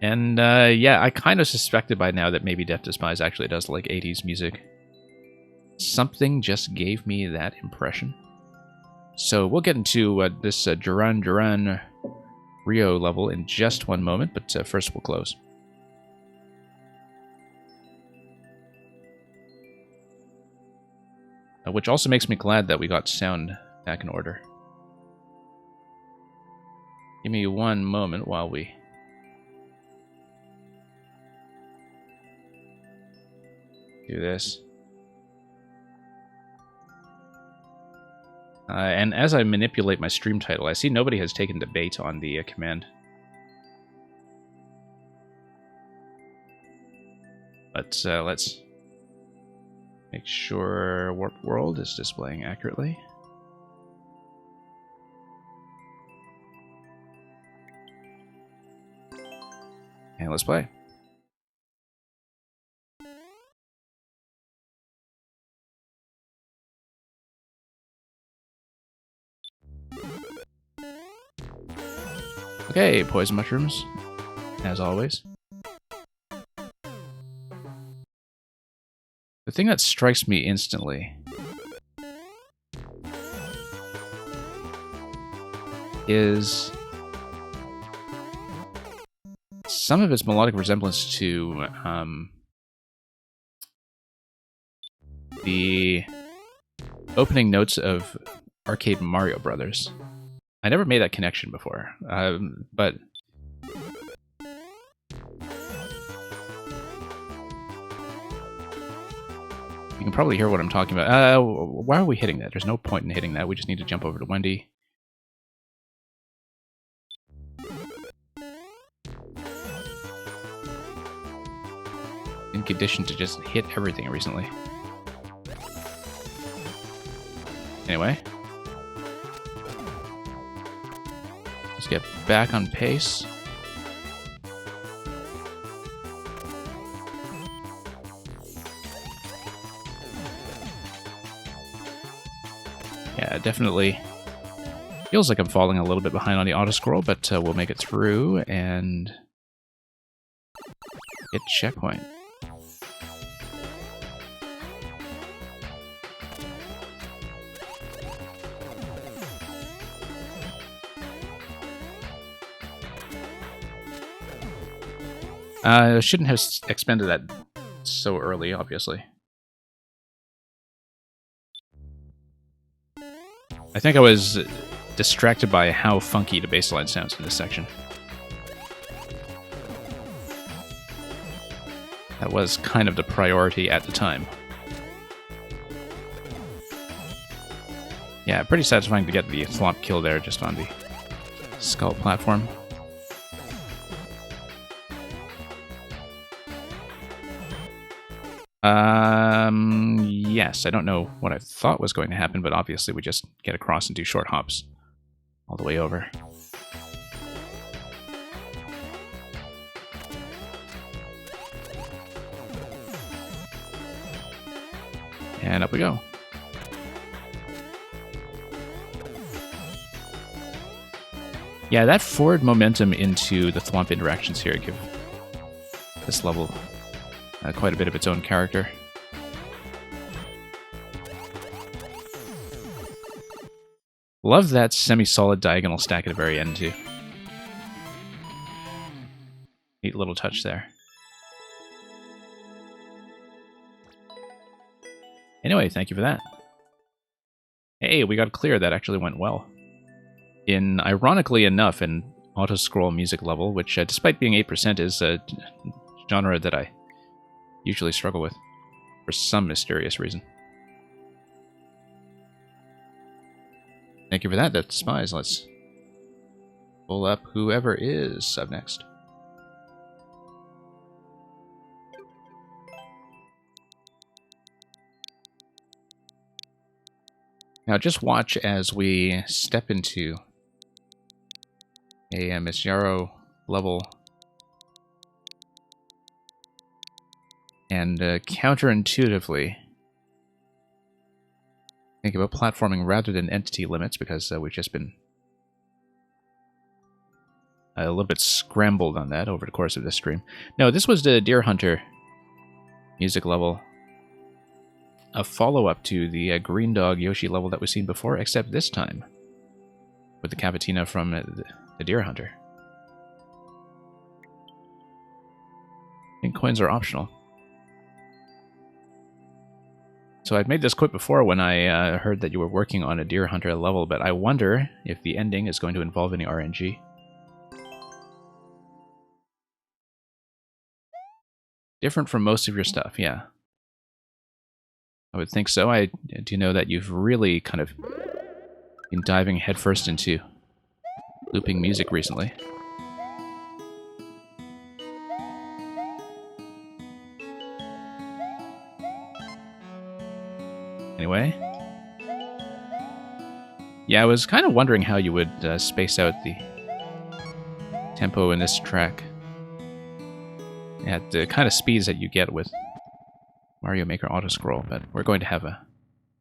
And yeah, I kind of suspected by now that maybe Death to Spies actually does like 80s music. Something just gave me that impression. So we'll get into this Duran Duran Rio level in just one moment, but first we'll close. Which also makes me glad that we got sound back in order. Give me one moment while we do this. And as I manipulate my stream title, I see nobody has taken debate on the command. But let's make sure Warp World is displaying accurately. And let's play. Okay, poison mushrooms, as always. The thing that strikes me instantly is some of its melodic resemblance to the opening notes of Arcade Mario Brothers. I never made that connection before, but you can probably hear what I'm talking about. Why are we hitting that? There's no point in hitting that. We just need to jump over to Wendy. In condition to just hit everything recently. Anyway. Let's get back on pace. definitely feels like I'm falling a little bit behind on the auto-scroll, but we'll make it through and get checkpoint. I shouldn't have expended that so early, obviously. I think I was distracted by how funky the bassline sounds in this section. That was kind of the priority at the time. Yeah, pretty satisfying to get the thwomp kill there just on the skull platform. Yes, I don't know what I thought was going to happen, but obviously we just get across and do short hops all the way over. And up we go. Yeah, that forward momentum into the thwomp interactions here give this level quite a bit of its own character. Love that semi-solid diagonal stack at the very end, too. Neat little touch there. Anyway, thank you for that. Hey, we got clear. That actually went well. Ironically enough, an auto-scroll music level, which, despite being 8%, is a genre that I usually struggle with for some mysterious reason. Thank you for that. That's Spies. Let's pull up whoever is up next. Now just watch as we step into a Miss Yarrow level and counterintuitively think about platforming rather than entity limits, because we've just been a little bit scrambled on that over the course of this stream. No, this was the Deer Hunter music level. A follow-up to the Green Dog Yoshi level that we've seen before, except this time with the Cavatina from the Deer Hunter. I think coins are optional. So I'd made this quip before when I heard that you were working on a Deer Hunter level, but I wonder if the ending is going to involve any RNG. Different from most of your stuff, yeah. I would think so. I do know that you've really kind of been diving headfirst into looping music recently. Anyway. Yeah, I was kind of wondering how you would space out the tempo in this track at the kind of speeds that you get with Mario Maker Auto-Scroll, but we're going to have a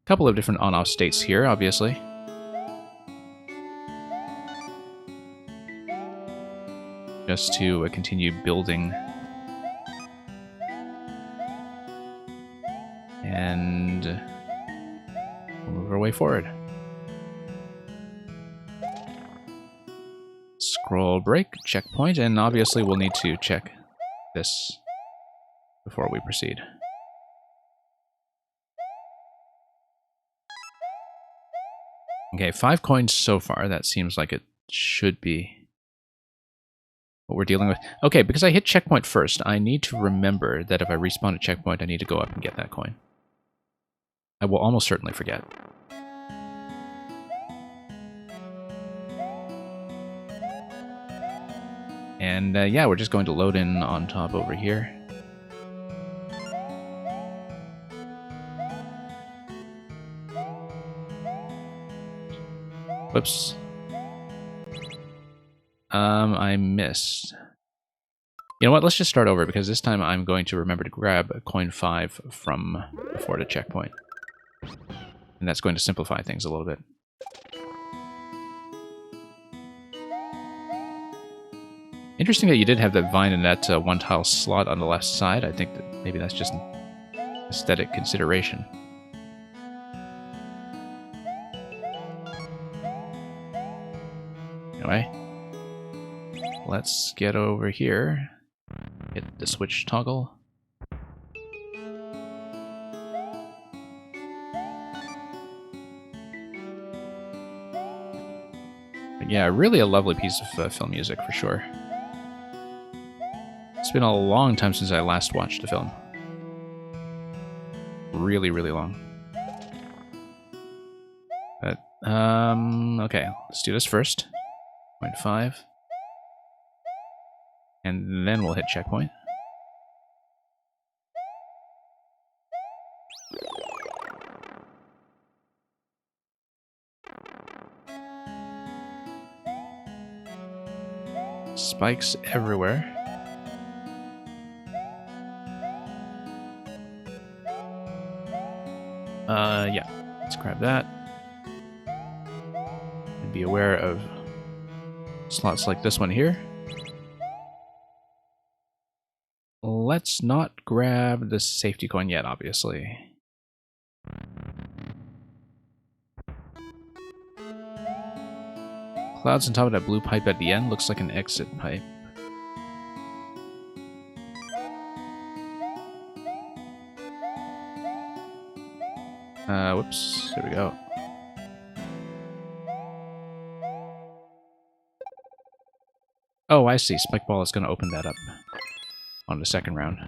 couple of different on-off states here, obviously. Just to continue building and we'll move our way forward. Scroll break, checkpoint, and obviously we'll need to check this before we proceed. Okay, 5 coins so far. That seems like it should be what we're dealing with. Okay, because I hit checkpoint first, I need to remember that if I respawn at checkpoint, I need to go up and get that coin. I will almost certainly forget. And yeah, we're just going to load in on top over here. Whoops. I missed. You know what, let's just start over, because this time I'm going to remember to grab coin 5 from before the checkpoint. And that's going to simplify things a little bit. Interesting that you did have that vine in that one tile slot on the left side. I think that maybe that's just an aesthetic consideration. Anyway, let's get over here. Hit the switch toggle. But yeah, really a lovely piece of film music for sure. It's been a long time since I last watched a film. Really, really long. But, okay, let's do this first. 0.5. And then we'll hit checkpoint. Spikes everywhere. Yeah, let's grab that. And be aware of slots like this one here. Let's not grab the safety coin yet, obviously. Clouds on top of that blue pipe at the end looks like an exit pipe. Whoops, there we go. Oh, I see. Spike Ball is going to open that up on the second round.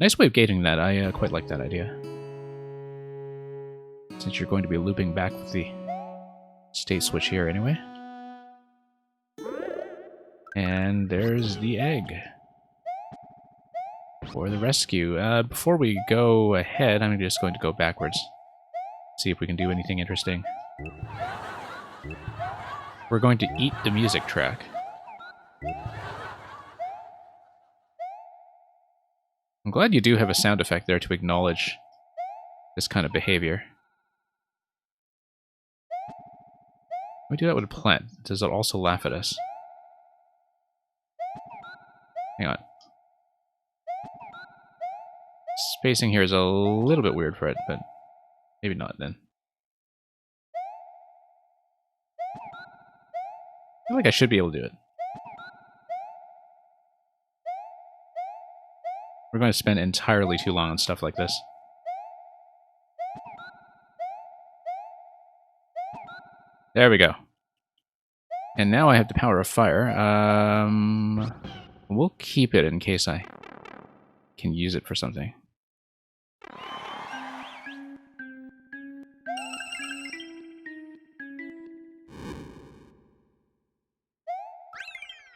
Nice way of gating that. I quite like that idea. Since you're going to be looping back with the state switch here anyway. And there's the egg for the rescue. Before we go ahead, I'm just going to go backwards. See if we can do anything interesting. We're going to eat the music track. I'm glad you do have a sound effect there to acknowledge this kind of behavior. Can we do that with a plant? Does it also laugh at us? Hang on. Spacing here is a little bit weird for it, but maybe not then. I feel like I should be able to do it. We're going to spend entirely too long on stuff like this. There we go. And now I have the power of fire. We'll keep it in case I can use it for something.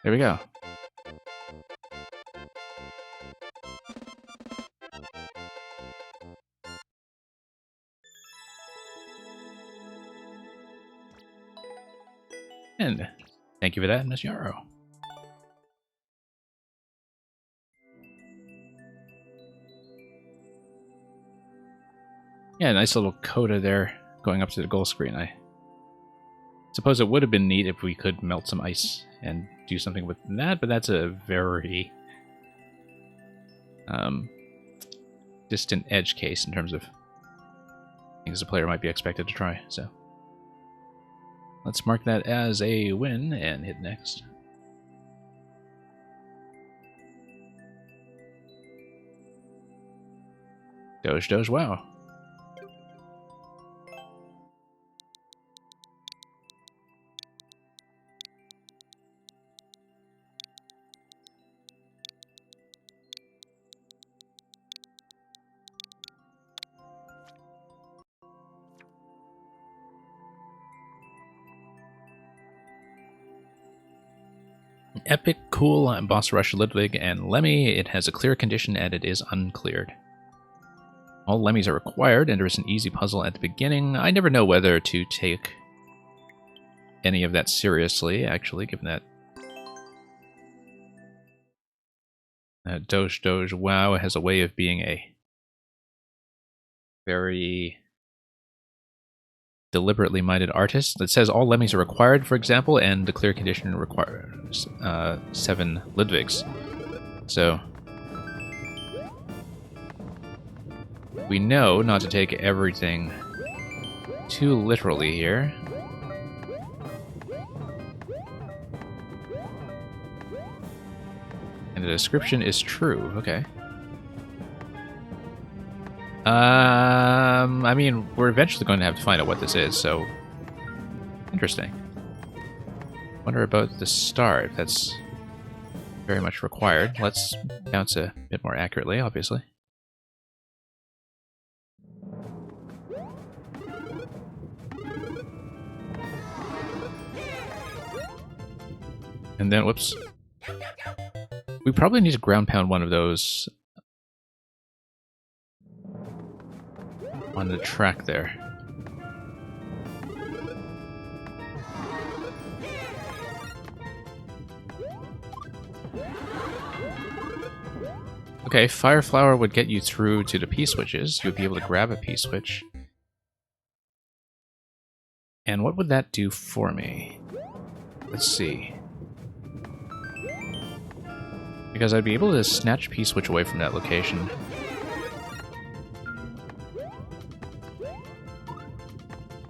There we go. And thank you for that, Miss Yarrow. Yeah, nice little coda there going up to the goal screen. I suppose it would have been neat if we could melt some ice and do something with that, but that's a very distant edge case in terms of things a player might be expected to try. So let's mark that as a win and hit next. Doge Doge wow. Epic, cool, boss rush Ludwig and Lemmy. It has a clear condition and it is uncleared. All Lemmys are required and there is an easy puzzle at the beginning. I never know whether to take any of that seriously, actually, given that Doge Doge wow has a way of being a very deliberately minded artist that says all lemmings are required, for example, and the clear condition requires 7 Ludwigs. So we know not to take everything too literally here. And the description is true. Okay. I mean, we're eventually going to have to find out what this is, so... Interesting. Wonder about the star, if that's very much required. Let's bounce a bit more accurately, obviously. And then, whoops. We probably need to ground pound one of those on the track there. Okay, Fire Flower would get you through to the P-switches. You'd be able to grab a P-switch. And what would that do for me? Let's see. Because I'd be able to snatch P-switch away from that location.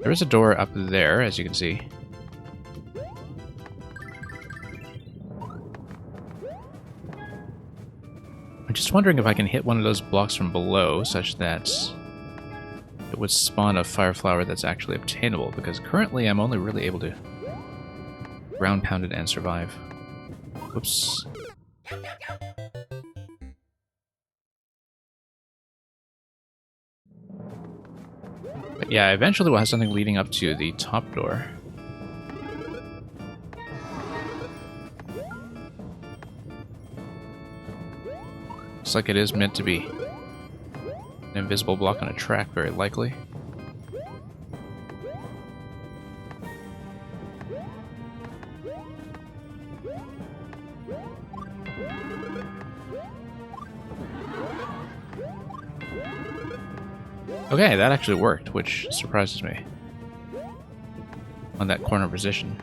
There is a door up there, as you can see. I'm just wondering if I can hit one of those blocks from below, such that it would spawn a Fire Flower that's actually obtainable, because currently I'm only really able to ground pound it and survive. Whoops. But yeah, eventually we'll have something leading up to the top door. Looks like it is meant to be an invisible block on a track, very likely. Okay, that actually worked, which surprises me. On that corner position.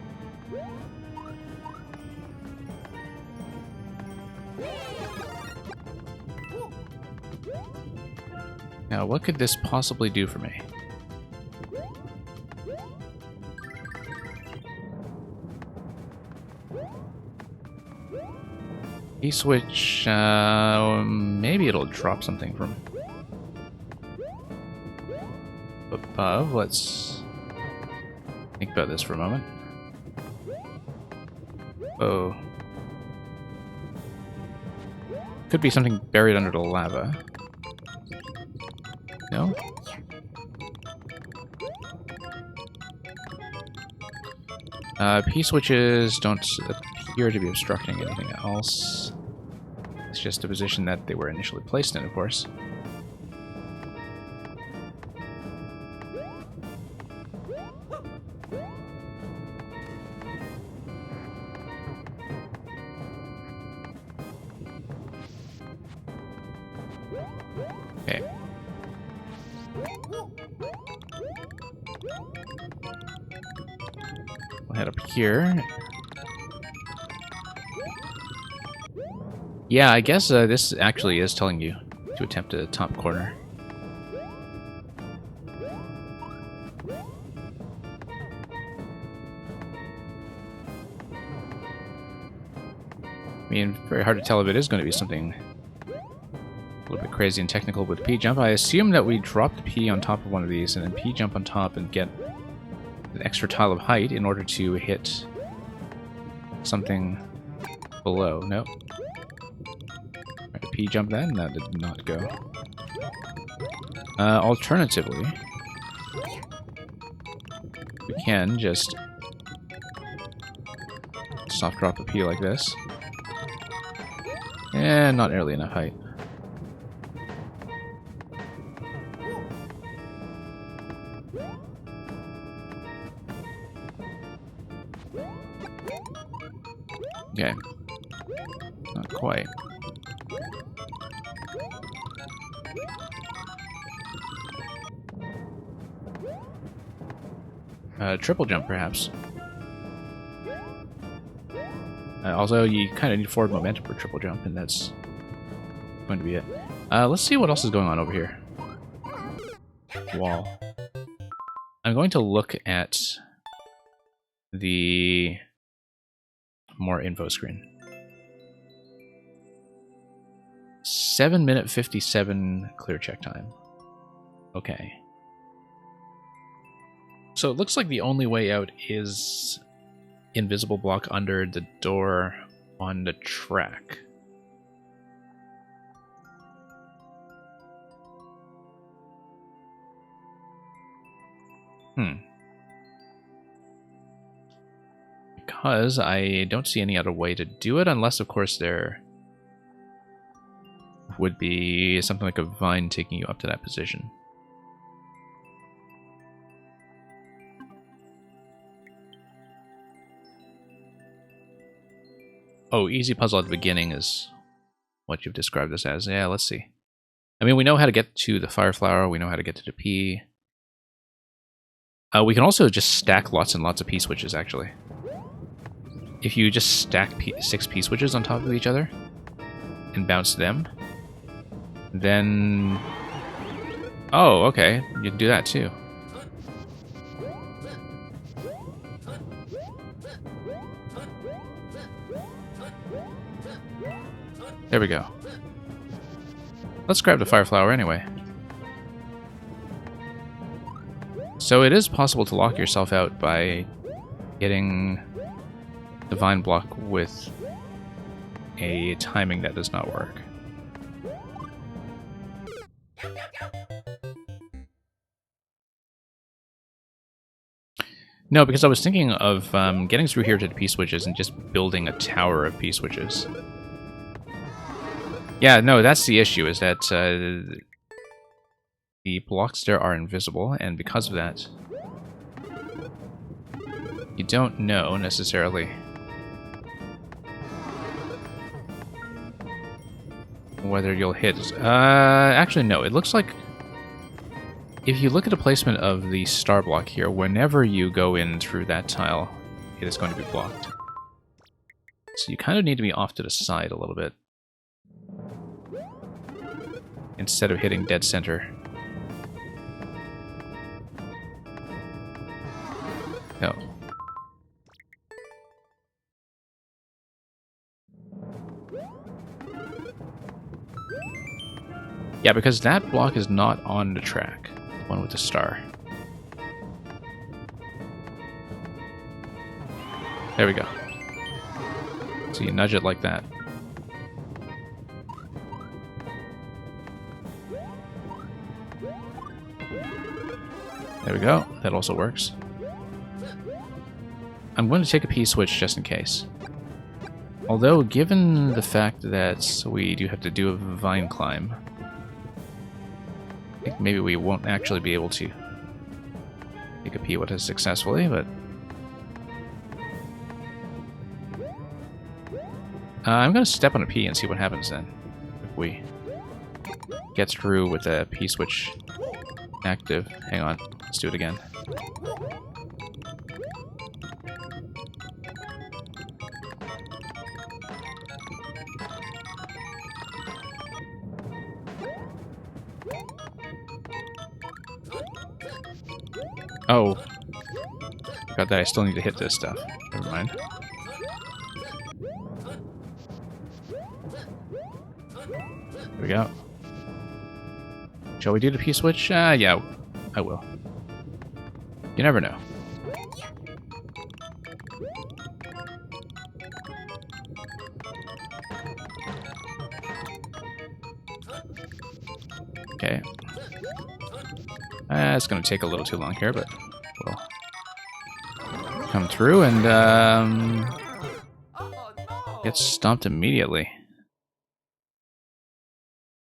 Now, what could this possibly do for me? E-switch, maybe it'll drop something from above. Let's think about this for a moment. Oh. Could be something buried under the lava. No? P-switches don't appear to be obstructing anything else. It's just the position that they were initially placed in, of course. Okay. We'll head up here. Yeah, I guess this actually is telling you to attempt a top corner. I mean, very hard to tell if it is going to be something a little bit crazy and technical with P-jump. I assume that we drop the P on top of one of these and then P-jump on top and get an extra tile of height in order to hit something below. Nope. Try to P-jump then? That did not go. Alternatively, we can just soft drop a P like this. And not nearly enough height. Okay. Not quite. Triple jump, perhaps. Also, you kind of need forward momentum for triple jump, and that's going to be it. Let's see what else is going on over here. Wall. I'm going to look at the more info screen. 7-minute 57 clear check time. Okay. So it looks like the only way out is invisible block under the door on the track. Because I don't see any other way to do it, unless, of course, there would be something like a vine taking you up to that position. Oh, easy puzzle at the beginning is what you've described this as. Yeah, let's see. I mean, we know how to get to the fire flower. We know how to get to the P. We can also just stack lots and lots of P switches, actually. If you just stack 6 P switches on top of each other and bounce them, then... Oh, okay. You can do that, too. There we go. Let's grab the fire flower anyway. So it is possible to lock yourself out by getting the vine block with a timing that does not work. No, because I was thinking of getting through here to the P-switches and just building a tower of P-switches. Yeah, no, that's the issue, is that the blocks there are invisible, and because of that, you don't know, necessarily, whether you'll hit... actually, no, it looks like... If you look at the placement of the star block here, whenever you go in through that tile, it is going to be blocked. So you kind of need to be off to the side a little bit, instead of hitting dead center. No. Yeah, because that block is not on the track. The one with the star. There we go. So you nudge it like that. There we go. That also works. I'm going to take a P-switch just in case. Although, given the fact that we do have to do a vine climb, I think maybe we won't actually be able to take a P with it successfully, but... I'm going to step on a P and see what happens then. If we get through with the P-switch active. Hang on. Let's do it again. Oh. Forgot that I still need to hit this stuff. Never mind. There we go. Shall we do the P-switch? Yeah, I will. You never know. Okay. It's going to take a little too long here, but we'll come through and get stomped immediately.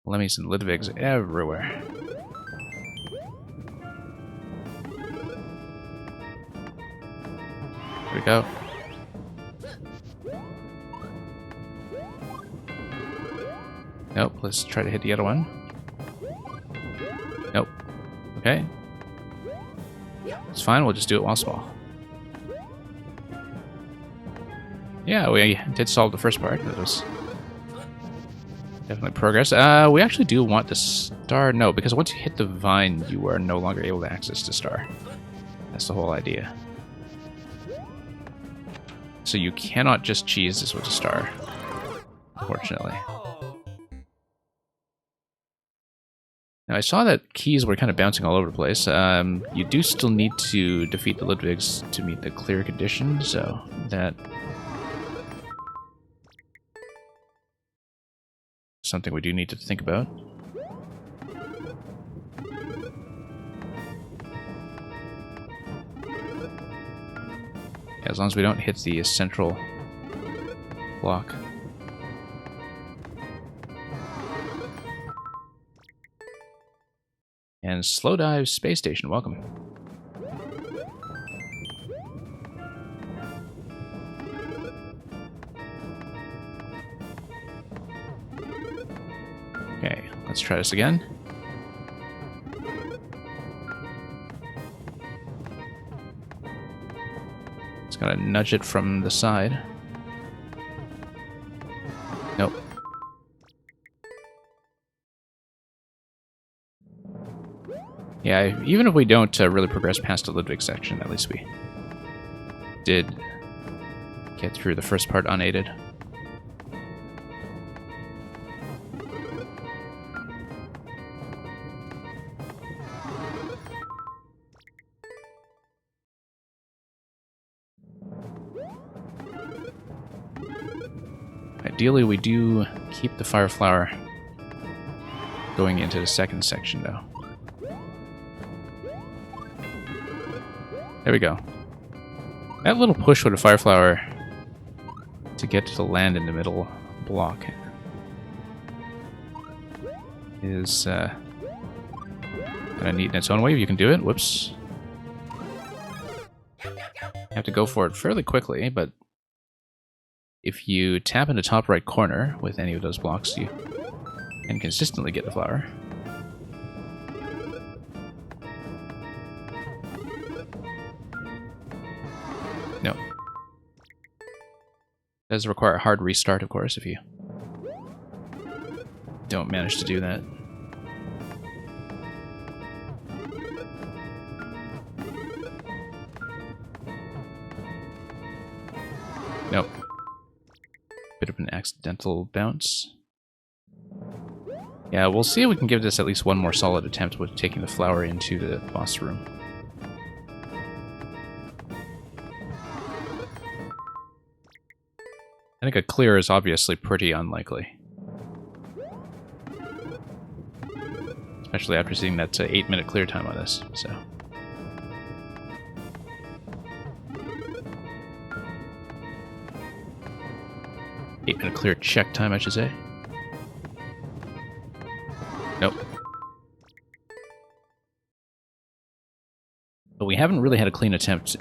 Lemmies and Ludwigs everywhere. There we go. Nope, let's try to hit the other one. Nope. Okay. It's fine, we'll just do it while small. Yeah, we did solve the first part. That was definitely progress. We actually do want the star. No, because once you hit the vine, you are no longer able to access the star. That's the whole idea. So you cannot just cheese this with a star, unfortunately. Now, I saw that keys were kind of bouncing all over the place. You do still need to defeat the Ludwigs to meet the clear condition, so that... something we do need to think about. Yeah, as long as we don't hit the central block. And Slow Dive Space Station, welcome. Okay, let's try this again. Just gotta nudge it from the side. Nope. Yeah, even if we don't really progress past the Ludwig section, at least we did get through the first part unaided. Ideally, we do keep the Fire Flower going into the second section, though. There we go. That little push with a Fire Flower to get to land in the middle block is kind of neat in its own way. You can do it. Whoops. You have to go for it fairly quickly, but if you tap in the top right corner with any of those blocks, you can consistently get the flower. No. Does require a hard restart, of course, if you don't manage to do that. Nope. Bit of an accidental bounce. Yeah, we'll see if we can give this at least one more solid attempt with taking the flower into the boss room. I think a clear is obviously pretty unlikely. Especially after seeing that 8-minute clear time on this, so... 8-minute clear check time, I should say. Nope. But we haven't really had a clean attempt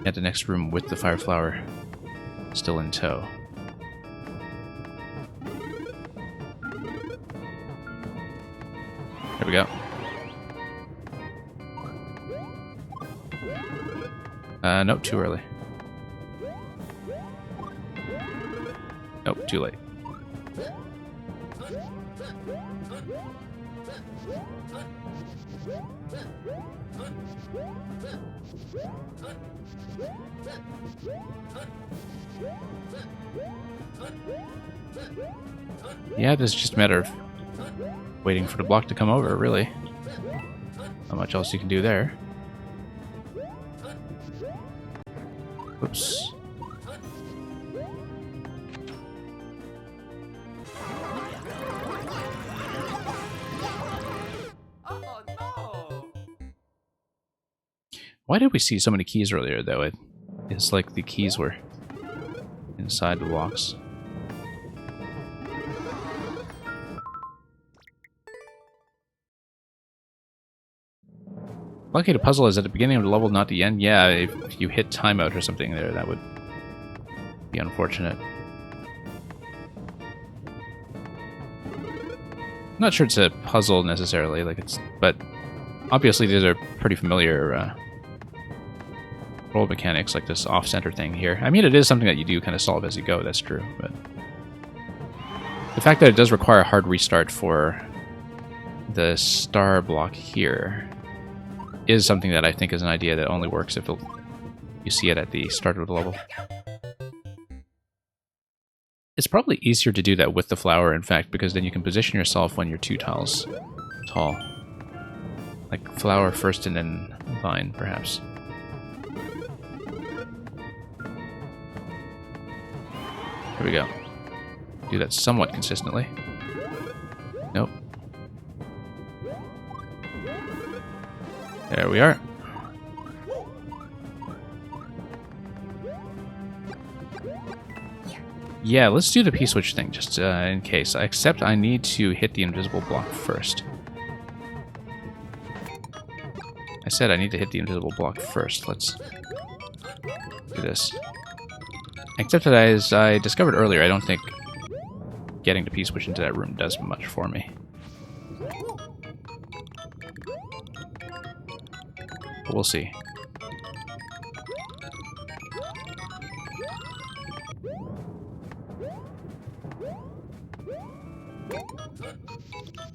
at the next room with the Fire Flower still in tow. There we go. Nope, too early. Nope, too late. Yeah, this is just a matter of waiting for the block to come over, really. Not much else you can do there. Oops. Oh no! Why did we see so many keys earlier, though? It's like the keys were inside the blocks. Lucky the puzzle is at the beginning of the level, not the end. Yeah, if you hit timeout or something there, that would be unfortunate. I'm not sure it's a puzzle necessarily, like but obviously these are pretty familiar roll mechanics, like this off-center thing here. I mean, it is something that you do kind of solve as you go, that's true, but the fact that it does require a hard restart for the star block here is something that I think is an idea that only works if you see it at the start of the level. It's probably easier to do that with the flower, in fact, because then you can position yourself when you're 2 tiles tall. Like flower first and then vine, perhaps. Here we go. Do that somewhat consistently. Nope. There we are. Yeah, let's do the P-switch thing, just in case. Except I need to hit the invisible block first. I said I need to hit the invisible block first. Let's do this. Except that, as I discovered earlier, I don't think getting the P-switch into that room does much for me. But we'll see.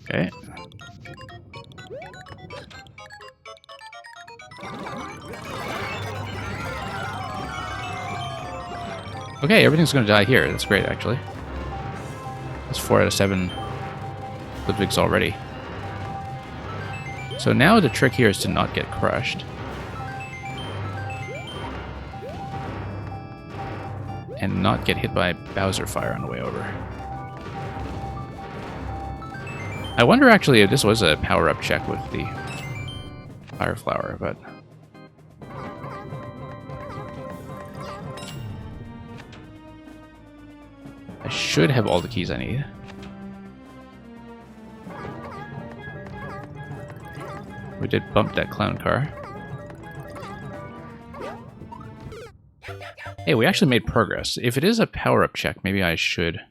Okay. Okay, everything's going to die here. That's great, actually. That's 4 out of 7 Ludwigs already. So now the trick here is to not get crushed. And not get hit by Bowser Fire on the way over. I wonder actually if this was a power-up check with the Fire Flower, but... I should have all the keys I need. We did bump that clown car. Hey, we actually made progress. If it is a power-up check, maybe I should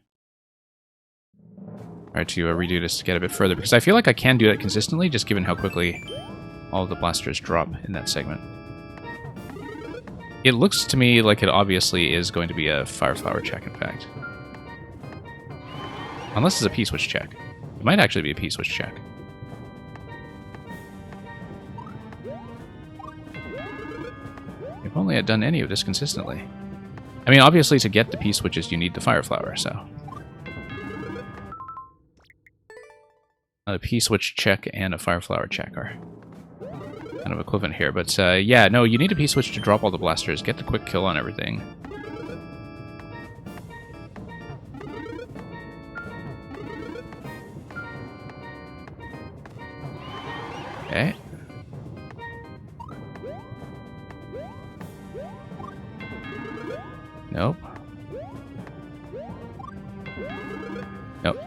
try to redo this to get a bit further, because I feel like I can do that consistently, just given how quickly all of the blasters drop in that segment. It looks to me like it obviously is going to be a Fire Flower check, in fact. Unless it's a P-switch check. It might actually be a P-switch check. If only I'd done any of this consistently. I mean, obviously to get the P-switches you need the Fire Flower, so... A P-switch check and a Fire Flower check are kind of equivalent here, but yeah, no, you need a P-switch to drop all the blasters, get the quick kill on everything. Okay. Nope. Nope.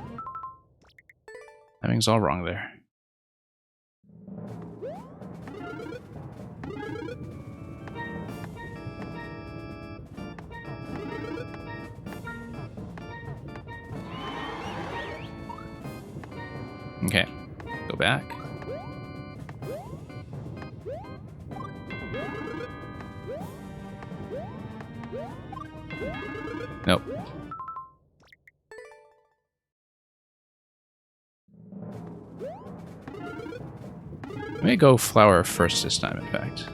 Timing's all wrong there. Okay. Go back. Nope. I may go flower first this time, in fact.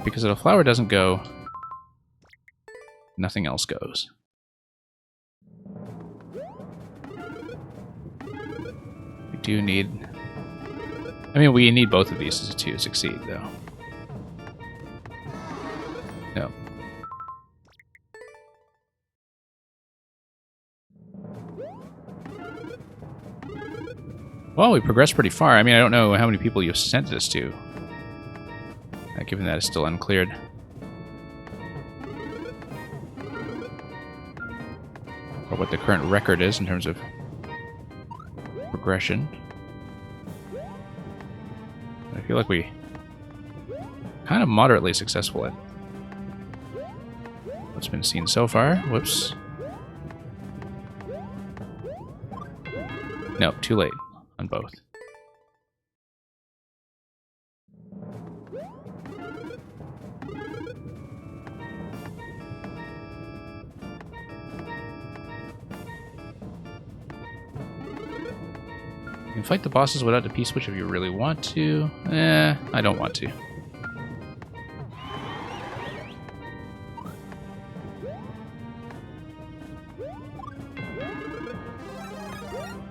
Because if a flower doesn't go, nothing else goes. We do need... I mean, we need both of these to succeed, though. No. Well, we progressed pretty far. I mean, I don't know how many people you've sent this to. Given that it's still uncleared. Or what the current record is in terms of progression. I feel like we kind of moderately successful at what's been seen so far. Whoops. No, too late on both. You can fight the bosses without the P-switch if you really want to. I don't want to.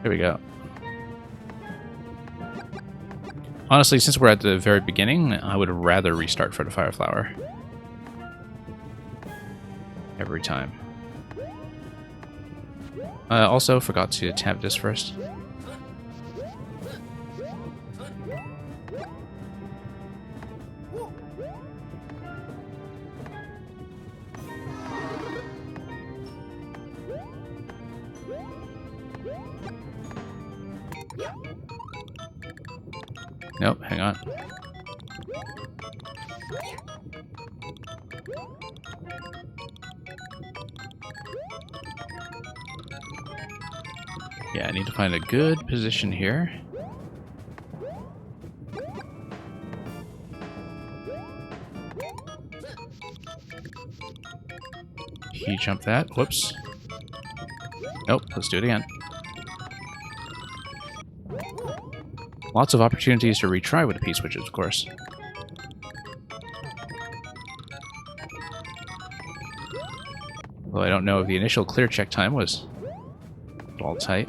There we go. Honestly, since we're at the very beginning, I would rather restart for the Fire Flower. Every time. Also, forgot to tab this first. Nope, hang on. Yeah, I need to find a good position here. He jumped that. Whoops. Nope, let's do it again. Lots of opportunities to retry with the P-switches, of course. Well, I don't know if the initial clear check time was all tight.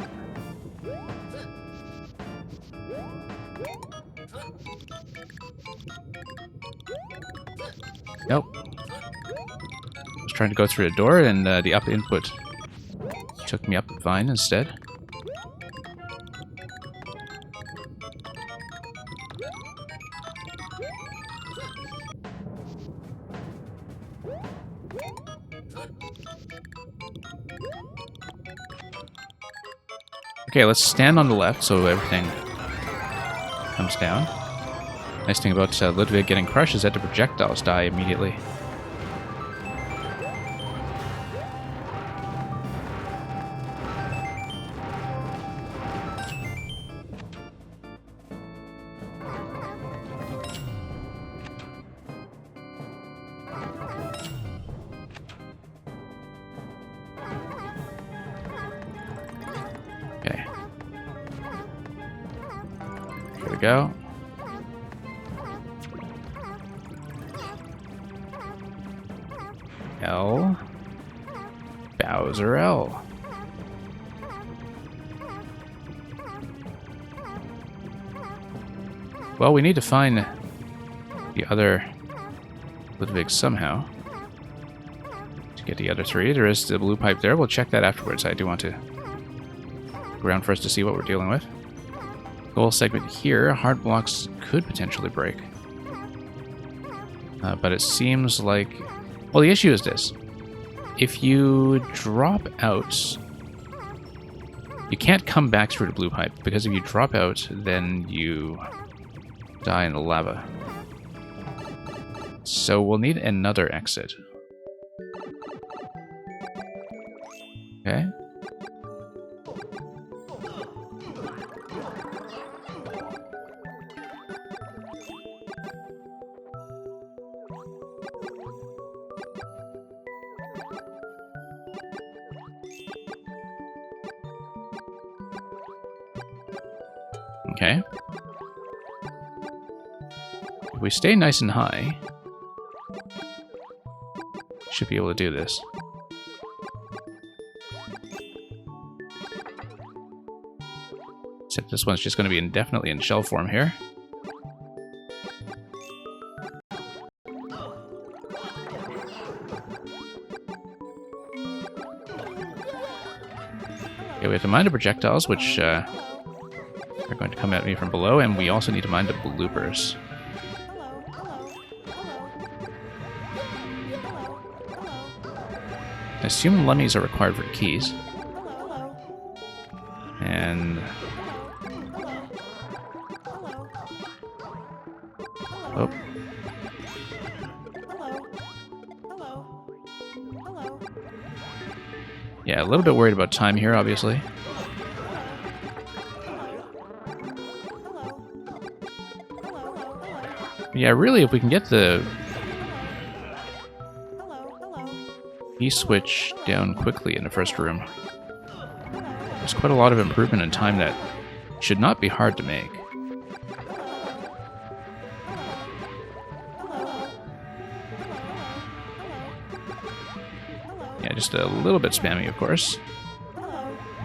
Nope. I was trying to go through a door and the up input took me up fine instead. Okay, let's stand on the left so everything comes down. Nice thing about Ludwig getting crushed is that the projectiles die immediately. Okay. Here we go. L. Bowser L. Well, we need to find the other Ludwig somehow to get the other three. There is the blue pipe there. We'll check that afterwards. I do want to go around first to see what we're dealing with. Goal segment here. Hard blocks could potentially break. But it seems like... Well, the issue is this. If you drop out... You can't come back through the blue pipe, because if you drop out, then you die in the lava. So we'll need another exit. Okay. Okay. If we stay nice and high, should be able to do this. Except this one's just going to be indefinitely in shell form here. Okay, we have to mine the projectiles, which are going to come at me from below, and we also need to mine the bloopers. I assume lemmies are required for keys. And... Oh. Yeah, a little bit worried about time here, obviously. Yeah, really, if we can get the key switch down quickly in the first room, there's quite a lot of improvement in time that should not be hard to make. Yeah, just a little bit spammy, of course.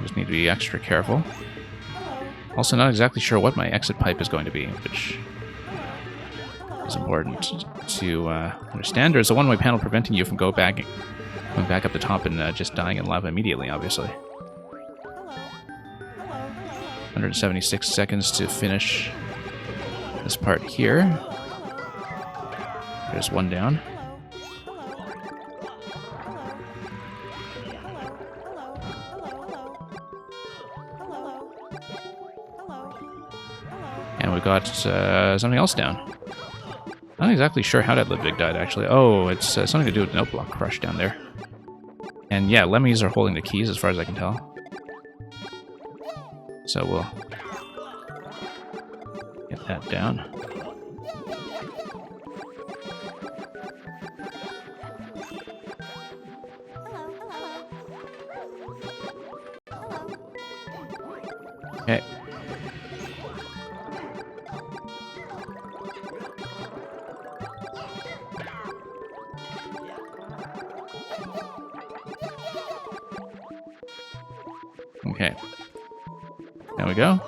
Just need to be extra careful. Also, not exactly sure what my exit pipe is going to be, which is important to understand. There's a one-way panel preventing you from going back up the top and just dying in lava immediately, obviously. 176 seconds to finish this part here. There's one down. And we've got something else down. Not exactly sure how that Ludwig died, actually. Oh, it's something to do with Note Block Crush down there. And yeah, Lemmys are holding the keys as far as I can tell. So we'll get that down. Okay. Okay. There we go.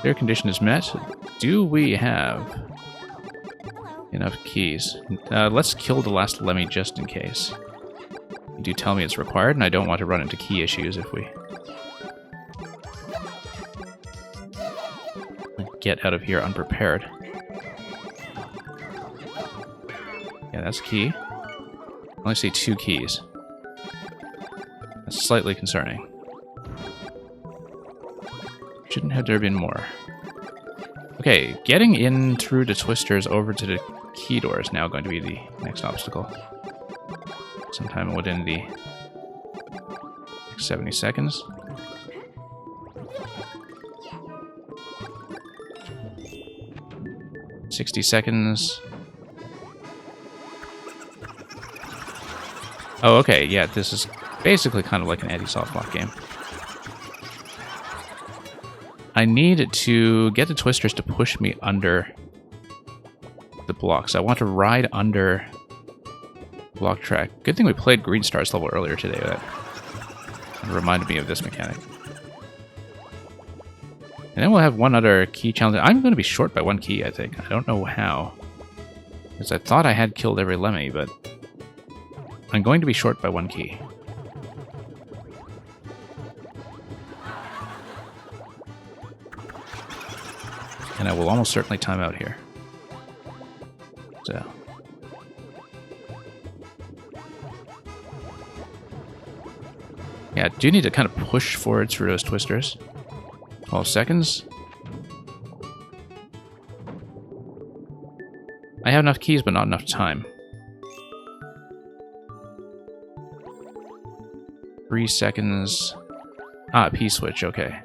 Clear condition is met. Do we have enough keys? Let's kill the last Lemmy just in case. You do tell me it's required, and I don't want to run into key issues if we get out of here unprepared. Yeah, that's key. I only see 2 keys. That's slightly concerning. Shouldn't have there been more. Okay, getting in through the twisters over to the key door is now going to be the next obstacle. Sometime within the next 70 seconds. $60 seconds. Oh, okay, yeah, this is basically kind of like an anti-soft lock game. I need to get the twisters to push me under the blocks. I want to ride under block track. Good thing we played Green Star's level earlier today. That reminded me of this mechanic. And then we'll have one other key challenge. I'm going to be short by 1 key, I think. I don't know how. Because I thought I had killed every Lemmy, but I'm going to be short by 1 key. And I will almost certainly time out here. So. Yeah, I do need to kind of push forward through those twisters. 12 seconds. I have enough keys, but not enough time. 3 seconds. Ah, P-switch, okay.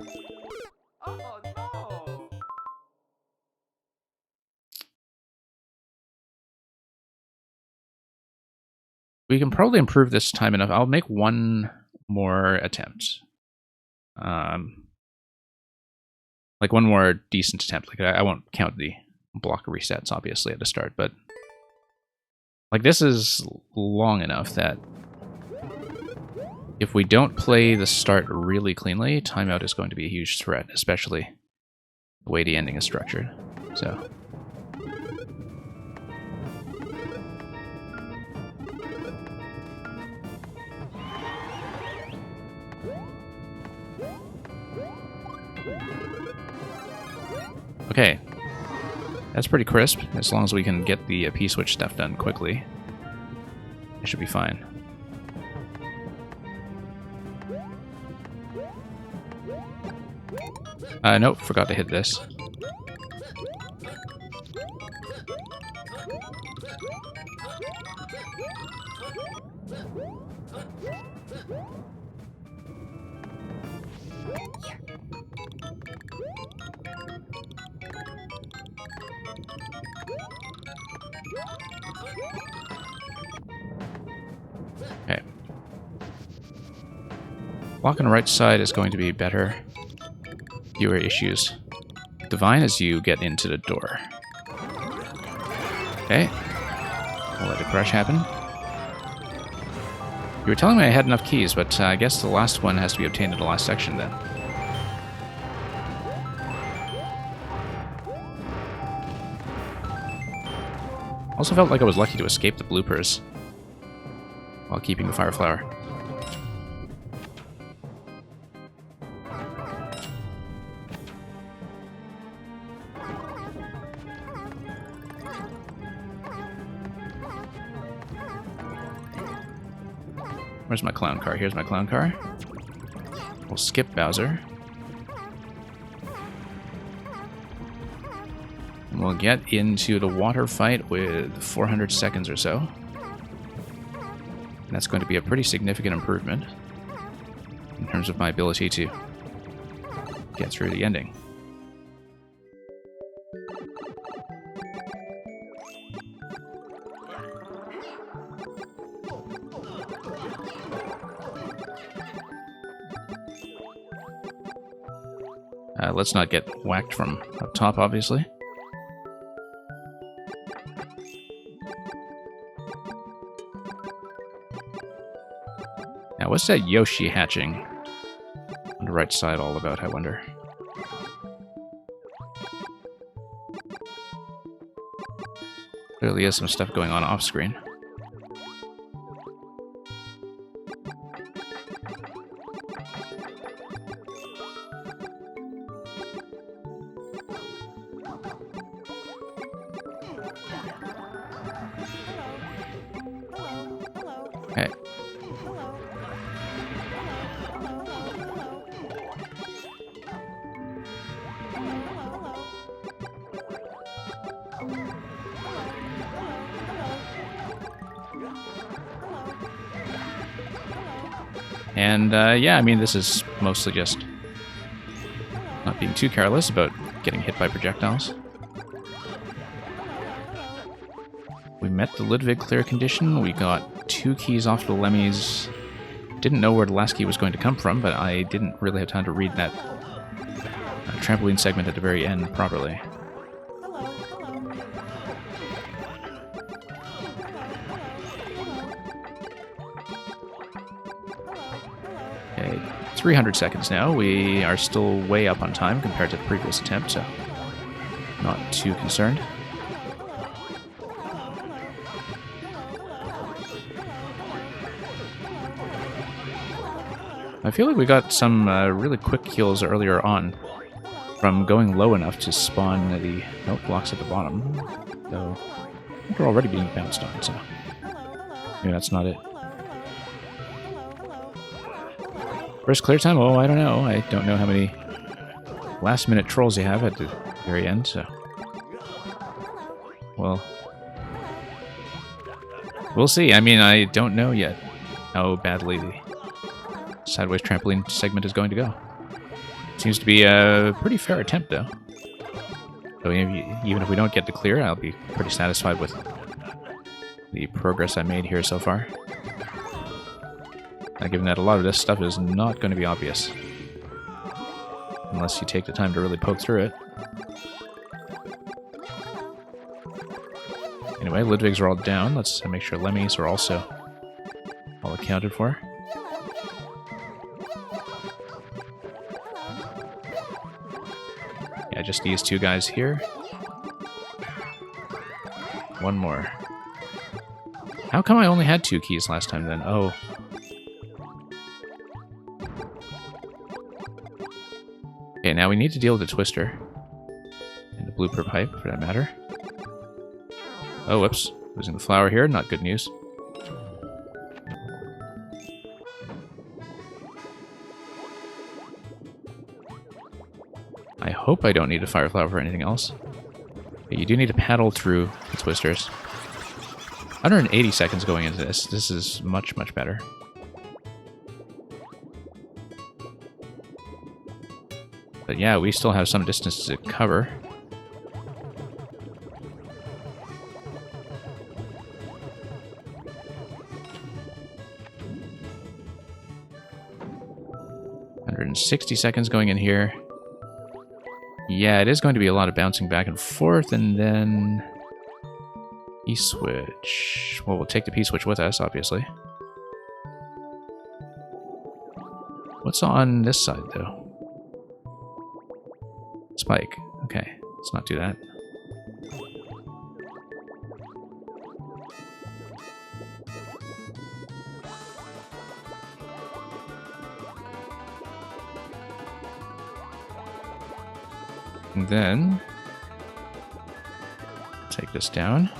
Oh no! We can probably improve this time enough. I'll make one more attempt. Like one more decent attempt. Like I won't count the block resets, obviously, at the start, but like this is long enough that if we don't play the start really cleanly, timeout is going to be a huge threat, especially the way the ending is structured. So. Okay, that's pretty crisp. As long as we can get the P-switch stuff done quickly, it should be fine. Nope, forgot to hit this. Okay. Block on the right side is going to be better. Fewer issues. Divine as you get into the door. Okay. We'll let the crush happen. You were telling me I had enough keys, but I guess the last one has to be obtained in the last section then. Also felt like I was lucky to escape the bloopers while keeping the fire flower. Where's my clown car? Here's my clown car. We'll skip Bowser. And we'll get into the water fight with 400 seconds or so. And that's going to be a pretty significant improvement in terms of my ability to get through the ending. Let's not get whacked from up top, obviously. Now, what's that Yoshi hatching on the right side all about, I wonder? Clearly has some stuff going on off-screen. Okay. And, yeah, I mean, this is mostly just not being too careless about getting hit by projectiles. We met the Ludwig clear condition. We got 2 keys off the Lemmys. Didn't know where the last key was going to come from, but I didn't really have time to read that trampoline segment at the very end properly. Okay, 300 seconds now. We are still way up on time compared to the previous attempt, so not too concerned. I feel like we got some really quick kills earlier on from going low enough to spawn the note blocks at the bottom. Though I think we're already being bounced on, so maybe that's not it. First clear time? Oh, I don't know. I don't know how many last-minute trolls you have at the very end, so... Well... We'll see. I mean, I don't know yet how badly the sideways trampoline segment is going to go. Seems to be a pretty fair attempt, though. So even if we don't get to clear, I'll be pretty satisfied with the progress I made here so far. Given that a lot of this stuff is not going to be obvious. Unless you take the time to really poke through it. Anyway, Ludwigs are all down. Let's make sure Lemmys are also all accounted for. Yeah, just these 2 guys here. One more. How come I only had 2 keys last time then? Oh. Okay, now we need to deal with the Twister. And the blooper pipe, for that matter. Oh, whoops. Losing the flower here, not good news. I hope I don't need a fire flower for anything else. But you do need to paddle through the Twisters. 180 seconds going into this. This is much, much better. But yeah, we still have some distance to cover. 160 seconds going in here. Yeah, it is going to be a lot of bouncing back and forth, and then... P-switch. Well, we'll take the P-switch with us, obviously. What's on this side, though? Spike. Okay, let's not do that. And then... take this down.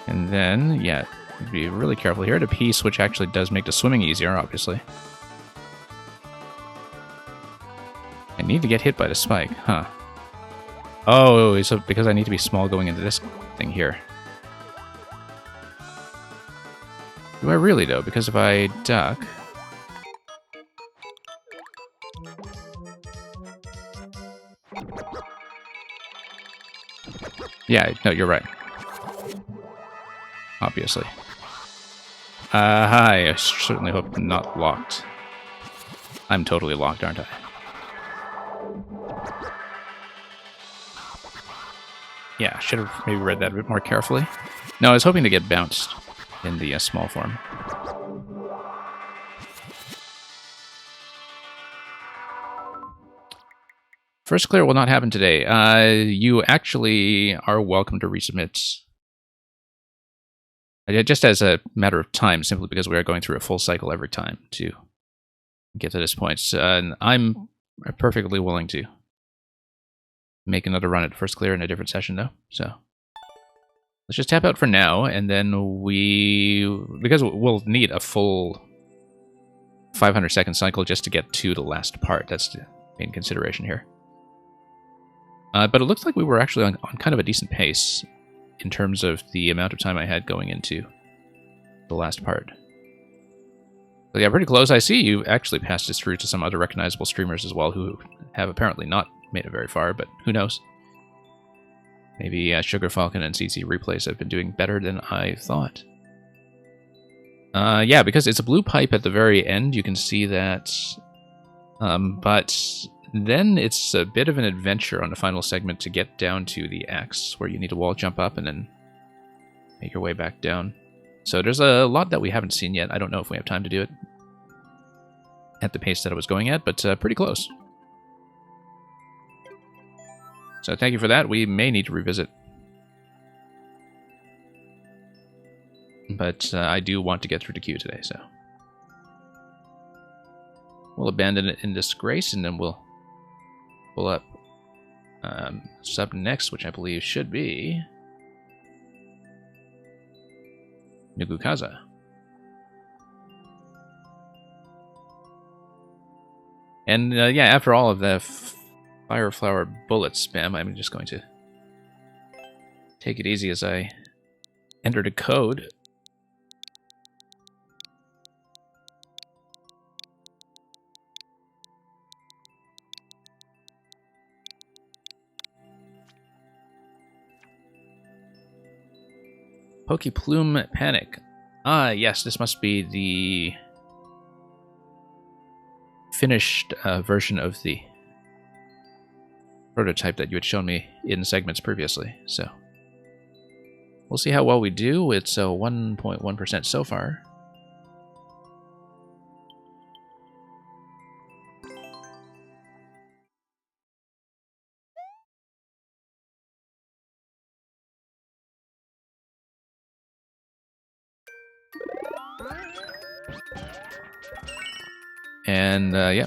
And then, yeah, be really careful here. The P-switch actually does make the swimming easier, obviously. I need to get hit by the spike, huh? Oh, so because I need to be small going into this thing here. Do I really, though? Because if I duck... Yeah, no, you're right. Obviously. Hi, I certainly hope not locked. I'm totally locked, aren't I? Yeah, should have maybe read that a bit more carefully. No, I was hoping to get bounced in the small form. First clear will not happen today. You actually are welcome to resubmit. Just as a matter of time, simply because we are going through a full cycle every time to get to this point. And I'm perfectly willing to make another run at first clear in a different session, though. So let's just tap out for now, and then because we'll need a full 500-second cycle just to get to the last part. That's the main consideration here. But it looks like we were actually on kind of a decent pace in terms of the amount of time I had going into the last part. So yeah, pretty close. I see you actually passed this through to some other recognizable streamers as well who have apparently not made it very far, but who knows? Maybe Sugar Falcon and CC Replays have been doing better than I thought. Yeah, because it's a blue pipe at the very end, you can see that. But then it's a bit of an adventure on the final segment to get down to the X, where you need to wall jump up and then make your way back down. So there's a lot that we haven't seen yet. I don't know if we have time to do it at the pace that I was going at, but pretty close. So thank you for that. We may need to revisit. But I do want to get through the queue today, so we'll abandon it in disgrace, and then we'll pull up sub next, which I believe should be Nugukaza. And yeah, after all of the Fire Flower bullet spam, I'm just going to take it easy as I enter the code. Pokeplume Panic. Ah, yes, this must be the finished version of the prototype that you had shown me in segments previously. So we'll see how well we do. It's 1.1% so far. And, yeah.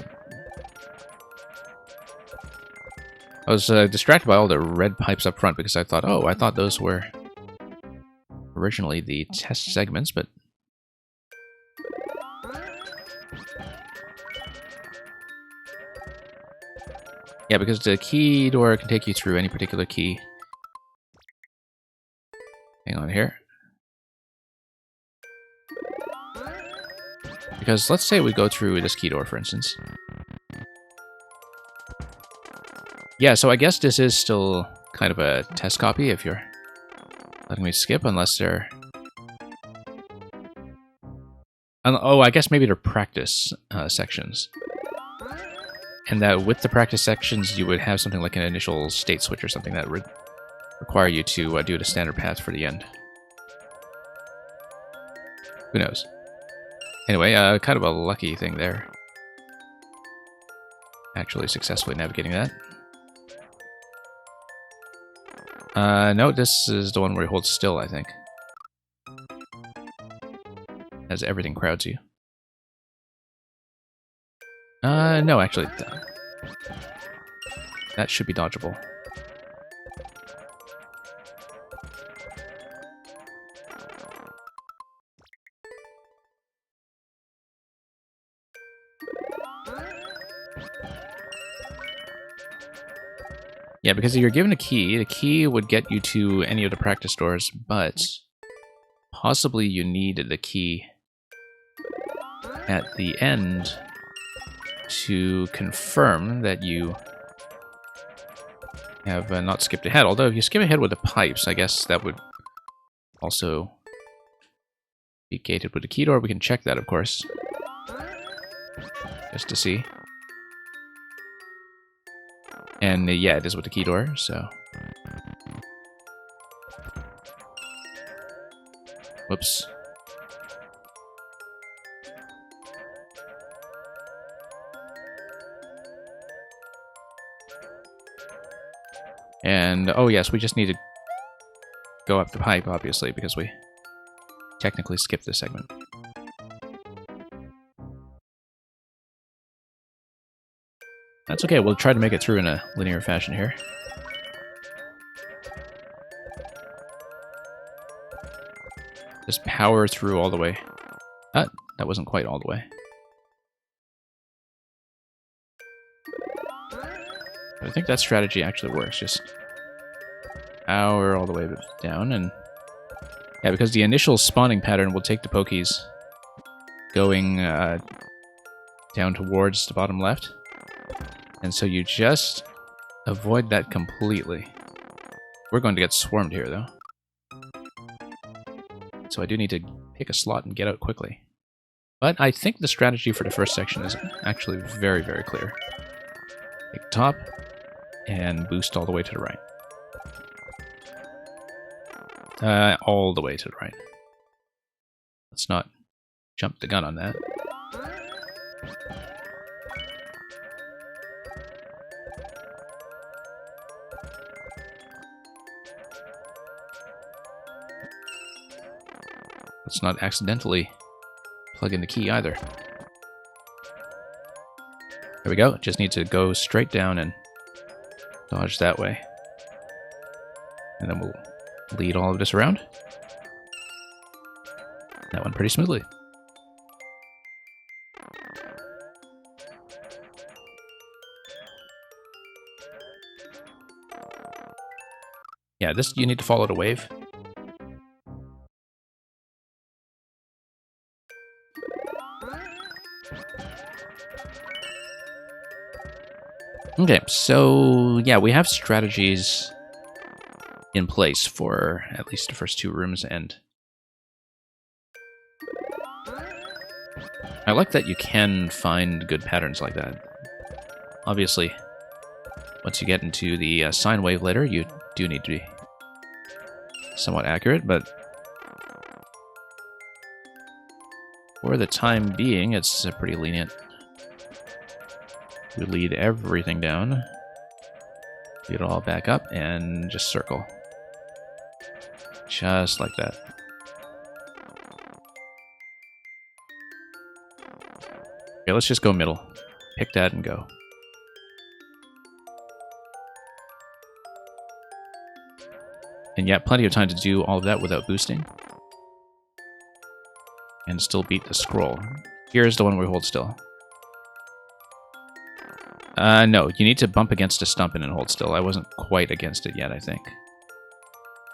I was distracted by all the red pipes up front because I thought, oh, I thought those were originally the test segments, but... Yeah, because the key door can take you through any particular key. Hang on here. Because let's say we go through this key door, for instance. Yeah, so I guess this is still kind of a test copy if you're letting me skip, unless there Oh, I guess maybe they're practice sections. And that with the practice sections, you would have something like an initial state switch or something that would require you to do the standard path for the end. Who knows? Anyway, kind of a lucky thing there. Actually successfully navigating that. No, this is the one where you hold still, I think. As everything crowds you. No, actually. That should be dodgeable. Yeah, because if you're given a key, the key would get you to any of the practice doors, but possibly you need the key at the end to confirm that you have not skipped ahead. Although if you skip ahead with the pipes, I guess that would also be gated with the key door. We can check that, of course, just to see. And yeah, it is with the key door, so... Whoops. And, oh yes, we just need to go up the pipe, obviously, because we technically skipped this segment. That's okay, we'll try to make it through in a linear fashion here. Just power through all the way. That wasn't quite all the way. I think that strategy actually works, just power all the way down, and yeah, because the initial spawning pattern will take the Pokies going down towards the bottom left. And so you just avoid that completely. We're going to get swarmed here, though. So I do need to pick a slot and get out quickly. But I think the strategy for the first section is actually very, very clear. Take the top, and boost all the way to the right. All the way to the right. Let's not jump the gun on that. Let's not accidentally plug in the key either. There we go. Just need to go straight down and dodge that way. And then we'll lead all of this around. That went pretty smoothly. Yeah, this you need to follow the wave. Okay, so yeah, we have strategies in place for at least the first two rooms, and I like that you can find good patterns like that. Obviously, once you get into the sine wave later, you do need to be somewhat accurate, but for the time being, it's pretty lenient. We lead everything down, lead it all back up, and just circle. Just like that. Okay, let's just go middle. Pick that and go. And yeah, plenty of time to do all of that without boosting. And still beat the scroll. Here's the one where we hold still. No, you need to bump against a stump and hold still. I wasn't quite against it yet, I think.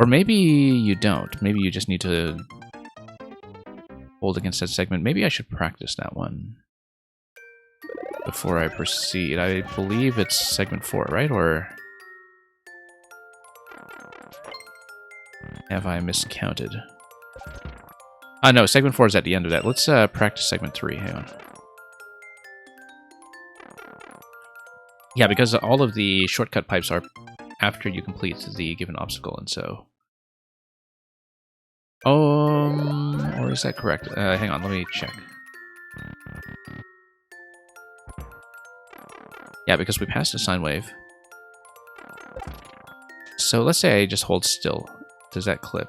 Or maybe you don't. Maybe you just need to hold against that segment. Maybe I should practice that one before I proceed. I believe it's segment 4, right? Or have I miscounted? No, segment 4 is at the end of that. Let's practice segment 3. Hang on. Yeah, because all of the shortcut pipes are after you complete the given obstacle, and so... or is that correct? Hang on, let me check. Yeah, because we passed a sine wave. So let's say I just hold still. Does that clip?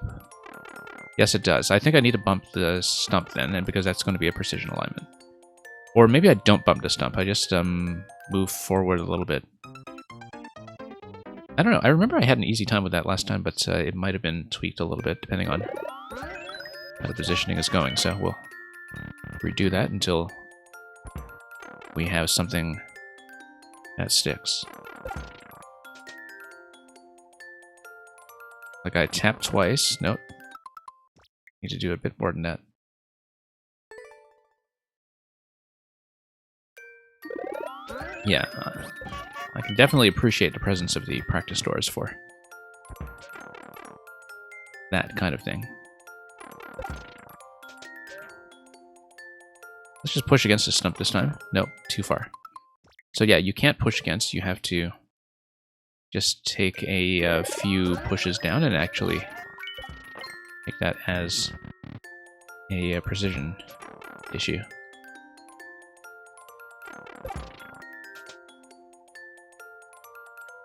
Yes, it does. I think I need to bump the stump then, and because that's going to be a precision alignment. Or maybe I don't bump the stump. I just move forward a little bit. I don't know. I remember I had an easy time with that last time, but it might have been tweaked a little bit depending on how the positioning is going. So we'll redo that until we have something that sticks. Like I tap twice. Nope. Need to do a bit more than that. Yeah, I can definitely appreciate the presence of the practice doors for that kind of thing. Let's just push against the stump this time. Nope, too far. So yeah, you can't push against. You have to just take a few pushes down and actually take that as a precision issue.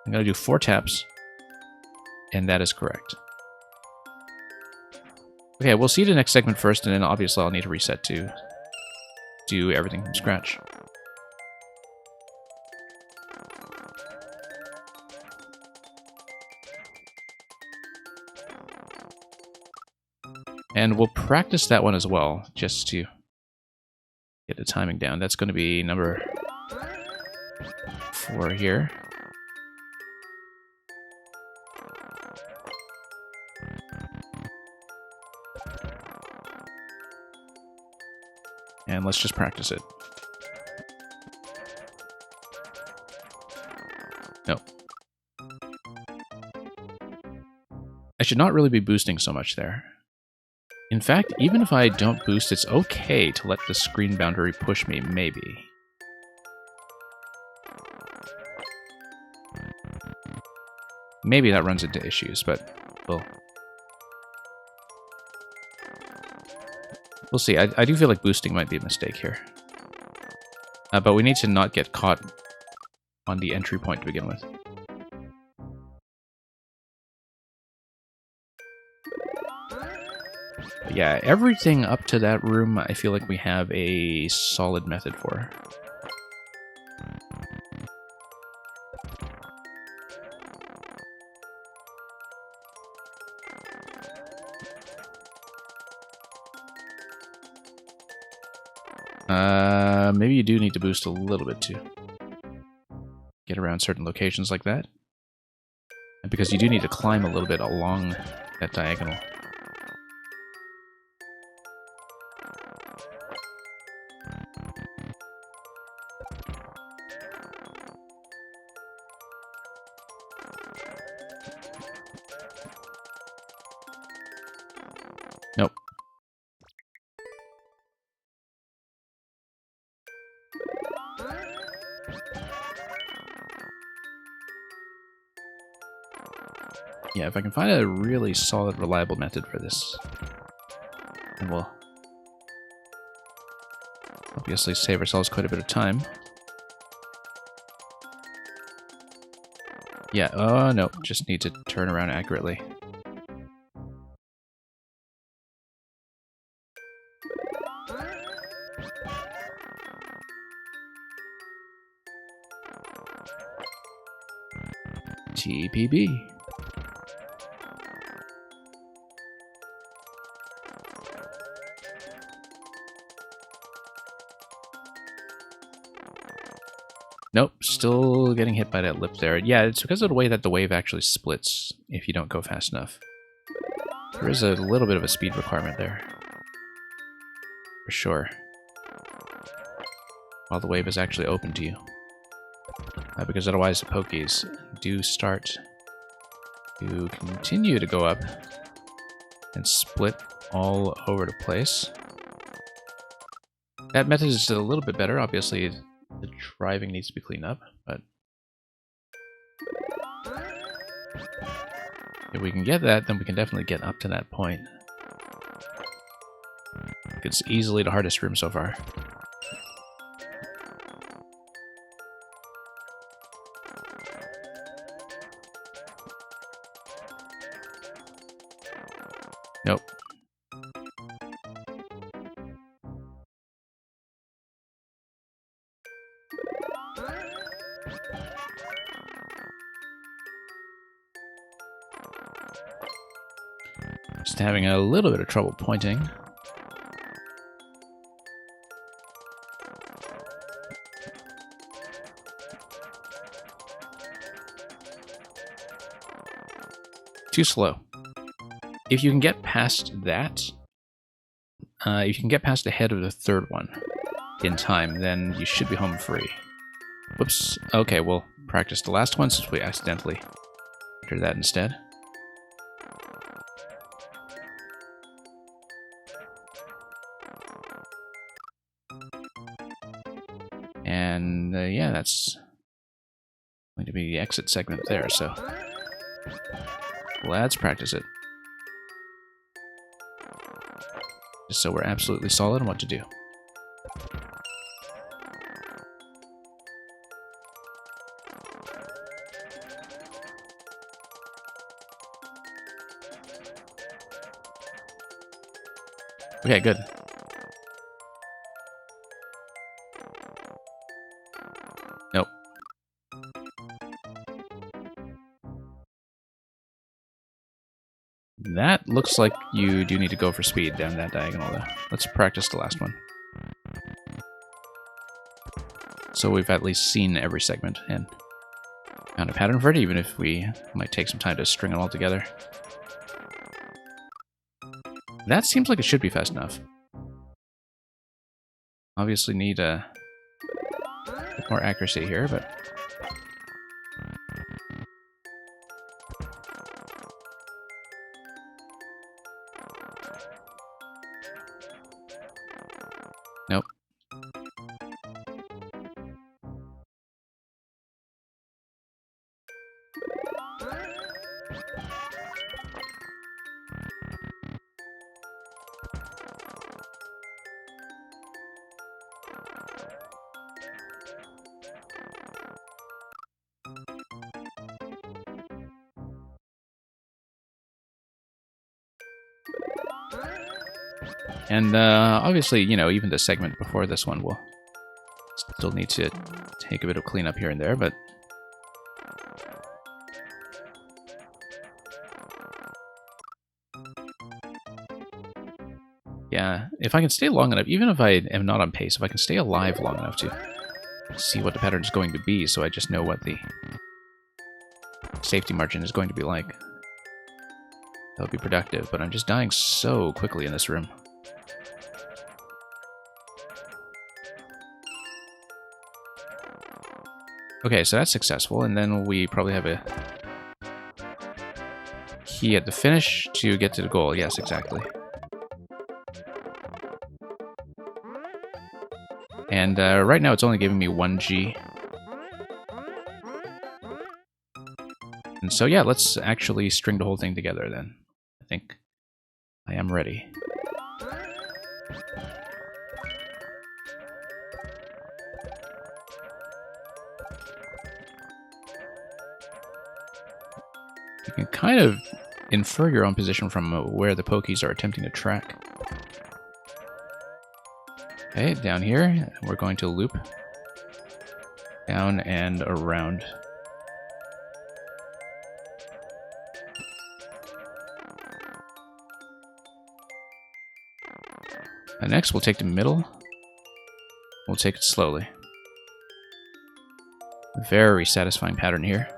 I'm going to do 4 taps, and that is correct. Okay, we'll see the next segment first, and then obviously I'll need to reset to do everything from scratch. And we'll practice that one as well, just to get the timing down. That's going to be number 4 here. And let's just practice it. No. I should not really be boosting so much there. In fact, even if I don't boost, it's okay to let the screen boundary push me, maybe. Maybe that runs into issues, but we'll see. I do feel like boosting might be a mistake here. But we need to not get caught on the entry point to begin with. But yeah, everything up to that room, I feel like we have a solid method for. Maybe you do need to boost a little bit to get around certain locations like that. And because you do need to climb a little bit along that diagonal. Nope. Yeah, if I can find a really solid, reliable method for this, then we'll obviously save ourselves quite a bit of time. Yeah, oh no, just need to turn around accurately. TPB. Nope, still getting hit by that lip there. Yeah, it's because of the way that the wave actually splits if you don't go fast enough. There is a little bit of a speed requirement there. For sure. While the wave is actually open to you. Because otherwise the pokies do start to continue to go up and split all over the place. That method is a little bit better. Obviously, the driving needs to be cleaned up, but if we can get that, then we can definitely get up to that point. It's easily the hardest room so far. Nope. Just having a little bit of trouble pointing. Too slow. If you can get past that, if you can get past the head of the third one in time, then you should be home free. Whoops. Okay, we'll practice the last one since we accidentally entered that instead. And yeah, that's going to be the exit segment there, so let's practice it. Just so we're absolutely solid on what to do. Okay, good. Nope. That looks like you do need to go for speed down that diagonal, though. Let's practice the last one. So we've at least seen every segment and found a pattern for it, even if we might take some time to string it all together. That seems like it should be fast enough. Obviously need a bit more accuracy here, but... Nope. And obviously, you know, even the segment before this one will still need to take a bit of cleanup here and there, but... yeah, if I can stay long enough, even if I am not on pace, if I can stay alive long enough to see what the pattern is going to be, so I just know what the safety margin is going to be like, that would be productive, but I'm just dying so quickly in this room. Okay, so that's successful, and then we probably have a key at the finish to get to the goal. Yes, exactly. And right now it's only giving me 1G. And so yeah, let's actually string the whole thing together then. I think I am ready. You can kind of infer your own position from where the Pokies are attempting to track. Okay, down here, we're going to loop down and around. And next, we'll take the middle. We'll take it slowly. Very satisfying pattern here.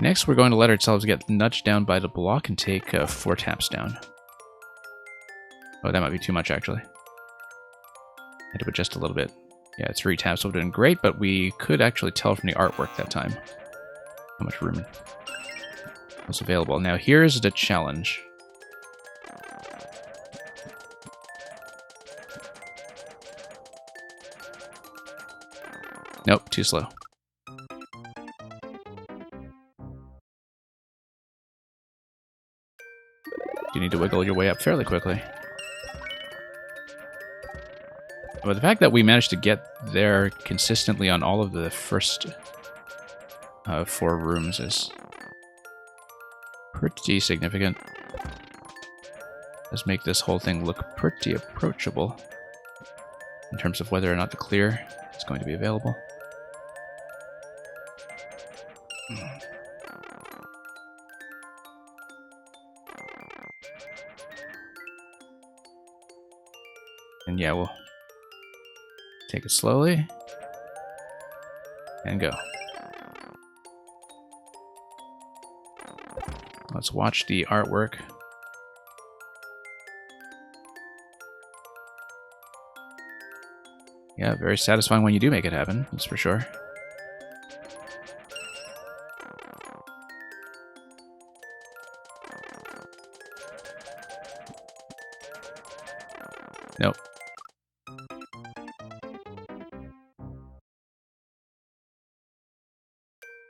Next, we're going to let ourselves get nudged down by the block and take 4 taps down. Oh, that might be too much, actually. I had to adjust a little bit. Yeah, 3 taps would have been great, but we could actually tell from the artwork that time how much room was available. Now, here's the challenge. Nope, too slow. You need to wiggle your way up fairly quickly. But the fact that we managed to get there consistently on all of the first 4 rooms is pretty significant. Does make this whole thing look pretty approachable in terms of whether or not the clear is going to be available. And yeah, we'll take it slowly and go. Let's watch the artwork. Yeah, very satisfying when you do make it happen, that's for sure. Nope.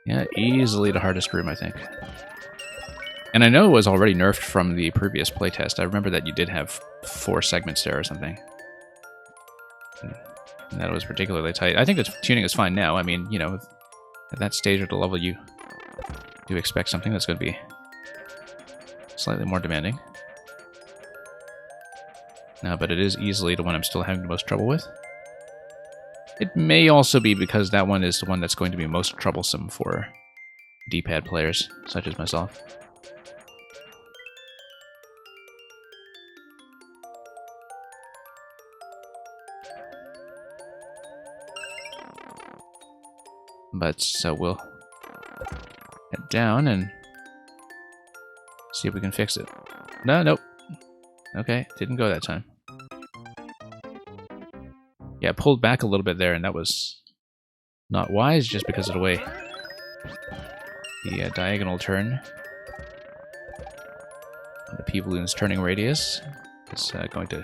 Yeah, easily the hardest room, I think. And I know it was already nerfed from the previous playtest. I remember that you did have 4 segments there or something. And that was particularly tight. I think the tuning is fine now. I mean, you know, at that stage of the level, you do expect something that's going to be slightly more demanding. No, but it is easily the one I'm still having the most trouble with. It may also be because that one is the one that's going to be most troublesome for D-pad players, such as myself. But so we'll head down and see if we can fix it. No, nope. Okay, didn't go that time. Yeah, I pulled back a little bit there, and that was not wise just because of the way the diagonal turn on the P-Balloon's turning radius is going to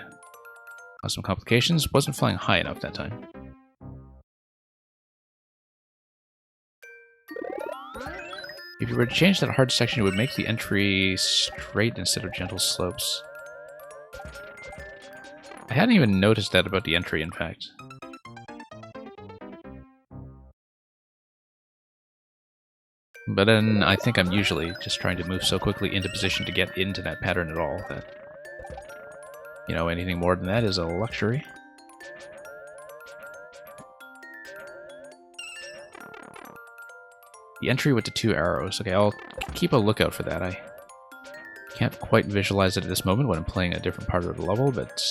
cause some complications. Wasn't flying high enough that time. If you were to change that hard section, it would make the entry straight instead of gentle slopes. I hadn't even noticed that about the entry, in fact. But then I think I'm usually just trying to move so quickly into position to get into that pattern at all that, you know, anything more than that is a luxury. The entry with the 2 arrows. Okay, I'll keep a lookout for that. I can't quite visualize it at this moment when I'm playing a different part of the level, but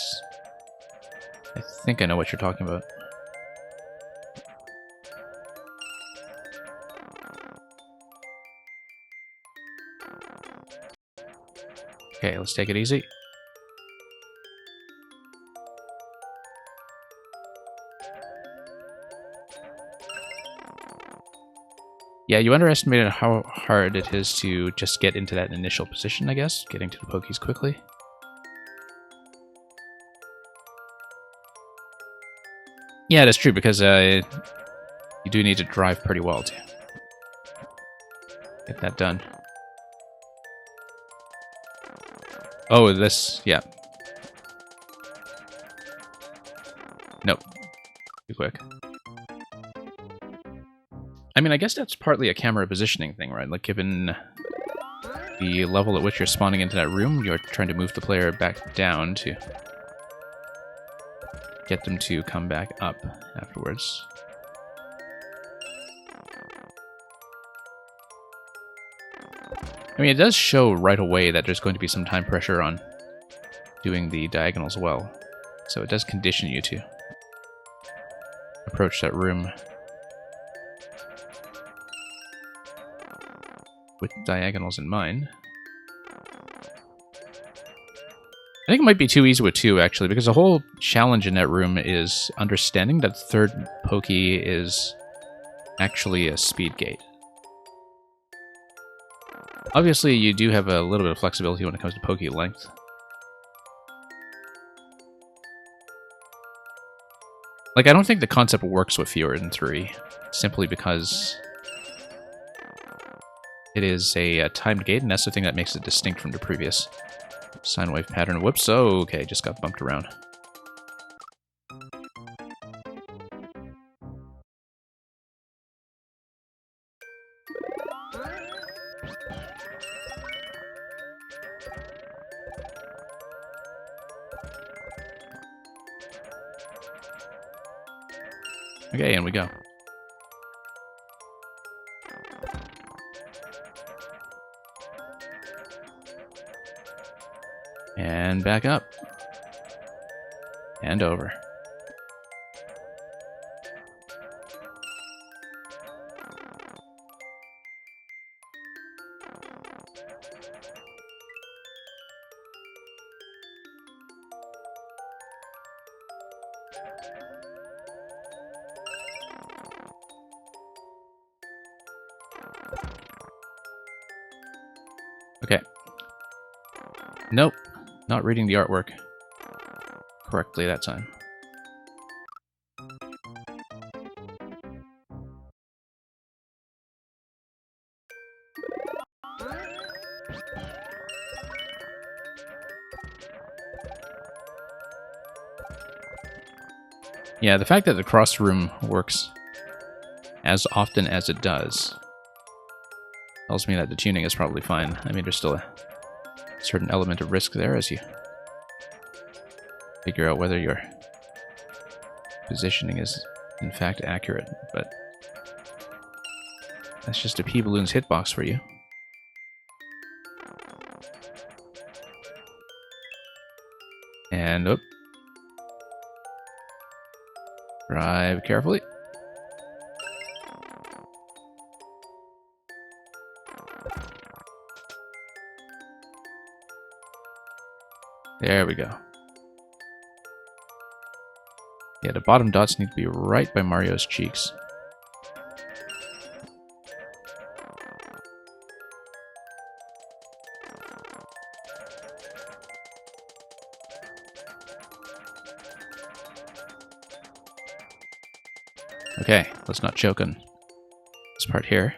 I think I know what you're talking about. Okay, let's take it easy. Yeah, you underestimated how hard it is to just get into that initial position, I guess, getting to the pokies quickly. Yeah, that's true, because you do need to drive pretty well to get that done. Oh, this, yeah. Nope. Too quick. I mean, I guess that's partly a camera positioning thing, right? Like, given the level at which you're spawning into that room, you're trying to move the player back down to get them to come back up afterwards. I mean, it does show right away that there's going to be some time pressure on doing the diagonals well. So it does condition you to approach that room with diagonals in mind. I think it might be too easy with 2, actually, because the whole challenge in that room is understanding that the third pokey is actually a speed gate. Obviously, you do have a little bit of flexibility when it comes to pokey length. Like, I don't think the concept works with fewer than 3, simply because it is a timed gate, and that's the thing that makes it distinct from the previous sine wave pattern. Whoops, oh, okay, just got bumped around. Okay, and we go. And back up. And over. Okay. Nope. Not reading the artwork correctly that time. Yeah, the fact that the cross room works as often as it does tells me that the tuning is probably fine. I mean, there's still a certain element of risk there as you figure out whether your positioning is in fact accurate, but that's just a P-Balloon's hitbox for you. And up. Drive carefully. There we go. Yeah, the bottom dots need to be right by Mario's cheeks. Okay, let's not choke on this part here.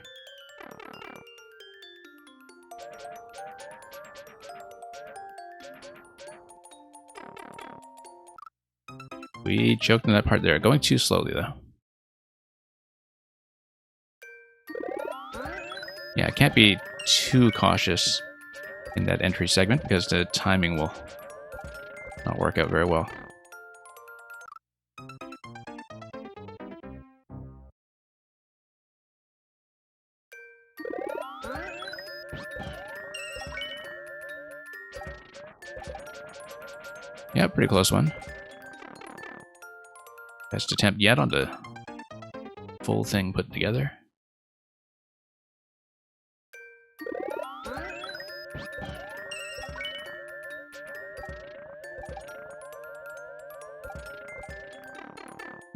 We choked on that part there. Going too slowly, though. Yeah, I can't be too cautious in that entry segment because the timing will not work out very well. Yeah, pretty close one. Best attempt yet on the full thing put together.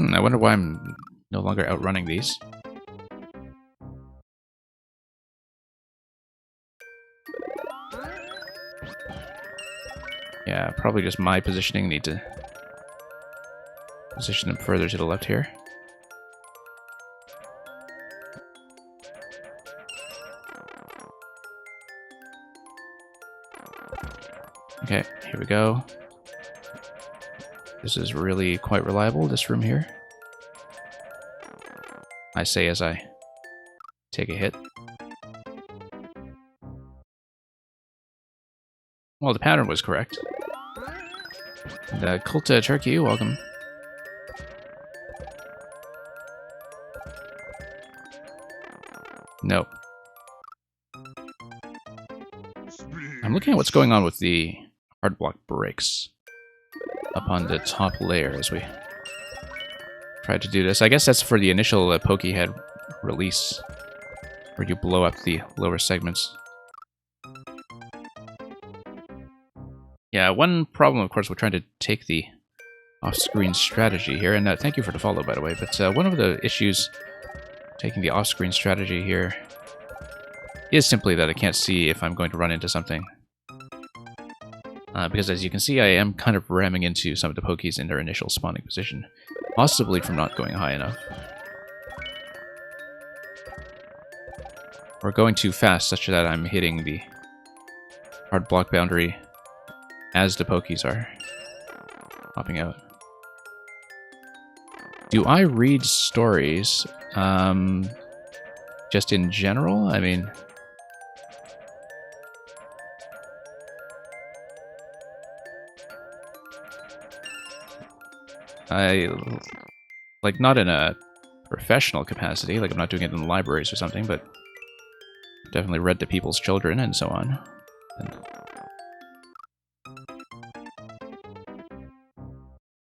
I wonder why I'm no longer outrunning these. Yeah, probably just my positioning. Need to position them further to the left here. Okay, here we go. This is really quite reliable, this room here. I say as I take a hit. Well, the pattern was correct. And Kulta Turkey, welcome. No. I'm looking at what's going on with the hard block brakes up on the top layer as we try to do this. I guess that's for the initial Pokehead release, where you blow up the lower segments. Yeah, one problem, of course, we're trying to take the off-screen strategy here, and thank you for the follow, by the way, but one of the issues taking the off-screen strategy here is simply that I can't see if I'm going to run into something. Because as you can see, I am kind of ramming into some of the Pokies in their initial spawning position. Possibly from not going high enough. Or going too fast such that I'm hitting the hard block boundary as the Pokies are popping out. Do I read stories? Just in general? I mean... like, not in a professional capacity, like I'm not doing it in the libraries or something, but definitely read to people's children and so on. And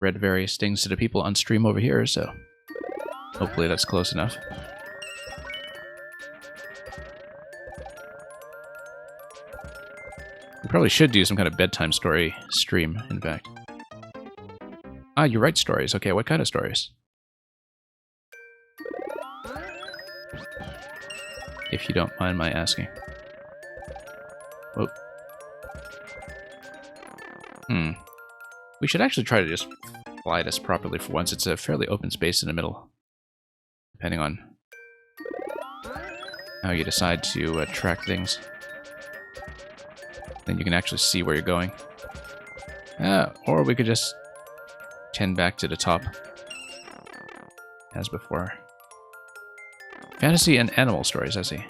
read various things to the people on stream over here, so hopefully that's close enough. We probably should do some kind of bedtime story stream, in fact. Ah, you write stories. Okay, what kind of stories? If you don't mind my asking. Whoa. We should actually try to just fly this properly for once. It's a fairly open space in the middle. Depending on how you decide to track things. Then you can actually see where you're going. Or we could just tend back to the top. As before. Fantasy and animal stories, I see.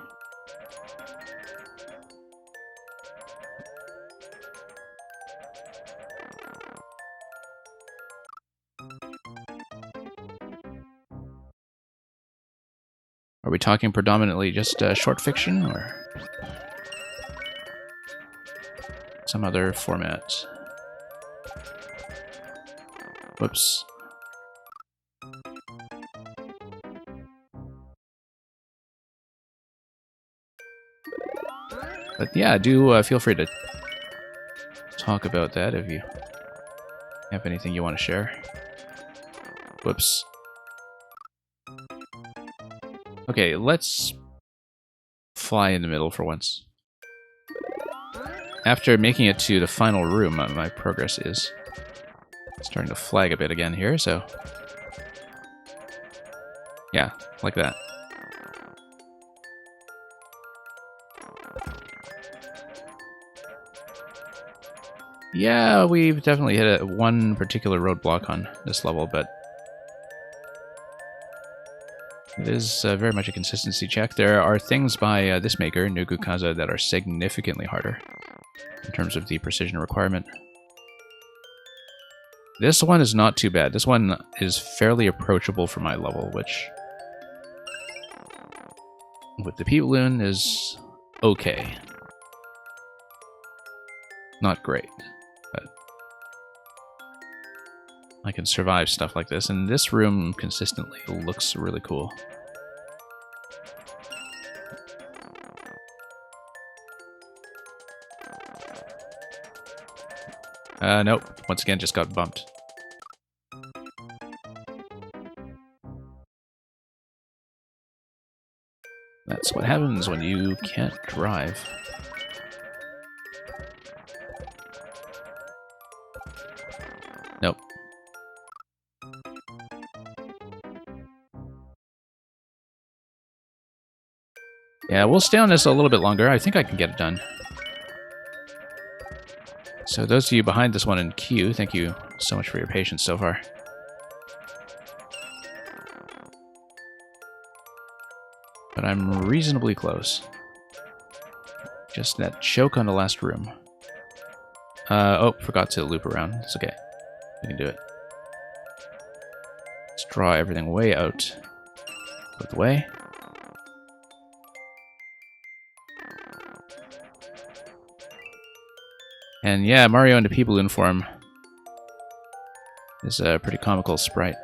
Are we talking predominantly just short fiction, or some other format? Whoops. But yeah, do feel free to talk about that if you have anything you want to share. Whoops. Okay, let's fly in the middle for once. After making it to the final room, my progress is starting to flag a bit again here, so... yeah, like that. Yeah, we've definitely hit one particular roadblock on this level, but it is very much a consistency check. There are things by this maker, Nugukaza, that are significantly harder in terms of the precision requirement. This one is not too bad. This one is fairly approachable for my level, which with the P-Balloon is okay. Not great, but I can survive stuff like this, and this room consistently looks really cool. Nope. Once again, just got bumped. That's what happens when you can't drive. Nope. Yeah, we'll stay on this a little bit longer. I think I can get it done. So those of you behind this one in queue, thank you so much for your patience so far. But I'm reasonably close. Just that choke on the last room. Oh, forgot to loop around. It's okay. We can do it. Let's draw everything way out of the way. And yeah, Mario in the P-Balloon form is a pretty comical sprite.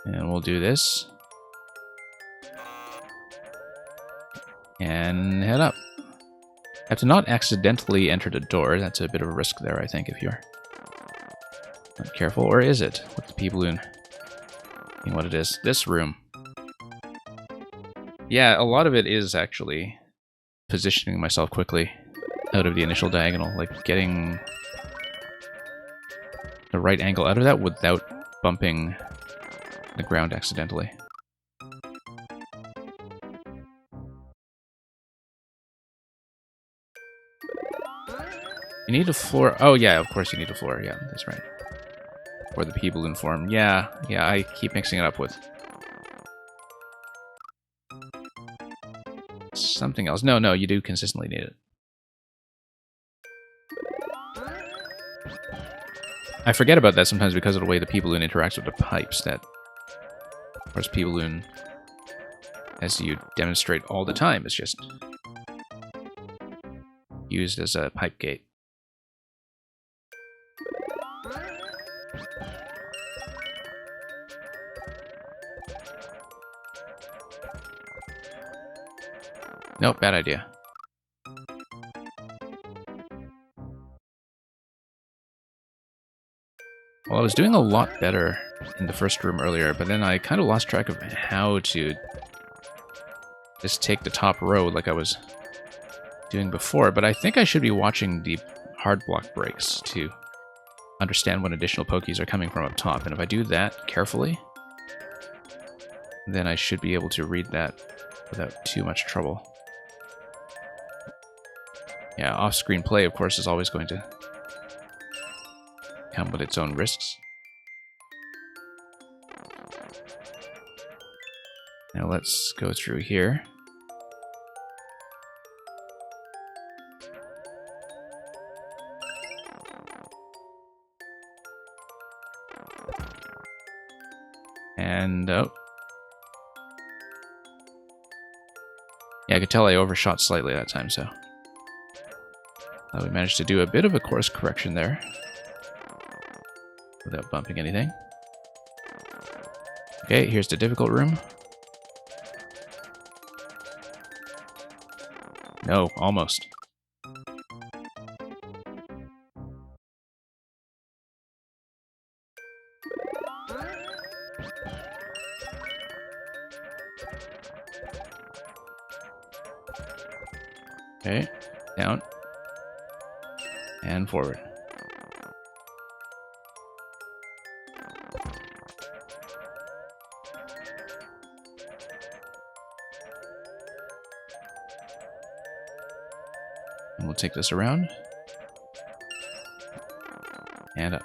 And we'll do this. And head up. Have to not accidentally enter the door. That's a bit of a risk there, I think, if you're not careful. Or is it? With the P-Balloon being what it is. This room. Yeah, a lot of it is actually positioning myself quickly out of the initial diagonal, like getting the right angle out of that without bumping the ground accidentally. You need a floor. Oh, yeah, of course you need a floor. Yeah, that's right. Or the P-balloon form. Yeah, I keep mixing it up with something else. No, you do consistently need it. I forget about that sometimes because of the way the P-balloon interacts with the pipes. That, of course, P-balloon, as you demonstrate all the time, is just used as a pipe gate. Nope, bad idea. Well, I was doing a lot better in the first room earlier, but then I kind of lost track of how to just take the top row like I was doing before, but I think I should be watching the hard block breaks to understand when additional Pokies are coming from up top, and if I do that carefully, then I should be able to read that without too much trouble. Yeah, off-screen play, of course, is always going to come with its own risks. Now let's go through here. And, oh. Yeah, I could tell I overshot slightly that time, so... we managed to do a bit of a course correction there. Without bumping anything. Okay, here's the difficult room. No, almost. Okay, down. And forward. And we'll take this around. And up.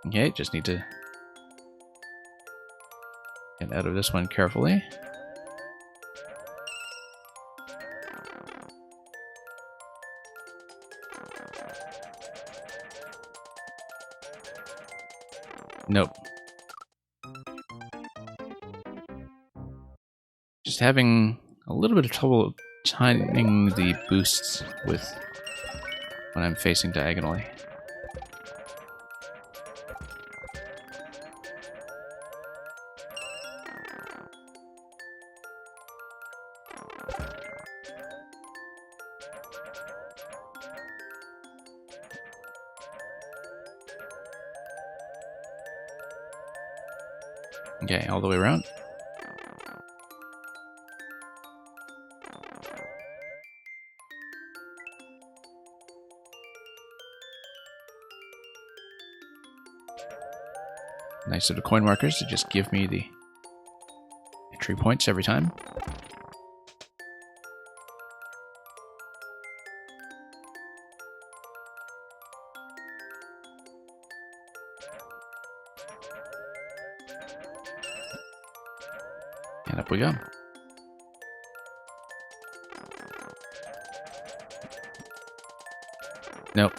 Okay, just need to get out of this one carefully. Nope. Just having a little bit of trouble timing the boosts with when I'm facing diagonally. Okay, all the way around. Nice little coin markers to just give me the entry points every time. And up we go. Nope.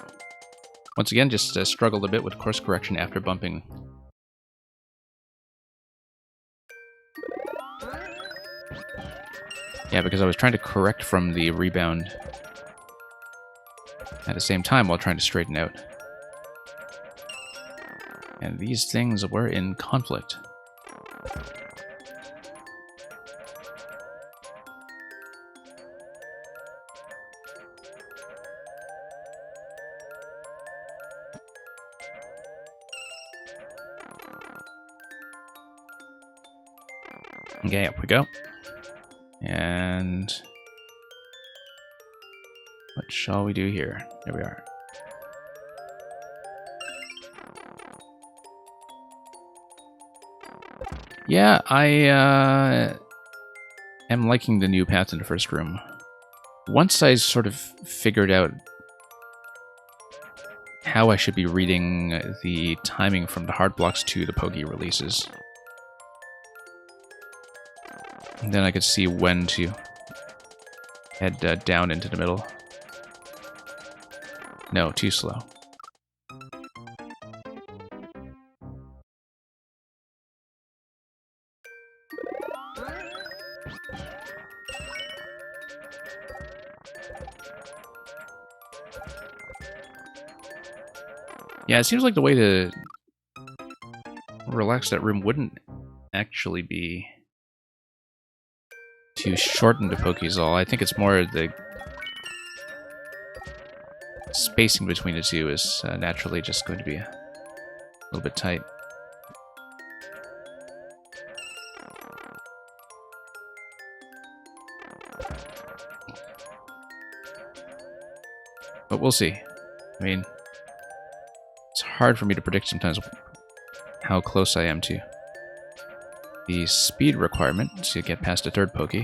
Once again, just struggled a bit with course correction after bumping. Yeah, because I was trying to correct from the rebound at the same time while trying to straighten out. And these things were in conflict. Okay, up we go. And what shall we do here? There we are. Yeah, I am liking the new path in the first room. Once I sort of figured out how I should be reading the timing from the hard blocks to the Pogi releases, and then I could see when to head down into the middle. No, too slow. Yeah, it seems like the way to relax that room wouldn't actually be to shorten the Pokézol. I think it's more the spacing between the two is naturally just going to be a little bit tight. But we'll see. I mean, it's hard for me to predict sometimes how close I am to the speed requirement to get past a third Poke.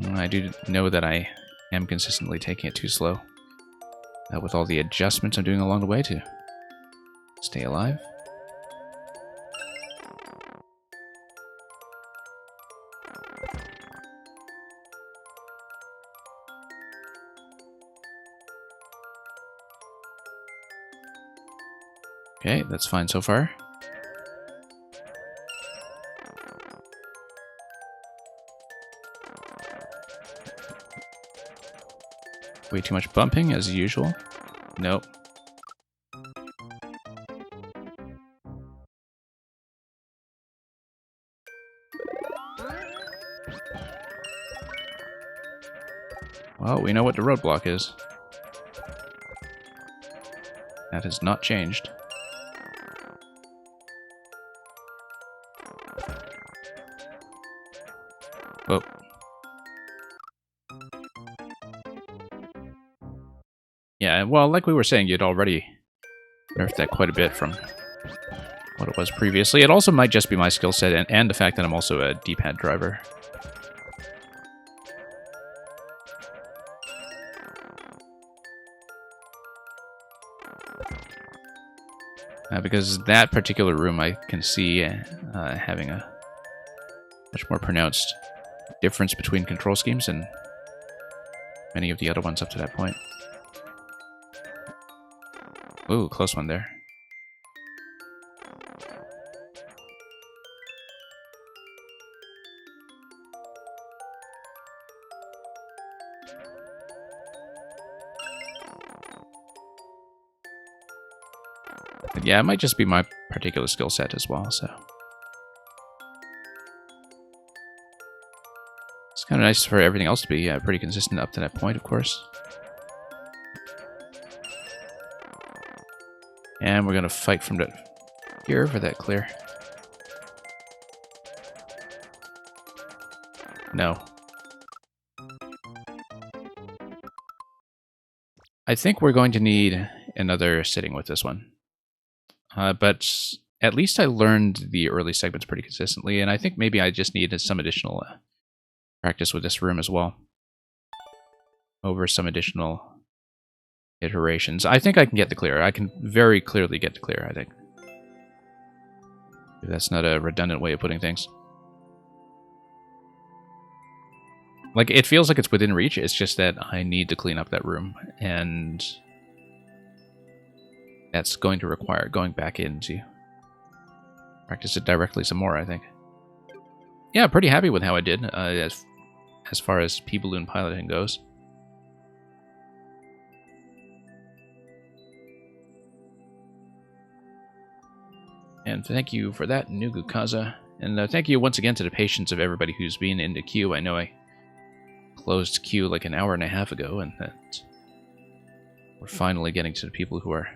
I do know that I am consistently taking it too slow, with all the adjustments I'm doing along the way to stay alive. Okay, that's fine so far. Way too much bumping, as usual. Nope. Well, we know what the roadblock is. That has not changed. Oh. Yeah, well, like we were saying, you'd already nerfed that quite a bit from what it was previously. It also might just be my skill set and the fact that I'm also a D-pad driver. Because that particular room I can see having a much more pronounced difference between control schemes than many of the other ones up to that point. Ooh, close one there. But yeah, it might just be my particular skill set as well, so. It's kind of nice for everything else to be pretty consistent up to that point, of course. And we're going to fight from here for that clear. No. I think we're going to need another sitting with this one. But at least I learned the early segments pretty consistently, and I think maybe I just needed some additional practice with this room as well. Over some additional iterations. I think I can get the clear. I can very clearly get the clear, I think. If that's not a redundant way of putting things. Like, it feels like it's within reach, it's just that I need to clean up that room, and that's going to require going back in to practice it directly some more, I think. Yeah, pretty happy with how I did, as far as P-Balloon piloting goes. And thank you for that, Nugu Kaza. And thank you once again to the patience of everybody who's been in the queue. I know I closed queue like an hour and a half ago, and that we're finally getting to the people who are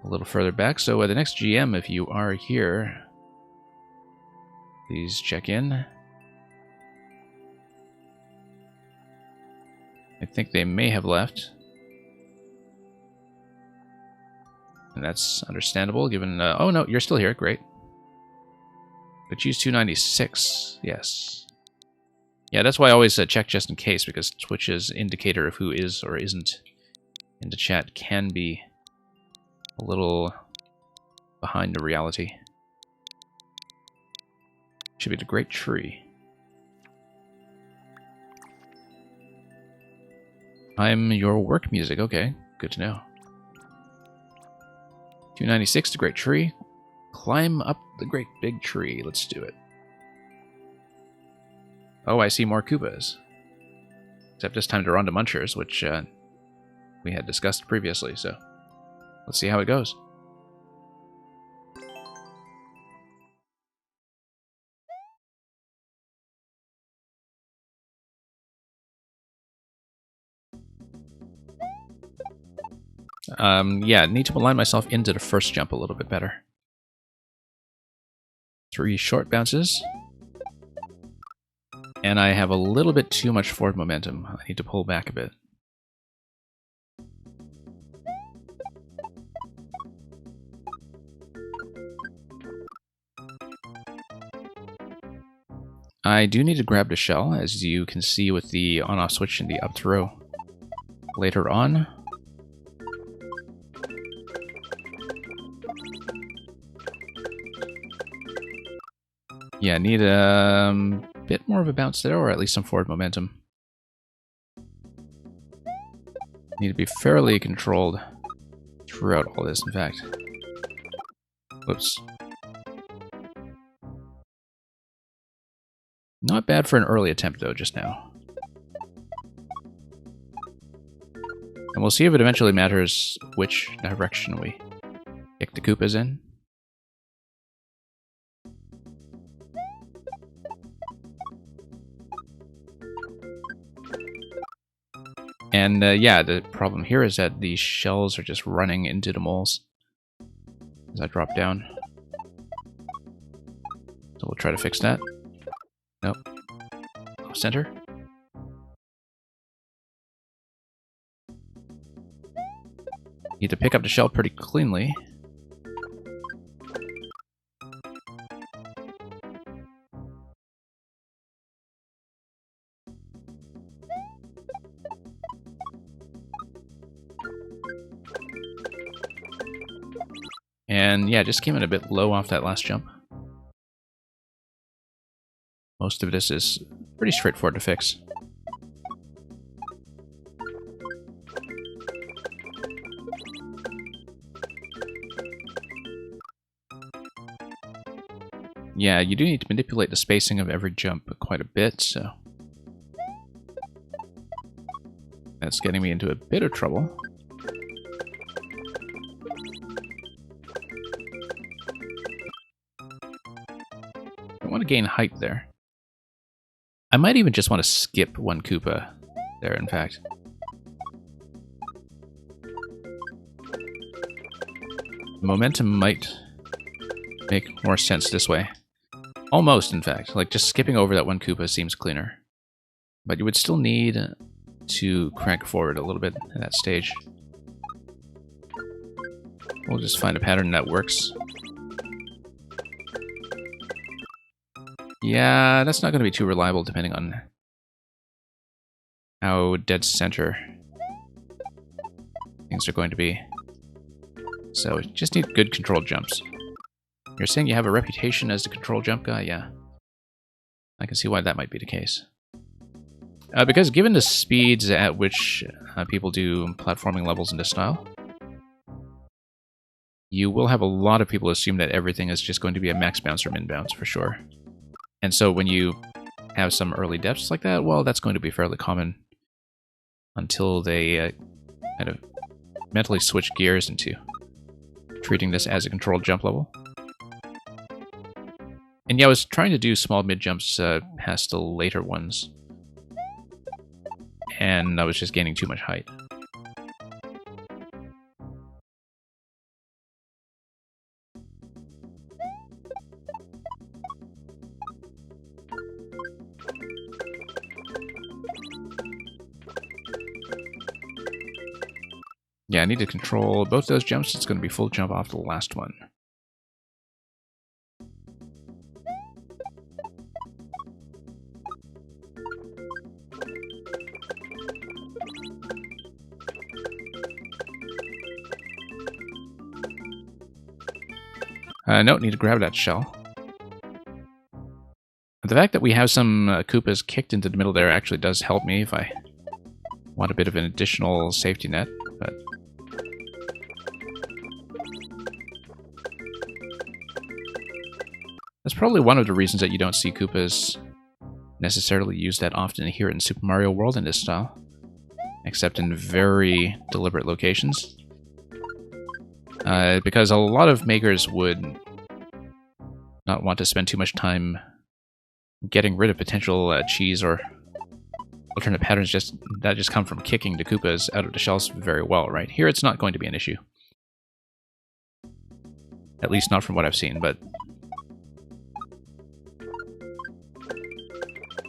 a little further back. So the next GM, if you are here, please check in. I think they may have left. And that's understandable, given... oh, no, you're still here. Great. But choose 296. Yes. Yeah, that's why I always check just in case, because Twitch's indicator of who is or isn't in the chat can be a little behind the reality. Should be the Great Tree. I'm your work music. Okay, good to know. 296, the Great Tree. Climb up the great big tree. Let's do it. Oh, I see more Koopas. Except this time they're on to Munchers, which we had discussed previously, so let's see how it goes. Yeah, need to align myself into the first jump a little bit better. 3 short bounces. And I have a little bit too much forward momentum. I need to pull back a bit. I do need to grab the shell, as you can see with the on-off switch in the up throw later on. Yeah, need a bit more of a bounce there, or at least some forward momentum. Need to be fairly controlled throughout all this, in fact. Whoops. Not bad for an early attempt, though, just now. And we'll see if it eventually matters which direction we kick the Koopas in. And yeah, the problem here is that these shells are just running into the moles as I drop down. So we'll try to fix that. Nope. Off center. Need to pick up the shell pretty cleanly. And yeah, just came in a bit low off that last jump. Most of this is pretty straightforward to fix. Yeah, you do need to manipulate the spacing of every jump quite a bit, so that's getting me into a bit of trouble. I want to gain height there. I might even just want to skip one Koopa there, in fact. Momentum might make more sense this way. Almost, in fact. Like, just skipping over that one Koopa seems cleaner. But you would still need to crank forward a little bit at that stage. We'll just find a pattern that works. Yeah, that's not going to be too reliable depending on how dead center things are going to be. So, just need good controlled jumps. You're saying you have a reputation as the control jump guy? Yeah. I can see why that might be the case. Because given the speeds at which people do platforming levels in this style, you will have a lot of people assume that everything is just going to be a max bounce or min bounce for sure. And so when you have some early depths like that, well, that's going to be fairly common until they kind of mentally switch gears into treating this as a controlled jump level. And yeah, I was trying to do small mid-jumps past the later ones. And I was just gaining too much height. Yeah, I need to control both those jumps. It's going to be full jump off the last one. No, need to grab that shell. The fact that we have some Koopas kicked into the middle there actually does help me if I want a bit of an additional safety net, but that's probably one of the reasons that you don't see Koopas necessarily used that often here in Super Mario World in this style, except in very deliberate locations. Because a lot of makers would not want to spend too much time getting rid of potential cheese or alternate patterns that just come from kicking the Koopas out of the shells very well, right? Here it's not going to be an issue. At least not from what I've seen, but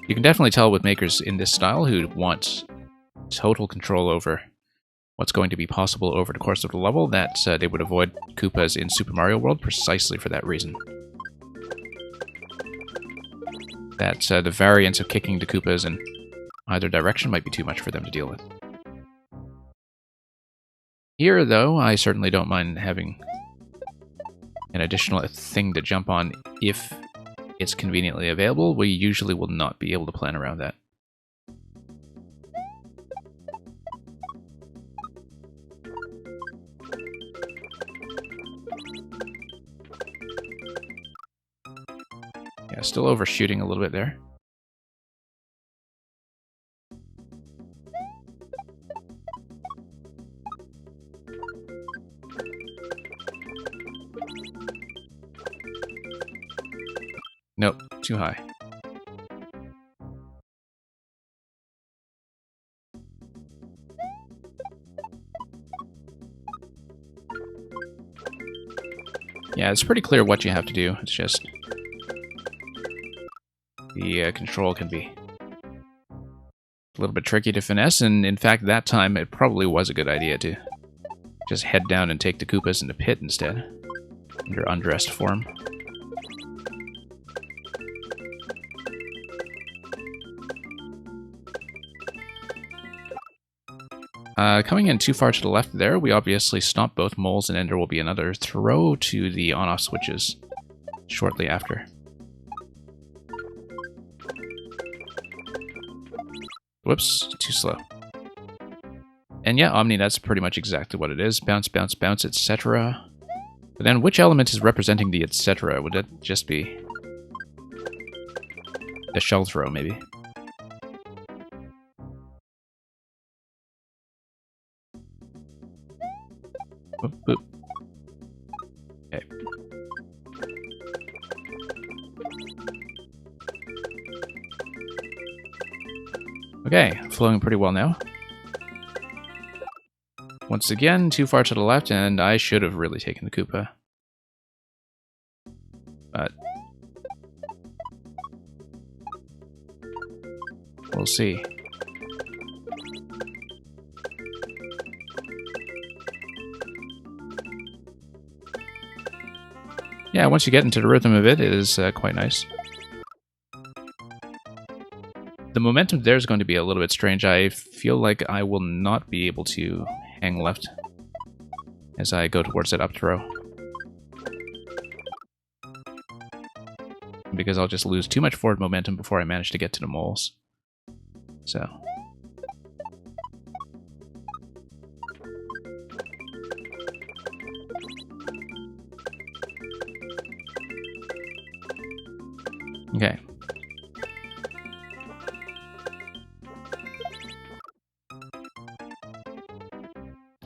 you can definitely tell with makers in this style who want total control over what's going to be possible over the course of the level that they would avoid Koopas in Super Mario World precisely for that reason. That the variance of kicking the Koopas in either direction might be too much for them to deal with. Here, though, I certainly don't mind having an additional thing to jump on if it's conveniently available. We usually will not be able to plan around that. Yeah, still overshooting a little bit there. Nope, too high. Yeah, it's pretty clear what you have to do. It's just the control can be a little bit tricky to finesse, and in fact, that time it probably was a good idea to just head down and take the Koopas in the pit instead, under undressed form. Coming in too far to the left there, we obviously stomp both moles, and then there will be another throw to the on-off switches shortly after. Whoops, too slow. And yeah, Omni, that's pretty much exactly what it is. Bounce, bounce, bounce, etc. But then which element is representing the etc.? Would that just be the shell throw, maybe? Boop, boop. Okay. Okay, flowing pretty well now. Once again, too far to the left, and I should have really taken the Koopa. But we'll see. Yeah, once you get into the rhythm of it, it is quite nice. The momentum there is going to be a little bit strange. I feel like I will not be able to hang left as I go towards that up throw, because I'll just lose too much forward momentum before I manage to get to the moles. So okay.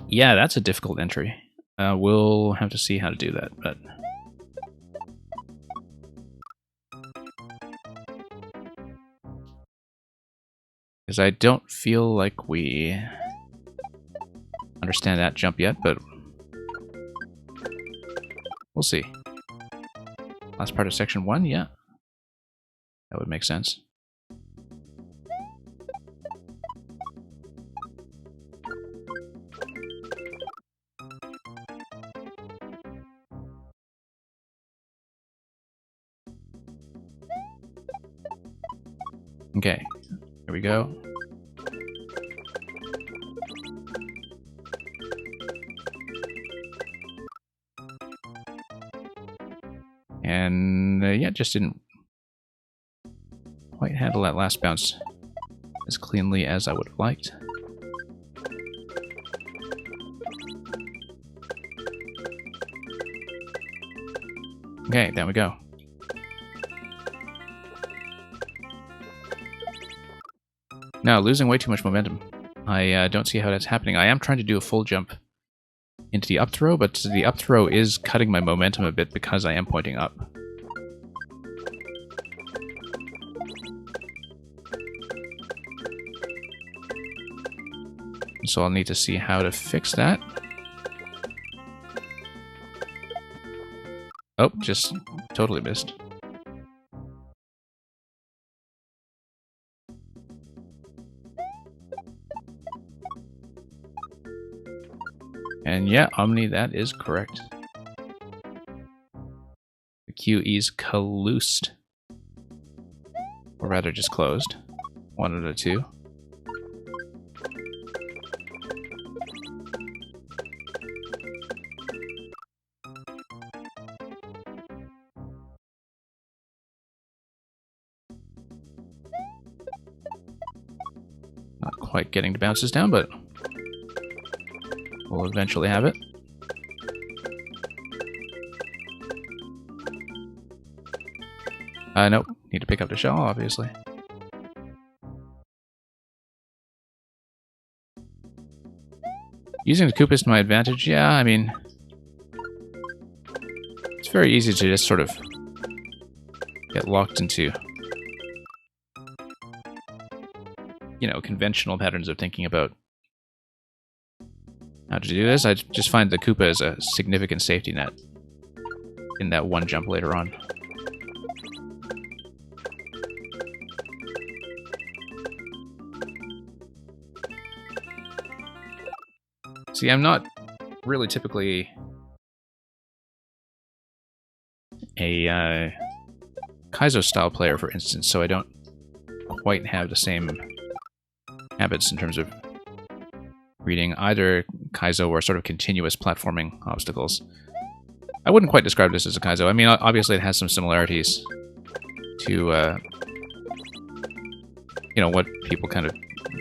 Yeah, that's a difficult entry. We'll have to see how to do that, but... Because I don't feel like we understand that jump yet, but we'll see. Last part of section 1, yeah. That would make sense. Okay, here we go. And yeah, just didn't quite handle that last bounce as cleanly as I would have liked. Okay, there we go. Now, losing way too much momentum. I don't see how that's happening. I am trying to do a full jump into the up throw, but the up throw is cutting my momentum a bit because I am pointing up. So I'll need to see how to fix that. Oh, just totally missed. And yeah, Omni, that is correct. The QE's colluced. Or rather, just closed. One of the two. Not quite getting the bounces down, but we'll eventually have it. Nope. Need to pick up the shell, obviously. Using the Koopas to my advantage, yeah, I mean... It's very easy to just sort of get locked into, you know, conventional patterns of thinking about how to do this. I just find the Koopa as a significant safety net in that one jump later on. See, I'm not really typically a Kaizo-style player, for instance, so I don't quite have the same habits in terms of reading either Kaizo or sort of continuous platforming obstacles. I wouldn't quite describe this as a Kaizo. I mean, obviously it has some similarities to, you know, what people kind of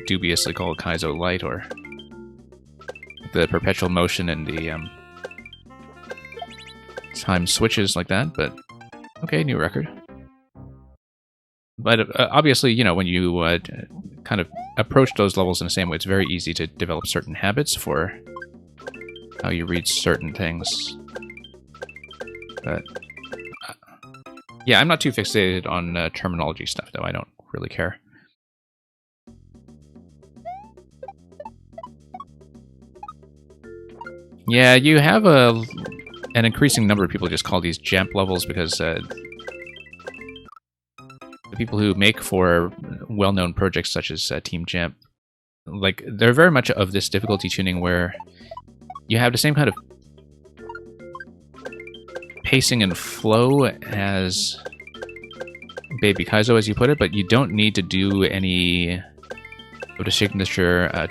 dubiously call Kaizo Light, or the perpetual motion and the time switches like that, but okay, new record. But obviously, you know, when you kind of approach those levels in the same way, it's very easy to develop certain habits for how you read certain things. But yeah, I'm not too fixated on terminology stuff, though. I don't really care. Yeah, you have an increasing number of people just call these Jamp levels because the people who make for well-known projects such as Team Jamp, like, they're very much of this difficulty tuning where you have the same kind of pacing and flow as Baby Kaizo, as you put it, but you don't need to do any of the signature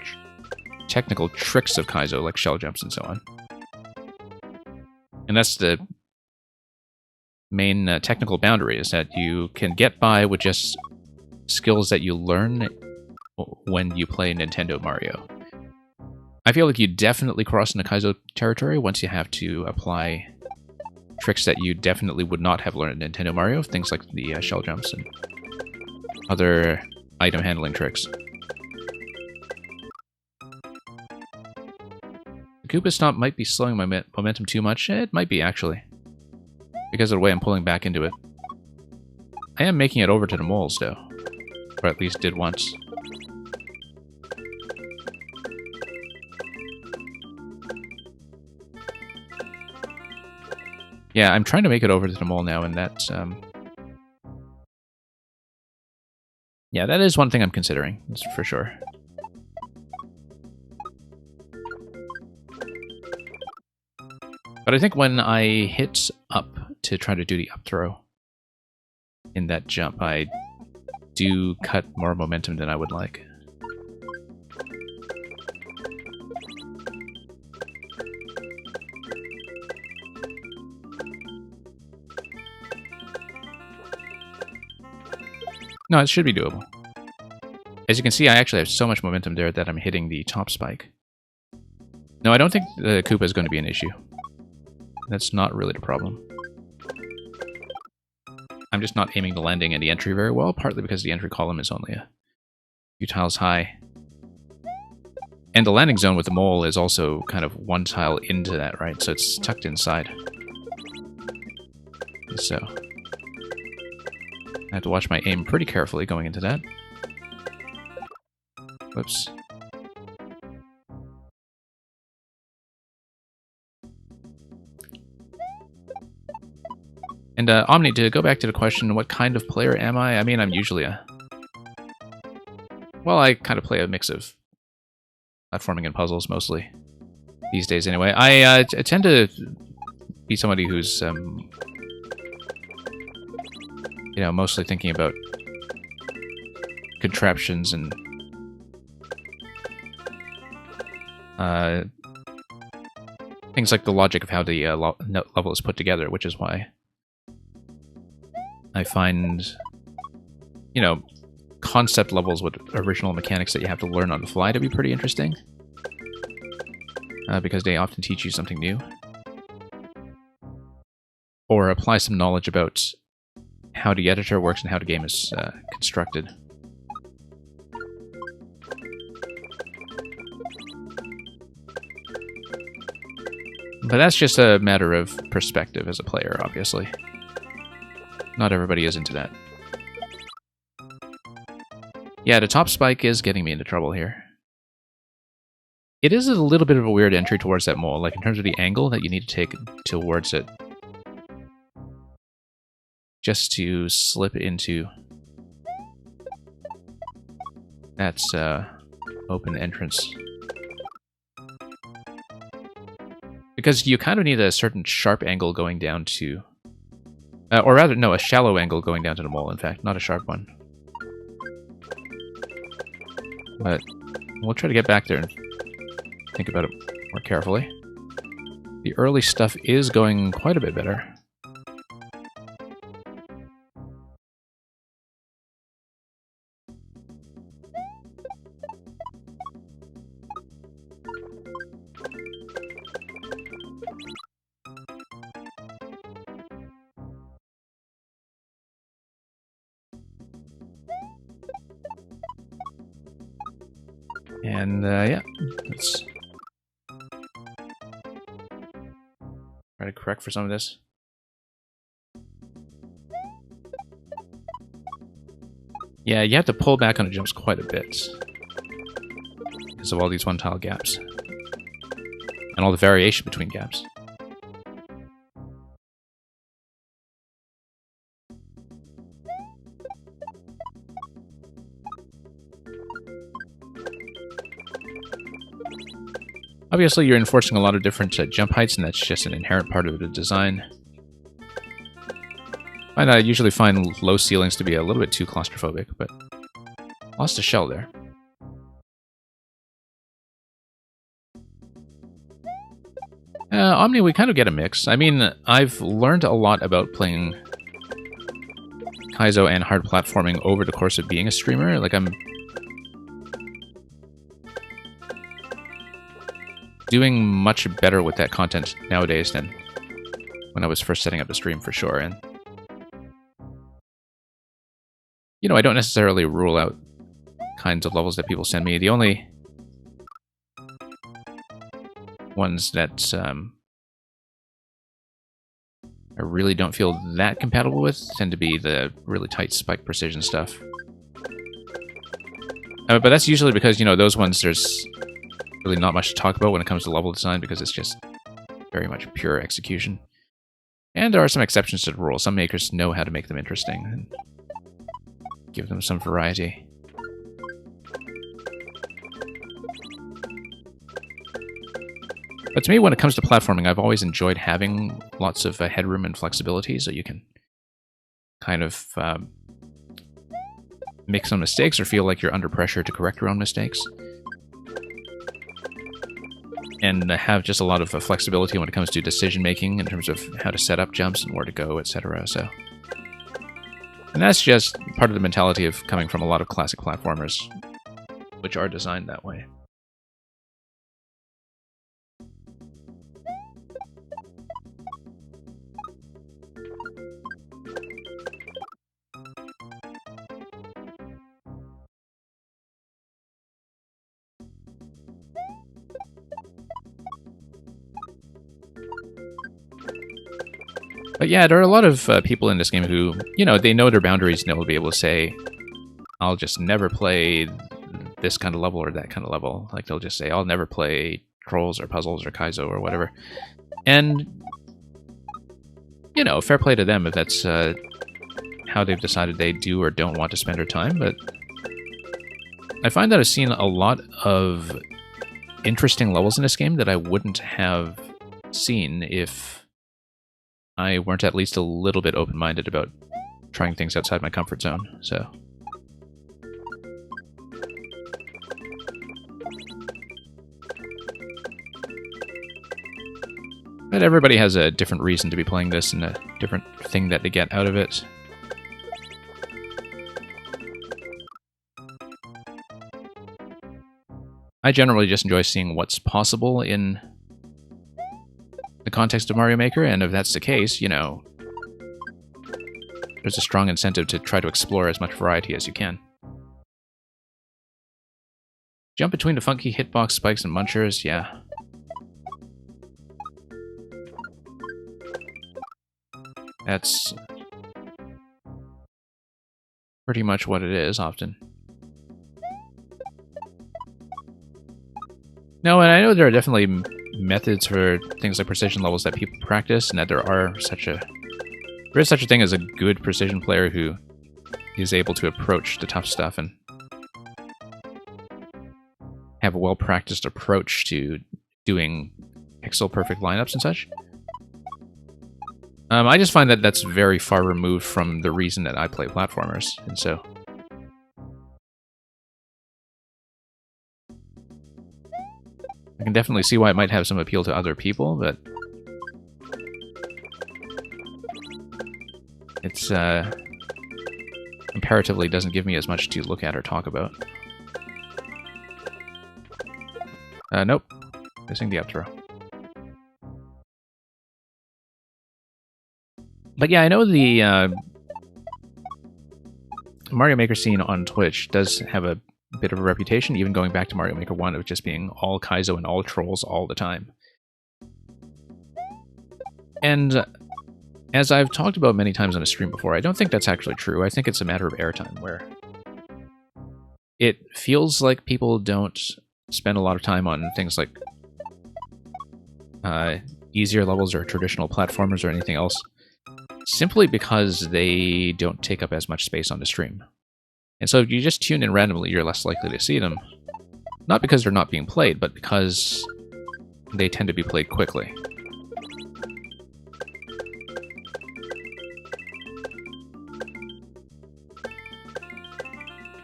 technical tricks of Kaizo, like shell jumps and so on. And that's the main technical boundary, is that you can get by with just skills that you learn when you play Nintendo Mario. I feel like you definitely cross into Kaizo territory once you have to apply tricks that you definitely would not have learned in Nintendo Mario, things like the shell jumps and other item handling tricks. Koopa Stomp might be slowing my momentum too much. It might be, actually. Because of the way I'm pulling back into it. I am making it over to the moles, though. Or at least did once. Yeah, I'm trying to make it over to the mole now, and that's... Yeah, that is one thing I'm considering, that's for sure. But I think when I hit up to try to do the up throw in that jump, I do cut more momentum than I would like. No, it should be doable. As you can see, I actually have so much momentum there that I'm hitting the top spike. No, I don't think the Koopa is going to be an issue. That's not really the problem. I'm just not aiming the landing and the entry very well, partly because the entry column is only a few tiles high. And the landing zone with the mole is also kind of one tile into that, right? So it's tucked inside. So I have to watch my aim pretty carefully going into that. Whoops. And Omni, to go back to the question, what kind of player am I? I mean, I'm usually a... Well, I kind of play a mix of platforming and puzzles, mostly. These days, anyway. I tend to be somebody who's, you know, mostly thinking about contraptions and things like the logic of how the level is put together, which is why I find, you know, concept levels with original mechanics that you have to learn on the fly to be pretty interesting. Because they often teach you something new. Or apply some knowledge about how the editor works and how the game is constructed. But that's just a matter of perspective as a player, obviously. Not everybody is into that. Yeah, the top spike is getting me into trouble here. It is a little bit of a weird entry towards that mole, like in terms of the angle that you need to take towards it. Just to slip into that's open entrance. Because you kind of need a certain sharp angle going down to... or rather, no, a shallow angle going down to the mole, in fact, not a sharp one. But we'll try to get back there and think about it more carefully. The early stuff is going quite a bit better. And, yeah, let's try to correct for some of this. Yeah, you have to pull back on the jumps quite a bit because of all these one-tile gaps. And all the variation between gaps. Obviously, you're enforcing a lot of different jump heights, and that's just an inherent part of the design. I usually find low ceilings to be a little bit too claustrophobic, but lost a shell there. Omni, we kind of get a mix. I mean, I've learned a lot about playing Kaizo and hard platforming over the course of being a streamer. Like, I'm doing much better with that content nowadays than when I was first setting up the stream, for sure. And you know, I don't necessarily rule out kinds of levels that people send me. The only ones that I really don't feel that compatible with tend to be the really tight spike precision stuff. But that's usually because, you know, those ones there's really not much to talk about when it comes to level design because it's just very much pure execution. And there are some exceptions to the rule. Some makers know how to make them interesting and give them some variety. But to me, when it comes to platforming, I've always enjoyed having lots of headroom and flexibility so you can kind of make some mistakes or feel like you're under pressure to correct your own mistakes. And have just a lot of flexibility when it comes to decision-making in terms of how to set up jumps and where to go, etc. So, and that's just part of the mentality of coming from a lot of classic platformers, which are designed that way. But yeah, there are a lot of people in this game who, you know, they know their boundaries and they'll be able to say, I'll just never play this kind of level or that kind of level. Like, they'll just say, I'll never play Trolls or Puzzles or Kaizo or whatever. And, you know, fair play to them if that's how they've decided they do or don't want to spend their time. But I find that I've seen a lot of interesting levels in this game that I wouldn't have seen if I weren't at least a little bit open-minded about trying things outside my comfort zone, so. But everybody has a different reason to be playing this and a different thing that they get out of it. I generally just enjoy seeing what's possible in the context of Mario Maker, and if that's the case, you know, there's a strong incentive to try to explore as much variety as you can. Jump between the funky hitbox spikes and munchers, yeah. That's pretty much what it is, often. No, and I know there are definitely methods for things like precision levels that people practice, and that there is such a thing as a good precision player who is able to approach the tough stuff and have a well-practiced approach to doing pixel-perfect lineups and such. I just find that that's very far removed from the reason that I play platformers, and so I can definitely see why it might have some appeal to other people, but it's comparatively doesn't give me as much to look at or talk about. Nope. Missing the up throw. But yeah, I know the Mario Maker scene on Twitch does have a bit of a reputation, even going back to Mario Maker 1, of just being all Kaizo and all Trolls all the time. And as I've talked about many times on a stream before, I don't think that's actually true. I think it's a matter of airtime, where it feels like people don't spend a lot of time on things like easier levels or traditional platformers or anything else, simply because they don't take up as much space on the stream. And so if you just tune in randomly, you're less likely to see them. Not because they're not being played, but because they tend to be played quickly.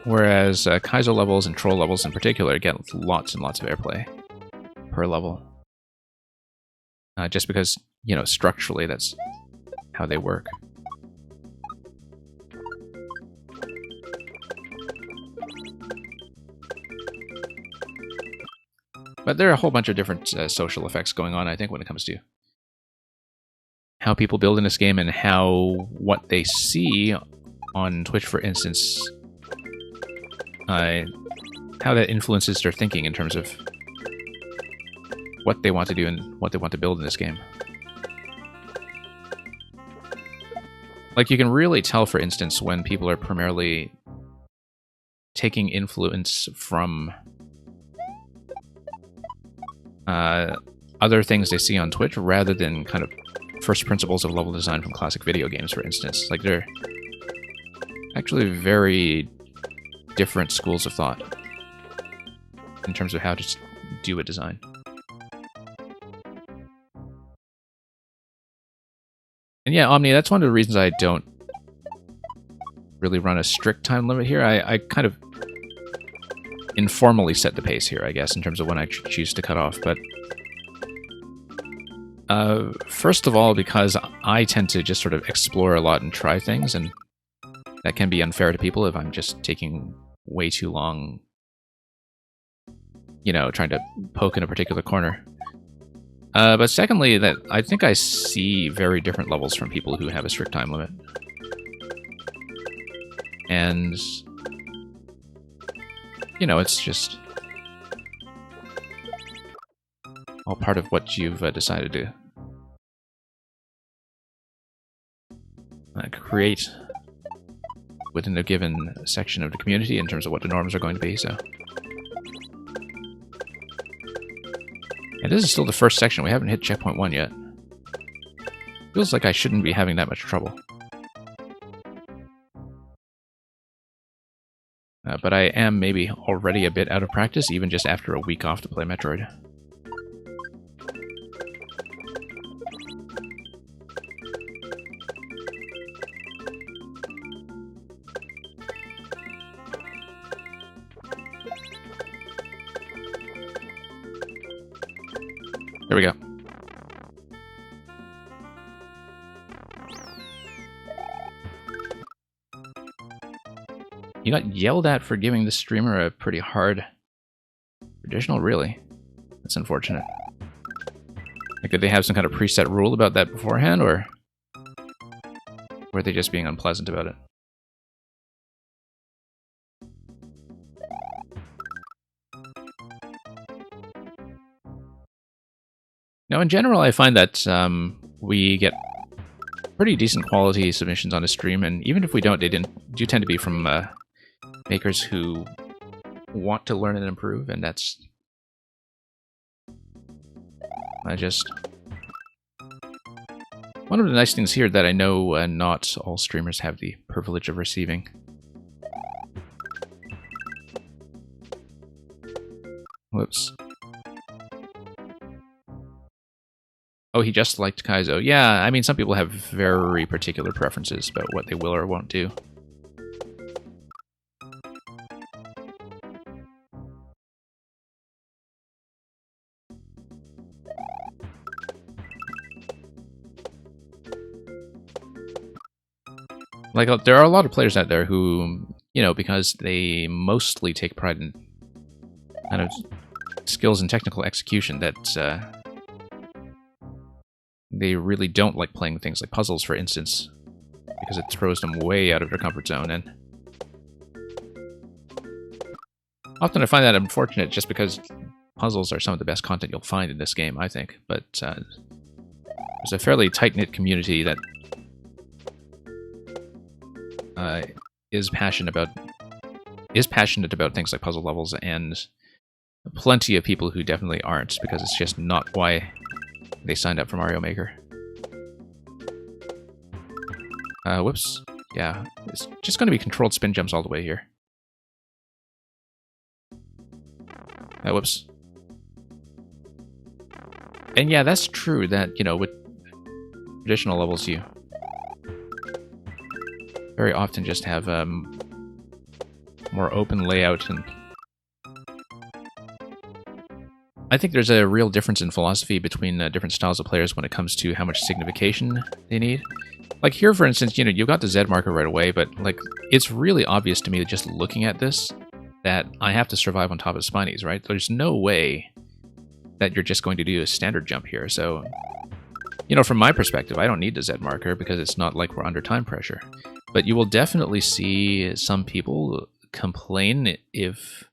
Whereas Kaizo levels and Troll levels in particular get lots and lots of airplay per level. Just because, you know, structurally that's how they work. But there are a whole bunch of different social effects going on, I think, when it comes to how people build in this game and how what they see on Twitch, for instance, how that influences their thinking in terms of what they want to do and what they want to build in this game. Like, you can really tell, for instance, when people are primarily taking influence from other things they see on Twitch rather than kind of first principles of level design from classic video games, for instance. Like, they're actually very different schools of thought in terms of how to do a design. And yeah, Omni, that's one of the reasons I don't really run a strict time limit here. I kind of informally set the pace here, I guess, in terms of when I choose to cut off. But first of all, because I tend to just sort of explore a lot and try things, and that can be unfair to people if I'm just taking way too long, you know, trying to poke in a particular corner. But secondly, that I think I see very different levels from people who have a strict time limit. And, you know, it's just all part of what you've decided to create within a given section of the community in terms of what the norms are going to be, so... And this is still the first section. We haven't hit checkpoint 1 yet. Feels like I shouldn't be having that much trouble. But I am maybe already a bit out of practice, even just after a week off to play Metroid. There we go. You got yelled at for giving the streamer a pretty hard traditional, really? That's unfortunate. Like, did they have some kind of preset rule about that beforehand, or were they just being unpleasant about it? Now, in general, I find that we get pretty decent quality submissions on the stream, and even if we don't, they do tend to be from makers who want to learn and improve, and that's one of the nice things here that I know not all streamers have the privilege of receiving. Whoops. Oh, he just liked Kaizo. Yeah, I mean, some people have very particular preferences about what they will or won't do. Like, there are a lot of players out there who, you know, because they mostly take pride in kind of skills and technical execution, that they really don't like playing things like puzzles, for instance, because it throws them way out of their comfort zone. And often I find that unfortunate, just because puzzles are some of the best content you'll find in this game, I think. But there's a fairly tight-knit community that is passionate about things like puzzle levels, and plenty of people who definitely aren't, because it's just not why they signed up for Mario Maker. Whoops. Yeah, it's just going to be controlled spin jumps all the way here. Whoops. And yeah, that's true that, you know, with traditional levels, you very often just have more open layout, and I think there's a real difference in philosophy between different styles of players when it comes to how much signification they need. Like here, for instance, you know, you got the Z marker right away, but like, it's really obvious to me just looking at this that I have to survive on top of Spinies, right? There's no way that you're just going to do a standard jump here. So, you know, from my perspective, I don't need the Z marker because it's not like we're under time pressure. But you will definitely see some people complain if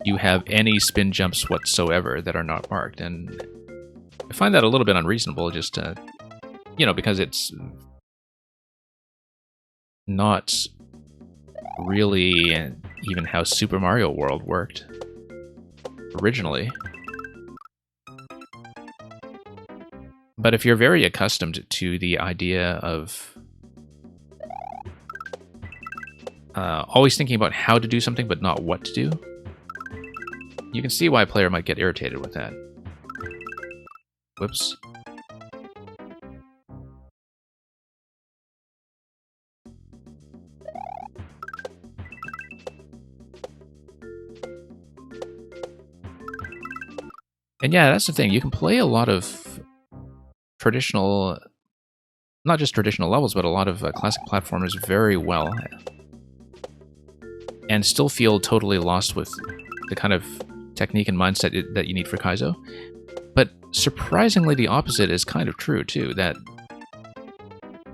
you have any spin jumps whatsoever that are not marked. And I find that a little bit unreasonable, just because it's not really even how Super Mario World worked originally. But if you're very accustomed to the idea of always thinking about how to do something but not what to do, you can see why a player might get irritated with that. Whoops. And yeah, that's the thing. You can play a lot of traditional, not just traditional levels, but a lot of classic platformers very well, and still feel totally lost with the kind of technique and mindset that you need for Kaizo. But surprisingly, the opposite is kind of true, too, that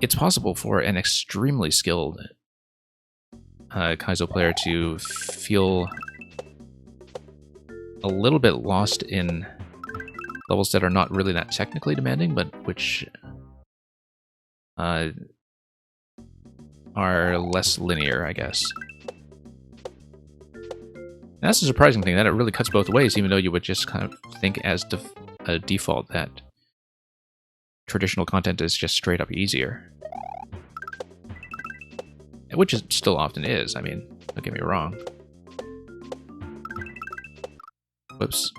it's possible for an extremely skilled Kaizo player to feel a little bit lost in levels that are not really that technically demanding, but which are less linear, I guess. And that's a surprising thing, that it really cuts both ways, even though you would just kind of think as a default that traditional content is just straight up easier. Which it still often is, I mean, don't get me wrong. Whoops.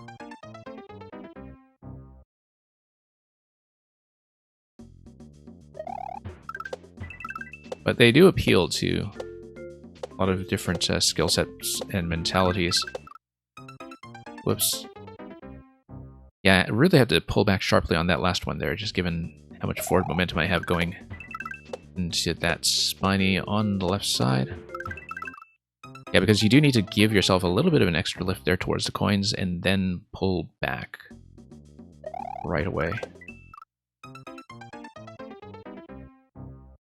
But they do appeal to a lot of different skill sets and mentalities. Whoops. Yeah, I really have to pull back sharply on that last one there, just given how much forward momentum I have going into that spiny on the left side. Yeah, because you do need to give yourself a little bit of an extra lift there towards the coins and then pull back right away.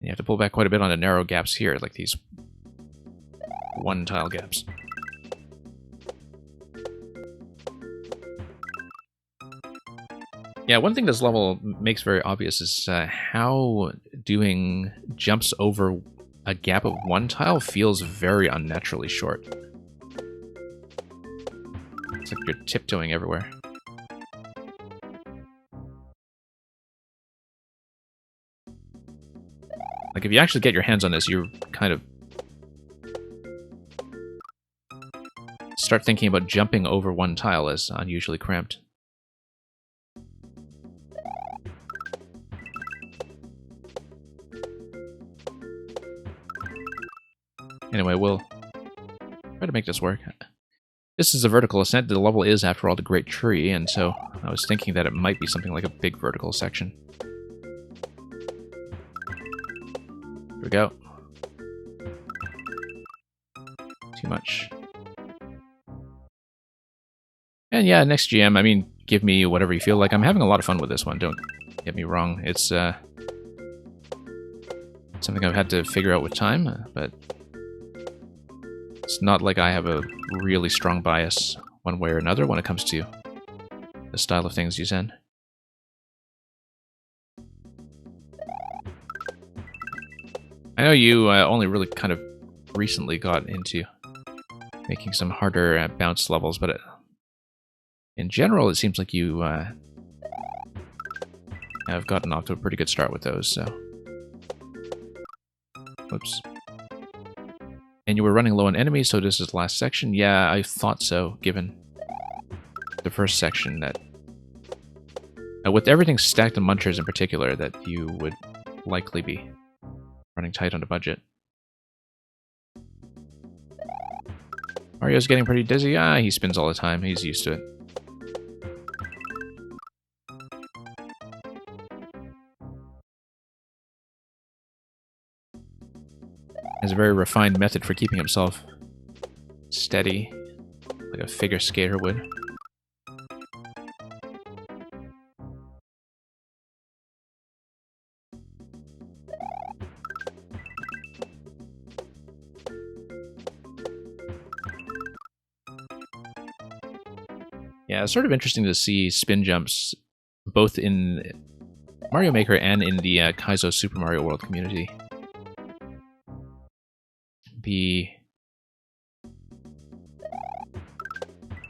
You have to pull back quite a bit on the narrow gaps here, like these one-tile gaps. Yeah, one thing this level makes very obvious is how doing jumps over a gap of one tile feels very unnaturally short. It's like you're tiptoeing everywhere. Like, if you actually get your hands on this, you kind of start thinking about jumping over one tile as unusually cramped. Anyway, we'll try to make this work. This is a vertical ascent. The level is, after all, the Great Tree, and so I was thinking that it might be something like a big vertical section. Here we go. Too much. And yeah, next GM, I mean, give me whatever you feel like. I'm having a lot of fun with this one, don't get me wrong. It's something I've had to figure out with time, but it's not like I have a really strong bias one way or another when it comes to the style of things you send. I know you only really kind of recently got into making some harder bounce levels, but in general, it seems like you have gotten off to a pretty good start with those, so... Whoops. And you were running low on enemies, so this is the last section? Yeah, I thought so, given the first section that... with everything stacked on Munchers in particular, that you would likely be running tight on the budget. Mario's getting pretty dizzy. He spins all the time. He's used to it. Has a very refined method for keeping himself steady, like a figure skater would. Yeah, it's sort of interesting to see spin jumps both in Mario Maker and in the Kaizo Super Mario World community be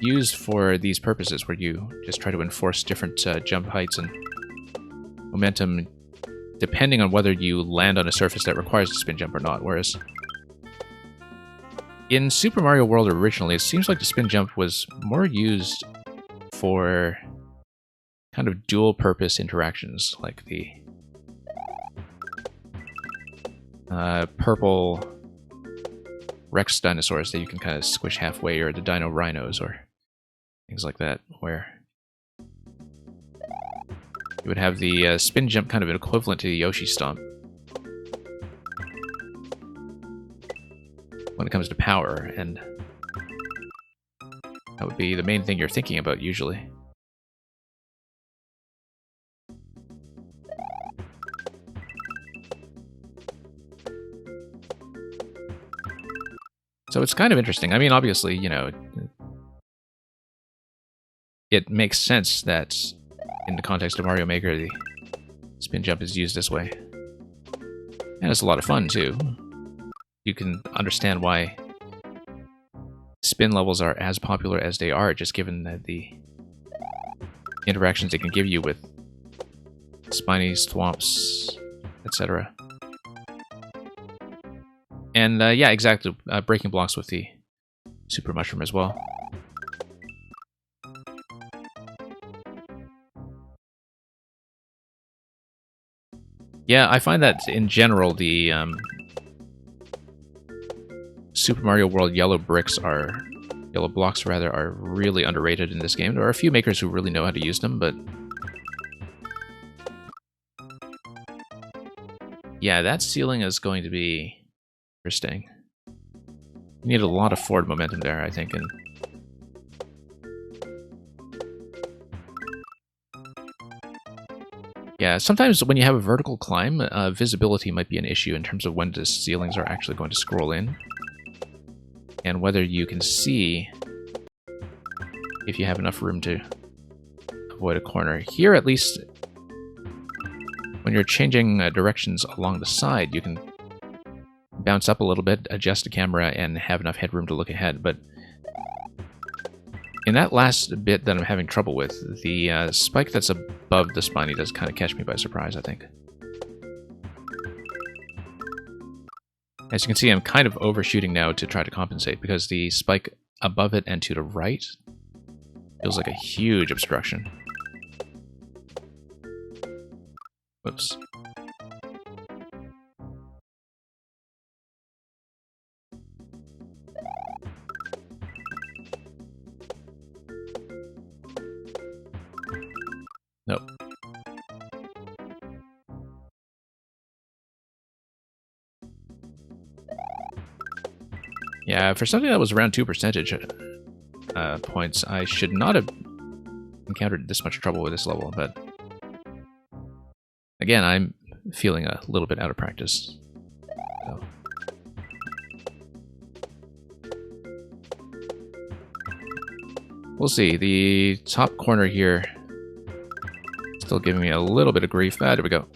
used for these purposes, where you just try to enforce different jump heights and momentum depending on whether you land on a surface that requires a spin jump or not. Whereas in Super Mario World originally, it seems like the spin jump was more used for kind of dual purpose interactions, like the purple Rex dinosaurs that you can kind of squish halfway, or the Dino Rhinos, or things like that, where you would have the spin jump kind of an equivalent to the Yoshi Stomp when it comes to power, and that would be the main thing you're thinking about usually. So it's kind of interesting. I mean, obviously, you know, it makes sense that in the context of Mario Maker, the spin jump is used this way. And it's a lot of fun, too. You can understand why spin levels are as popular as they are, just given that the interactions they can give you with spinies, thwomps, etc. And yeah, exactly, breaking blocks with the Super Mushroom as well. Yeah, I find that in general the Super Mario World yellow blocks are really underrated in this game. There are a few makers who really know how to use them, but yeah, that ceiling is going to be interesting. You need a lot of forward momentum there, I think, and yeah, sometimes when you have a vertical climb, visibility might be an issue in terms of when the ceilings are actually going to scroll in, and whether you can see if you have enough room to avoid a corner. Here, at least, when you're changing directions along the side, you can bounce up a little bit, adjust the camera, and have enough headroom to look ahead. But in that last bit that I'm having trouble with, the spike that's above the spiny does kind of catch me by surprise, I think. As you can see, I'm kind of overshooting now to try to compensate, because the spike above it and to the right feels like a huge obstruction. Whoops. Nope. Yeah, for something that was around 2 percentage points, I should not have encountered this much trouble with this level, but again, I'm feeling a little bit out of practice. So. We'll see. The top corner here still giving me a little bit of grief. Ah, there we go.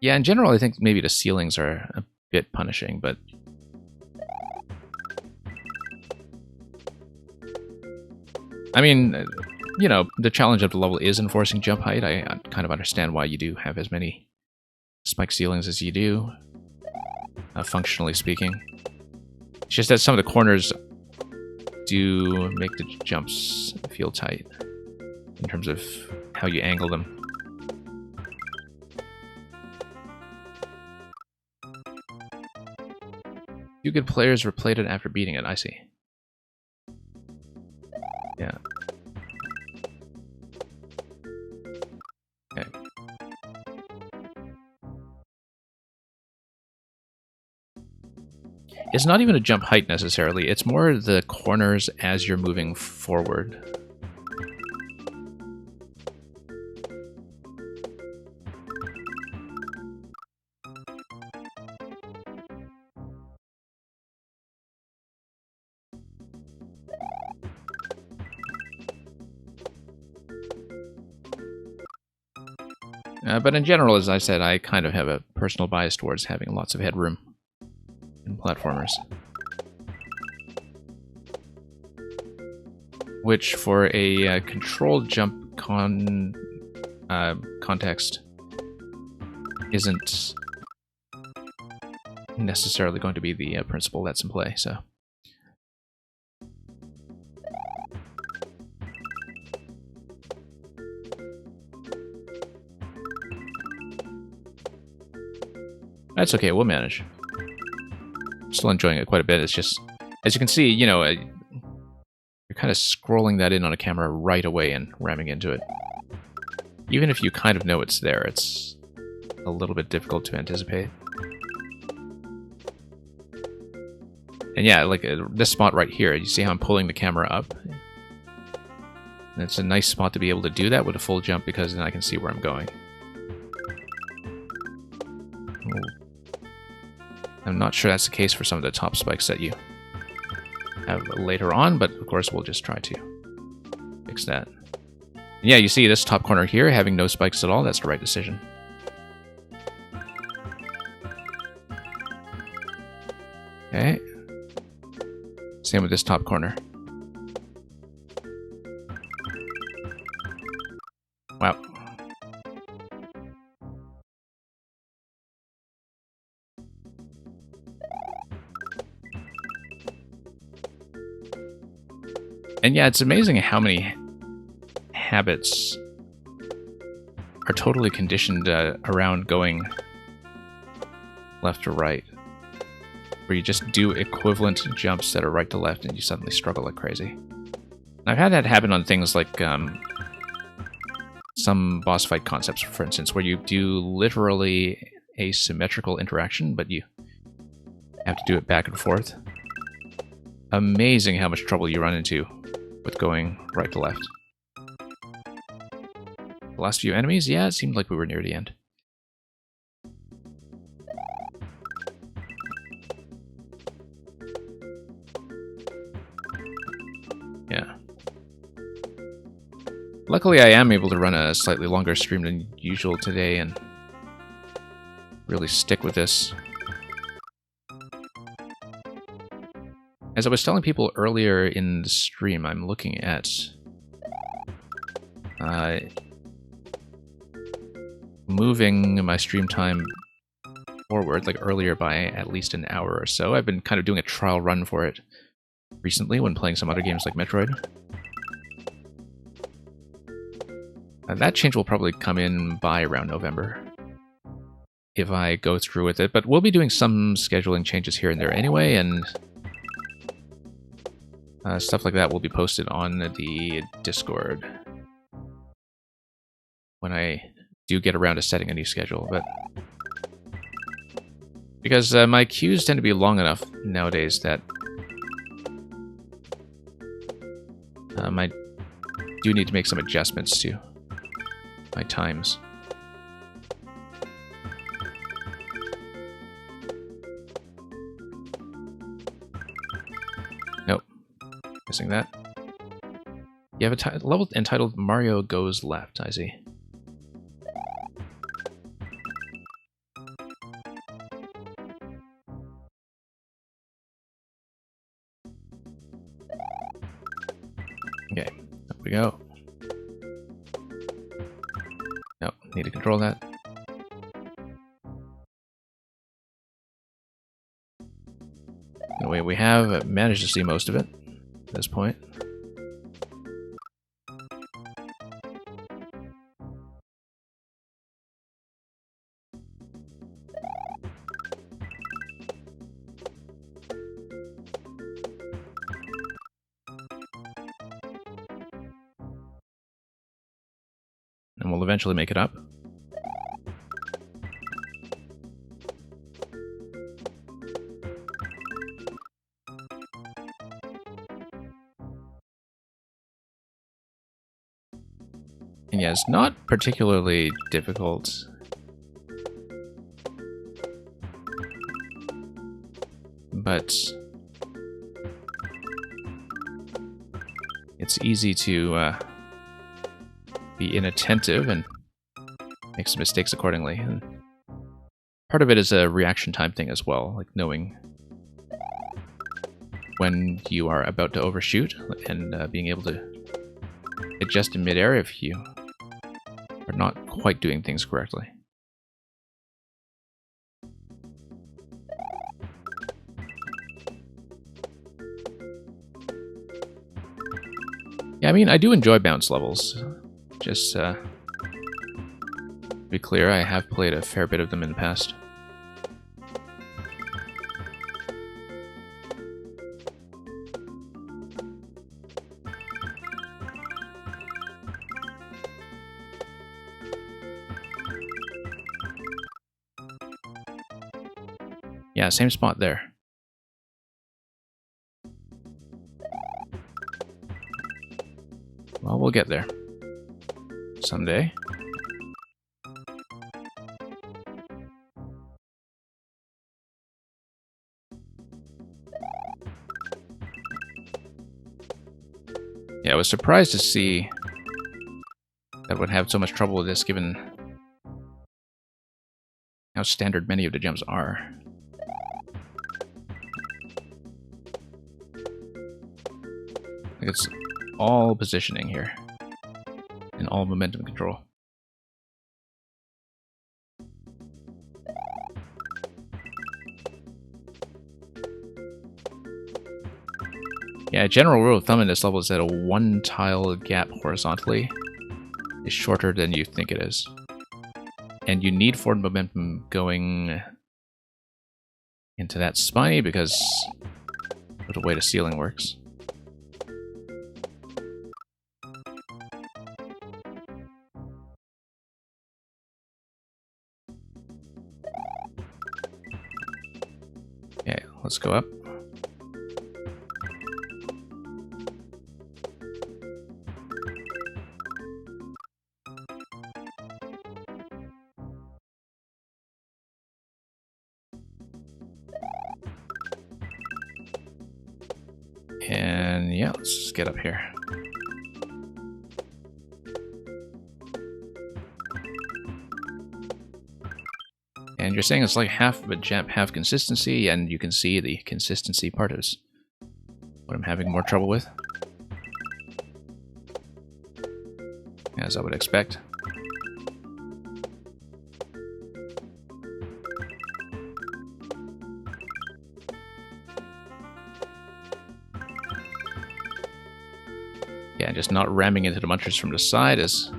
Yeah, in general, I think maybe the ceilings are a bit punishing, but I mean, you know, the challenge of the level is enforcing jump height. I kind of understand why you do have as many spike ceilings as you do, functionally speaking. It's just that some of the corners do make the jumps feel tight in terms of how you angle them. Few good players replayed it after beating it, I see. Yeah. Okay. It's not even a jump height necessarily, it's more the corners as you're moving forward. But in general, as I said, I kind of have a personal bias towards having lots of headroom in platformers. Which, for a controlled jump context, isn't necessarily going to be the principle that's in play, so... That's okay, we'll manage. Still enjoying it quite a bit. It's just, as you can see, you know, you're kind of scrolling that in on a camera right away and ramming into it. Even if you kind of know it's there, it's a little bit difficult to anticipate. And yeah, like this spot right here, you see how I'm pulling the camera up? And it's a nice spot to be able to do that with a full jump because then I can see where I'm going. I'm not sure that's the case for some of the top spikes that you have later on, but of course we'll just try to fix that. And yeah, you see this top corner here having no spikes at all, that's the right decision. Okay. Same with this top corner. Wow. And yeah, it's amazing how many habits are totally conditioned around going left or right. Where you just do equivalent jumps that are right to left and you suddenly struggle like crazy. And I've had that happen on things like some boss fight concepts, for instance, where you do literally a symmetrical interaction, but you have to do it back and forth. Amazing how much trouble you run into with going right to left. The last few enemies, yeah, it seemed like we were near the end. Yeah. Luckily, I am able to run a slightly longer stream than usual today and really stick with this. As I was telling people earlier in the stream, I'm looking at moving my stream time forward, like earlier by at least an hour or so. I've been kind of doing a trial run for it recently when playing some other games like Metroid. That change will probably come in by around November if I go through with it, but we'll be doing some scheduling changes here and there anyway, and stuff like that will be posted on the Discord when I do get around to setting a new schedule, but because my queues tend to be long enough nowadays that I do need to make some adjustments to my times. Nope. Missing that. You have a level entitled Mario Goes Left, I see. Okay, up we go. Nope, need to control that. Anyway, we have managed to see most of it at this point. And we'll eventually make it up. And yeah, it's not particularly difficult. But it's easy to be inattentive and makes mistakes accordingly. And part of it is a reaction time thing as well, like knowing when you are about to overshoot and being able to adjust in midair if you are not quite doing things correctly. Yeah, I mean, I do enjoy bounce levels. Just, to be clear, I have played a fair bit of them in the past. Yeah, same spot there. Well, we'll get there. Someday. Yeah, I was surprised to see that I would have so much trouble with this given how standard many of the jumps are. Like it's all positioning here. And all momentum control. Yeah, general rule of thumb in this level is that a one-tile gap horizontally is shorter than you think it is. And you need forward momentum going into that spiny because of the way the ceiling works. Okay, let's go up. And yeah, let's just get up here. And you're saying it's like half of a jump, half consistency, and you can see the consistency part is what I'm having more trouble with. As I would expect. Yeah, just not ramming into the munchers from the side is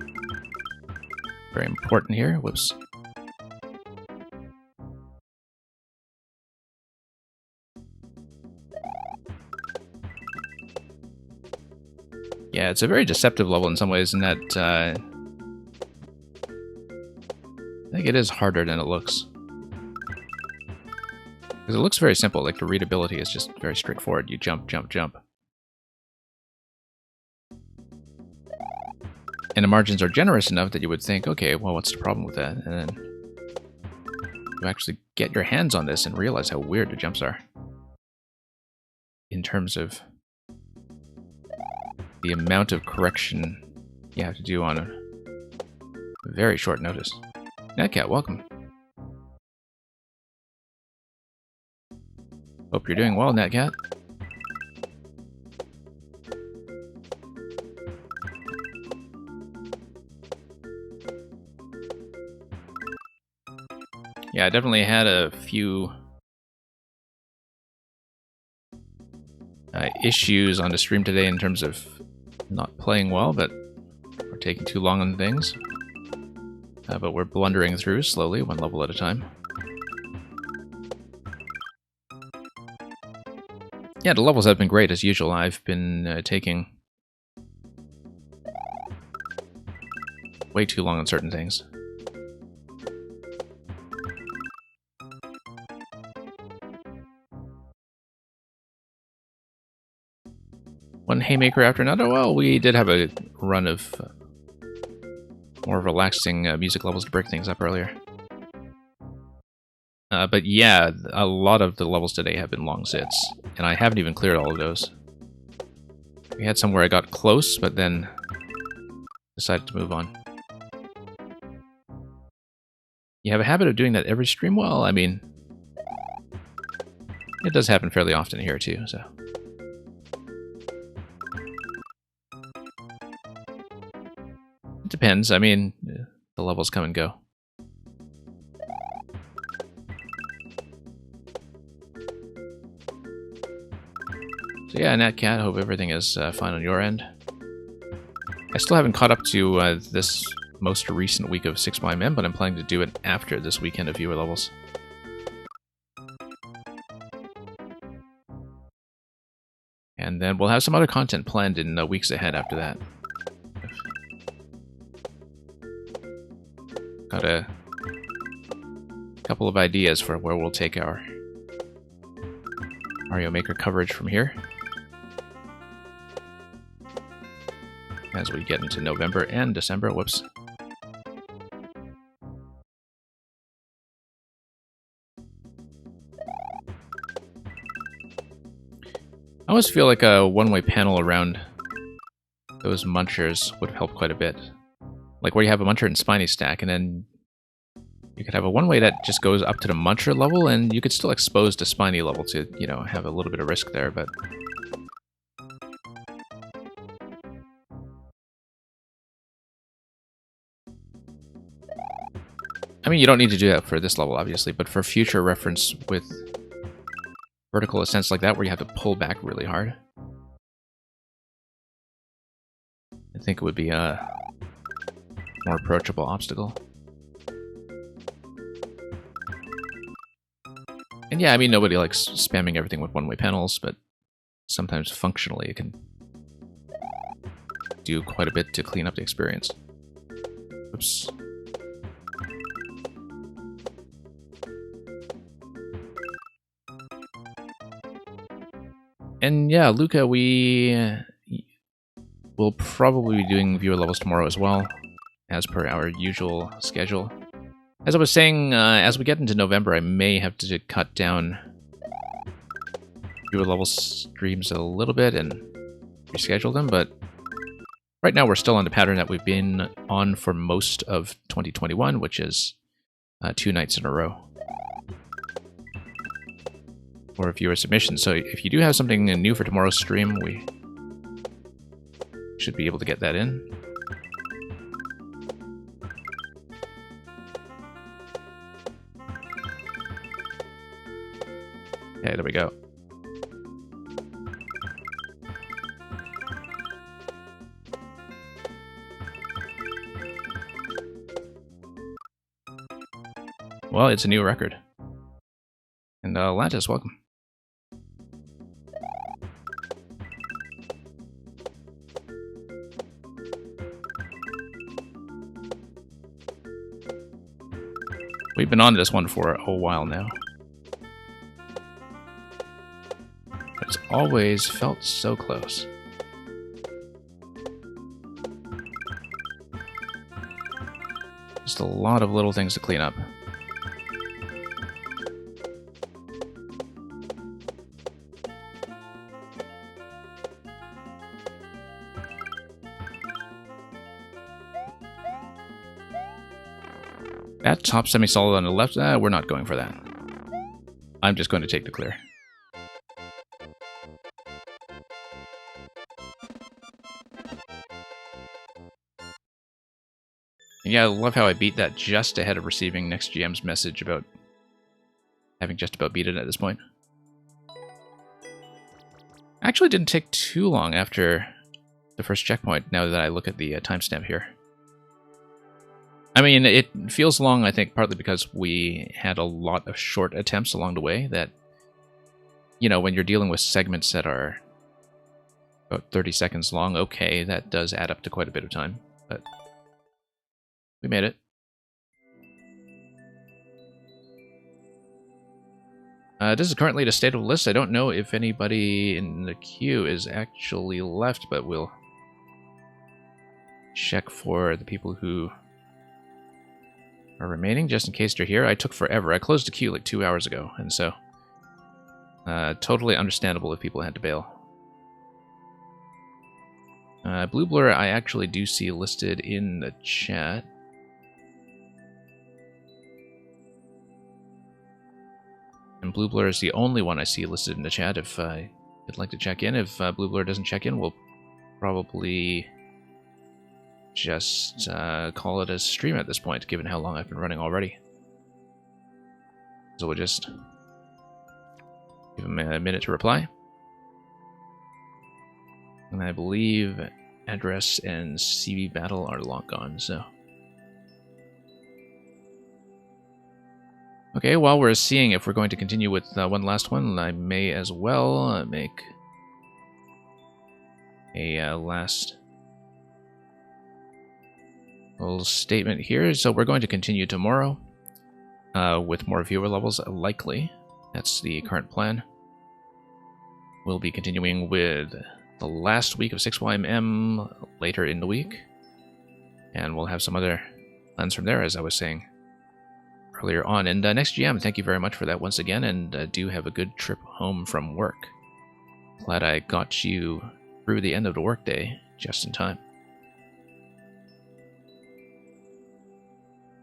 very important here. Whoops. Yeah, it's a very deceptive level in some ways in that I think it is harder than it looks. Because it looks very simple, like the readability is just very straightforward. You jump, jump, jump. And the margins are generous enough that you would think, okay, well, what's the problem with that? And then you actually get your hands on this and realize how weird the jumps are. In terms of the amount of correction you have to do on a very short notice. Netcat, welcome. Hope you're doing well, Netcat. Yeah, I definitely had a few issues on the stream today in terms of not playing well, but we're taking too long on things. But we're blundering through slowly, one level at a time. Yeah, the levels have been great as usual. I've been taking way too long on certain things. One haymaker after another. Well, we did have a run of more relaxing music levels to break things up earlier. But yeah, a lot of the levels today have been long sits, and I haven't even cleared all of those. We had some where I got close, but then decided to move on. have a habit of doing that every stream? Well, I mean, it does happen fairly often here too, so. It depends. I mean, the levels come and go. So yeah, NatCat, hope everything is fine on your end. I still haven't caught up to this most recent week of 6YM, but I'm planning to do it after this weekend of viewer levels. And then we'll have some other content planned in weeks ahead after that. Got a couple of ideas for where we'll take our Mario Maker coverage from here, as we get into November and December. Whoops. I always feel like a one-way panel around those munchers would help quite a bit. Like where you have a muncher and spiny stack, and then you could have a one-way that just goes up to the muncher level, and you could still expose the spiny level to, you know, have a little bit of risk there, but... I mean, you don't need to do that for this level, obviously, but for future reference with vertical ascents like that, where you have to pull back really hard, I think it would be a more approachable obstacle. And yeah, I mean, nobody likes spamming everything with one-way panels, but sometimes functionally it can do quite a bit to clean up the experience. Oops. And yeah, Luca, we will probably be doing viewer levels tomorrow as well, as per our usual schedule. As I was saying, as we get into November, I may have to cut down viewer level streams a little bit and reschedule them, but right now we're still on the pattern that we've been on for most of 2021, which is 2 nights in a row for viewer submissions. So if you do have something new for tomorrow's stream, we should be able to get that in. Okay, there we go. Well, it's a new record. And Lantis, welcome. We've been on this one for a while now. But it's always felt so close. Just a lot of little things to clean up. That top semi-solid on the left, we're not going for that. I'm just going to take the clear. Yeah, I love how I beat that just ahead of receiving NextGM's message about having just about beat it at this point. Actually didn't take too long after the first checkpoint, now that I look at the timestamp here. I mean, it feels long, I think, partly because we had a lot of short attempts along the way that, you know, when you're dealing with segments that are about 30 seconds long, okay, that does add up to quite a bit of time, but we made it. This is currently the state of the list. I don't know if anybody in the queue is actually left, but we'll check for the people who are remaining, just in case they're here. I took forever. I closed the queue like 2 hours ago, and so totally understandable if people had to bail. Blue Blur I actually do see listed in the chat. And Blue Blur is the only one I see listed in the chat. If you'd like to check in, if Blue Blur doesn't check in, we'll probably just call it a stream at this point, given how long I've been running already. So we'll just give him a minute to reply. And I believe address and CB battle are locked on, so. Okay, while we're seeing if we're going to continue with one last one, I may as well make a last little statement here. So we're going to continue tomorrow with more viewer levels, likely. That's the current plan. We'll be continuing with the last week of 6YMM later in the week. And we'll have some other plans from there, as I was saying earlier on. And next GM, thank you very much for that once again, and do have a good trip home from work. Glad I got you through the end of the workday just in time.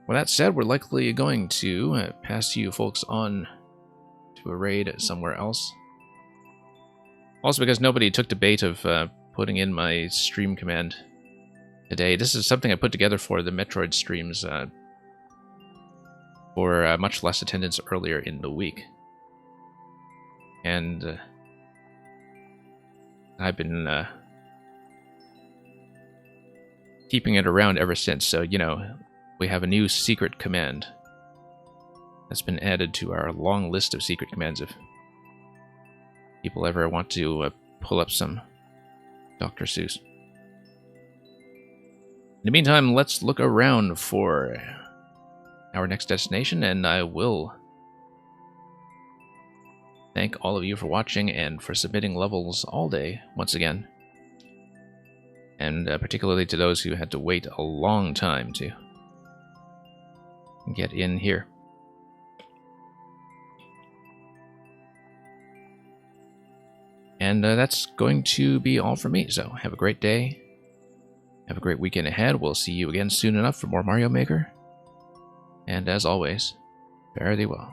With that said, we're likely going to pass you folks on to a raid somewhere else. Also, because nobody took the bait of putting in my stream command today. This is something I put together for the Metroid streams for much less attendance earlier in the week. And I've been keeping it around ever since, so, you know, we have a new secret command that's been added to our long list of secret commands if people ever want to pull up some Dr. Seuss. In the meantime, let's look around for our next destination, and I will thank all of you for watching and for submitting levels all day once again. And particularly to those who had to wait a long time to get in here. And that's going to be all from me, so have a great day. Have a great weekend ahead. We'll see you again soon enough for more Mario Maker. And as always, fare thee well.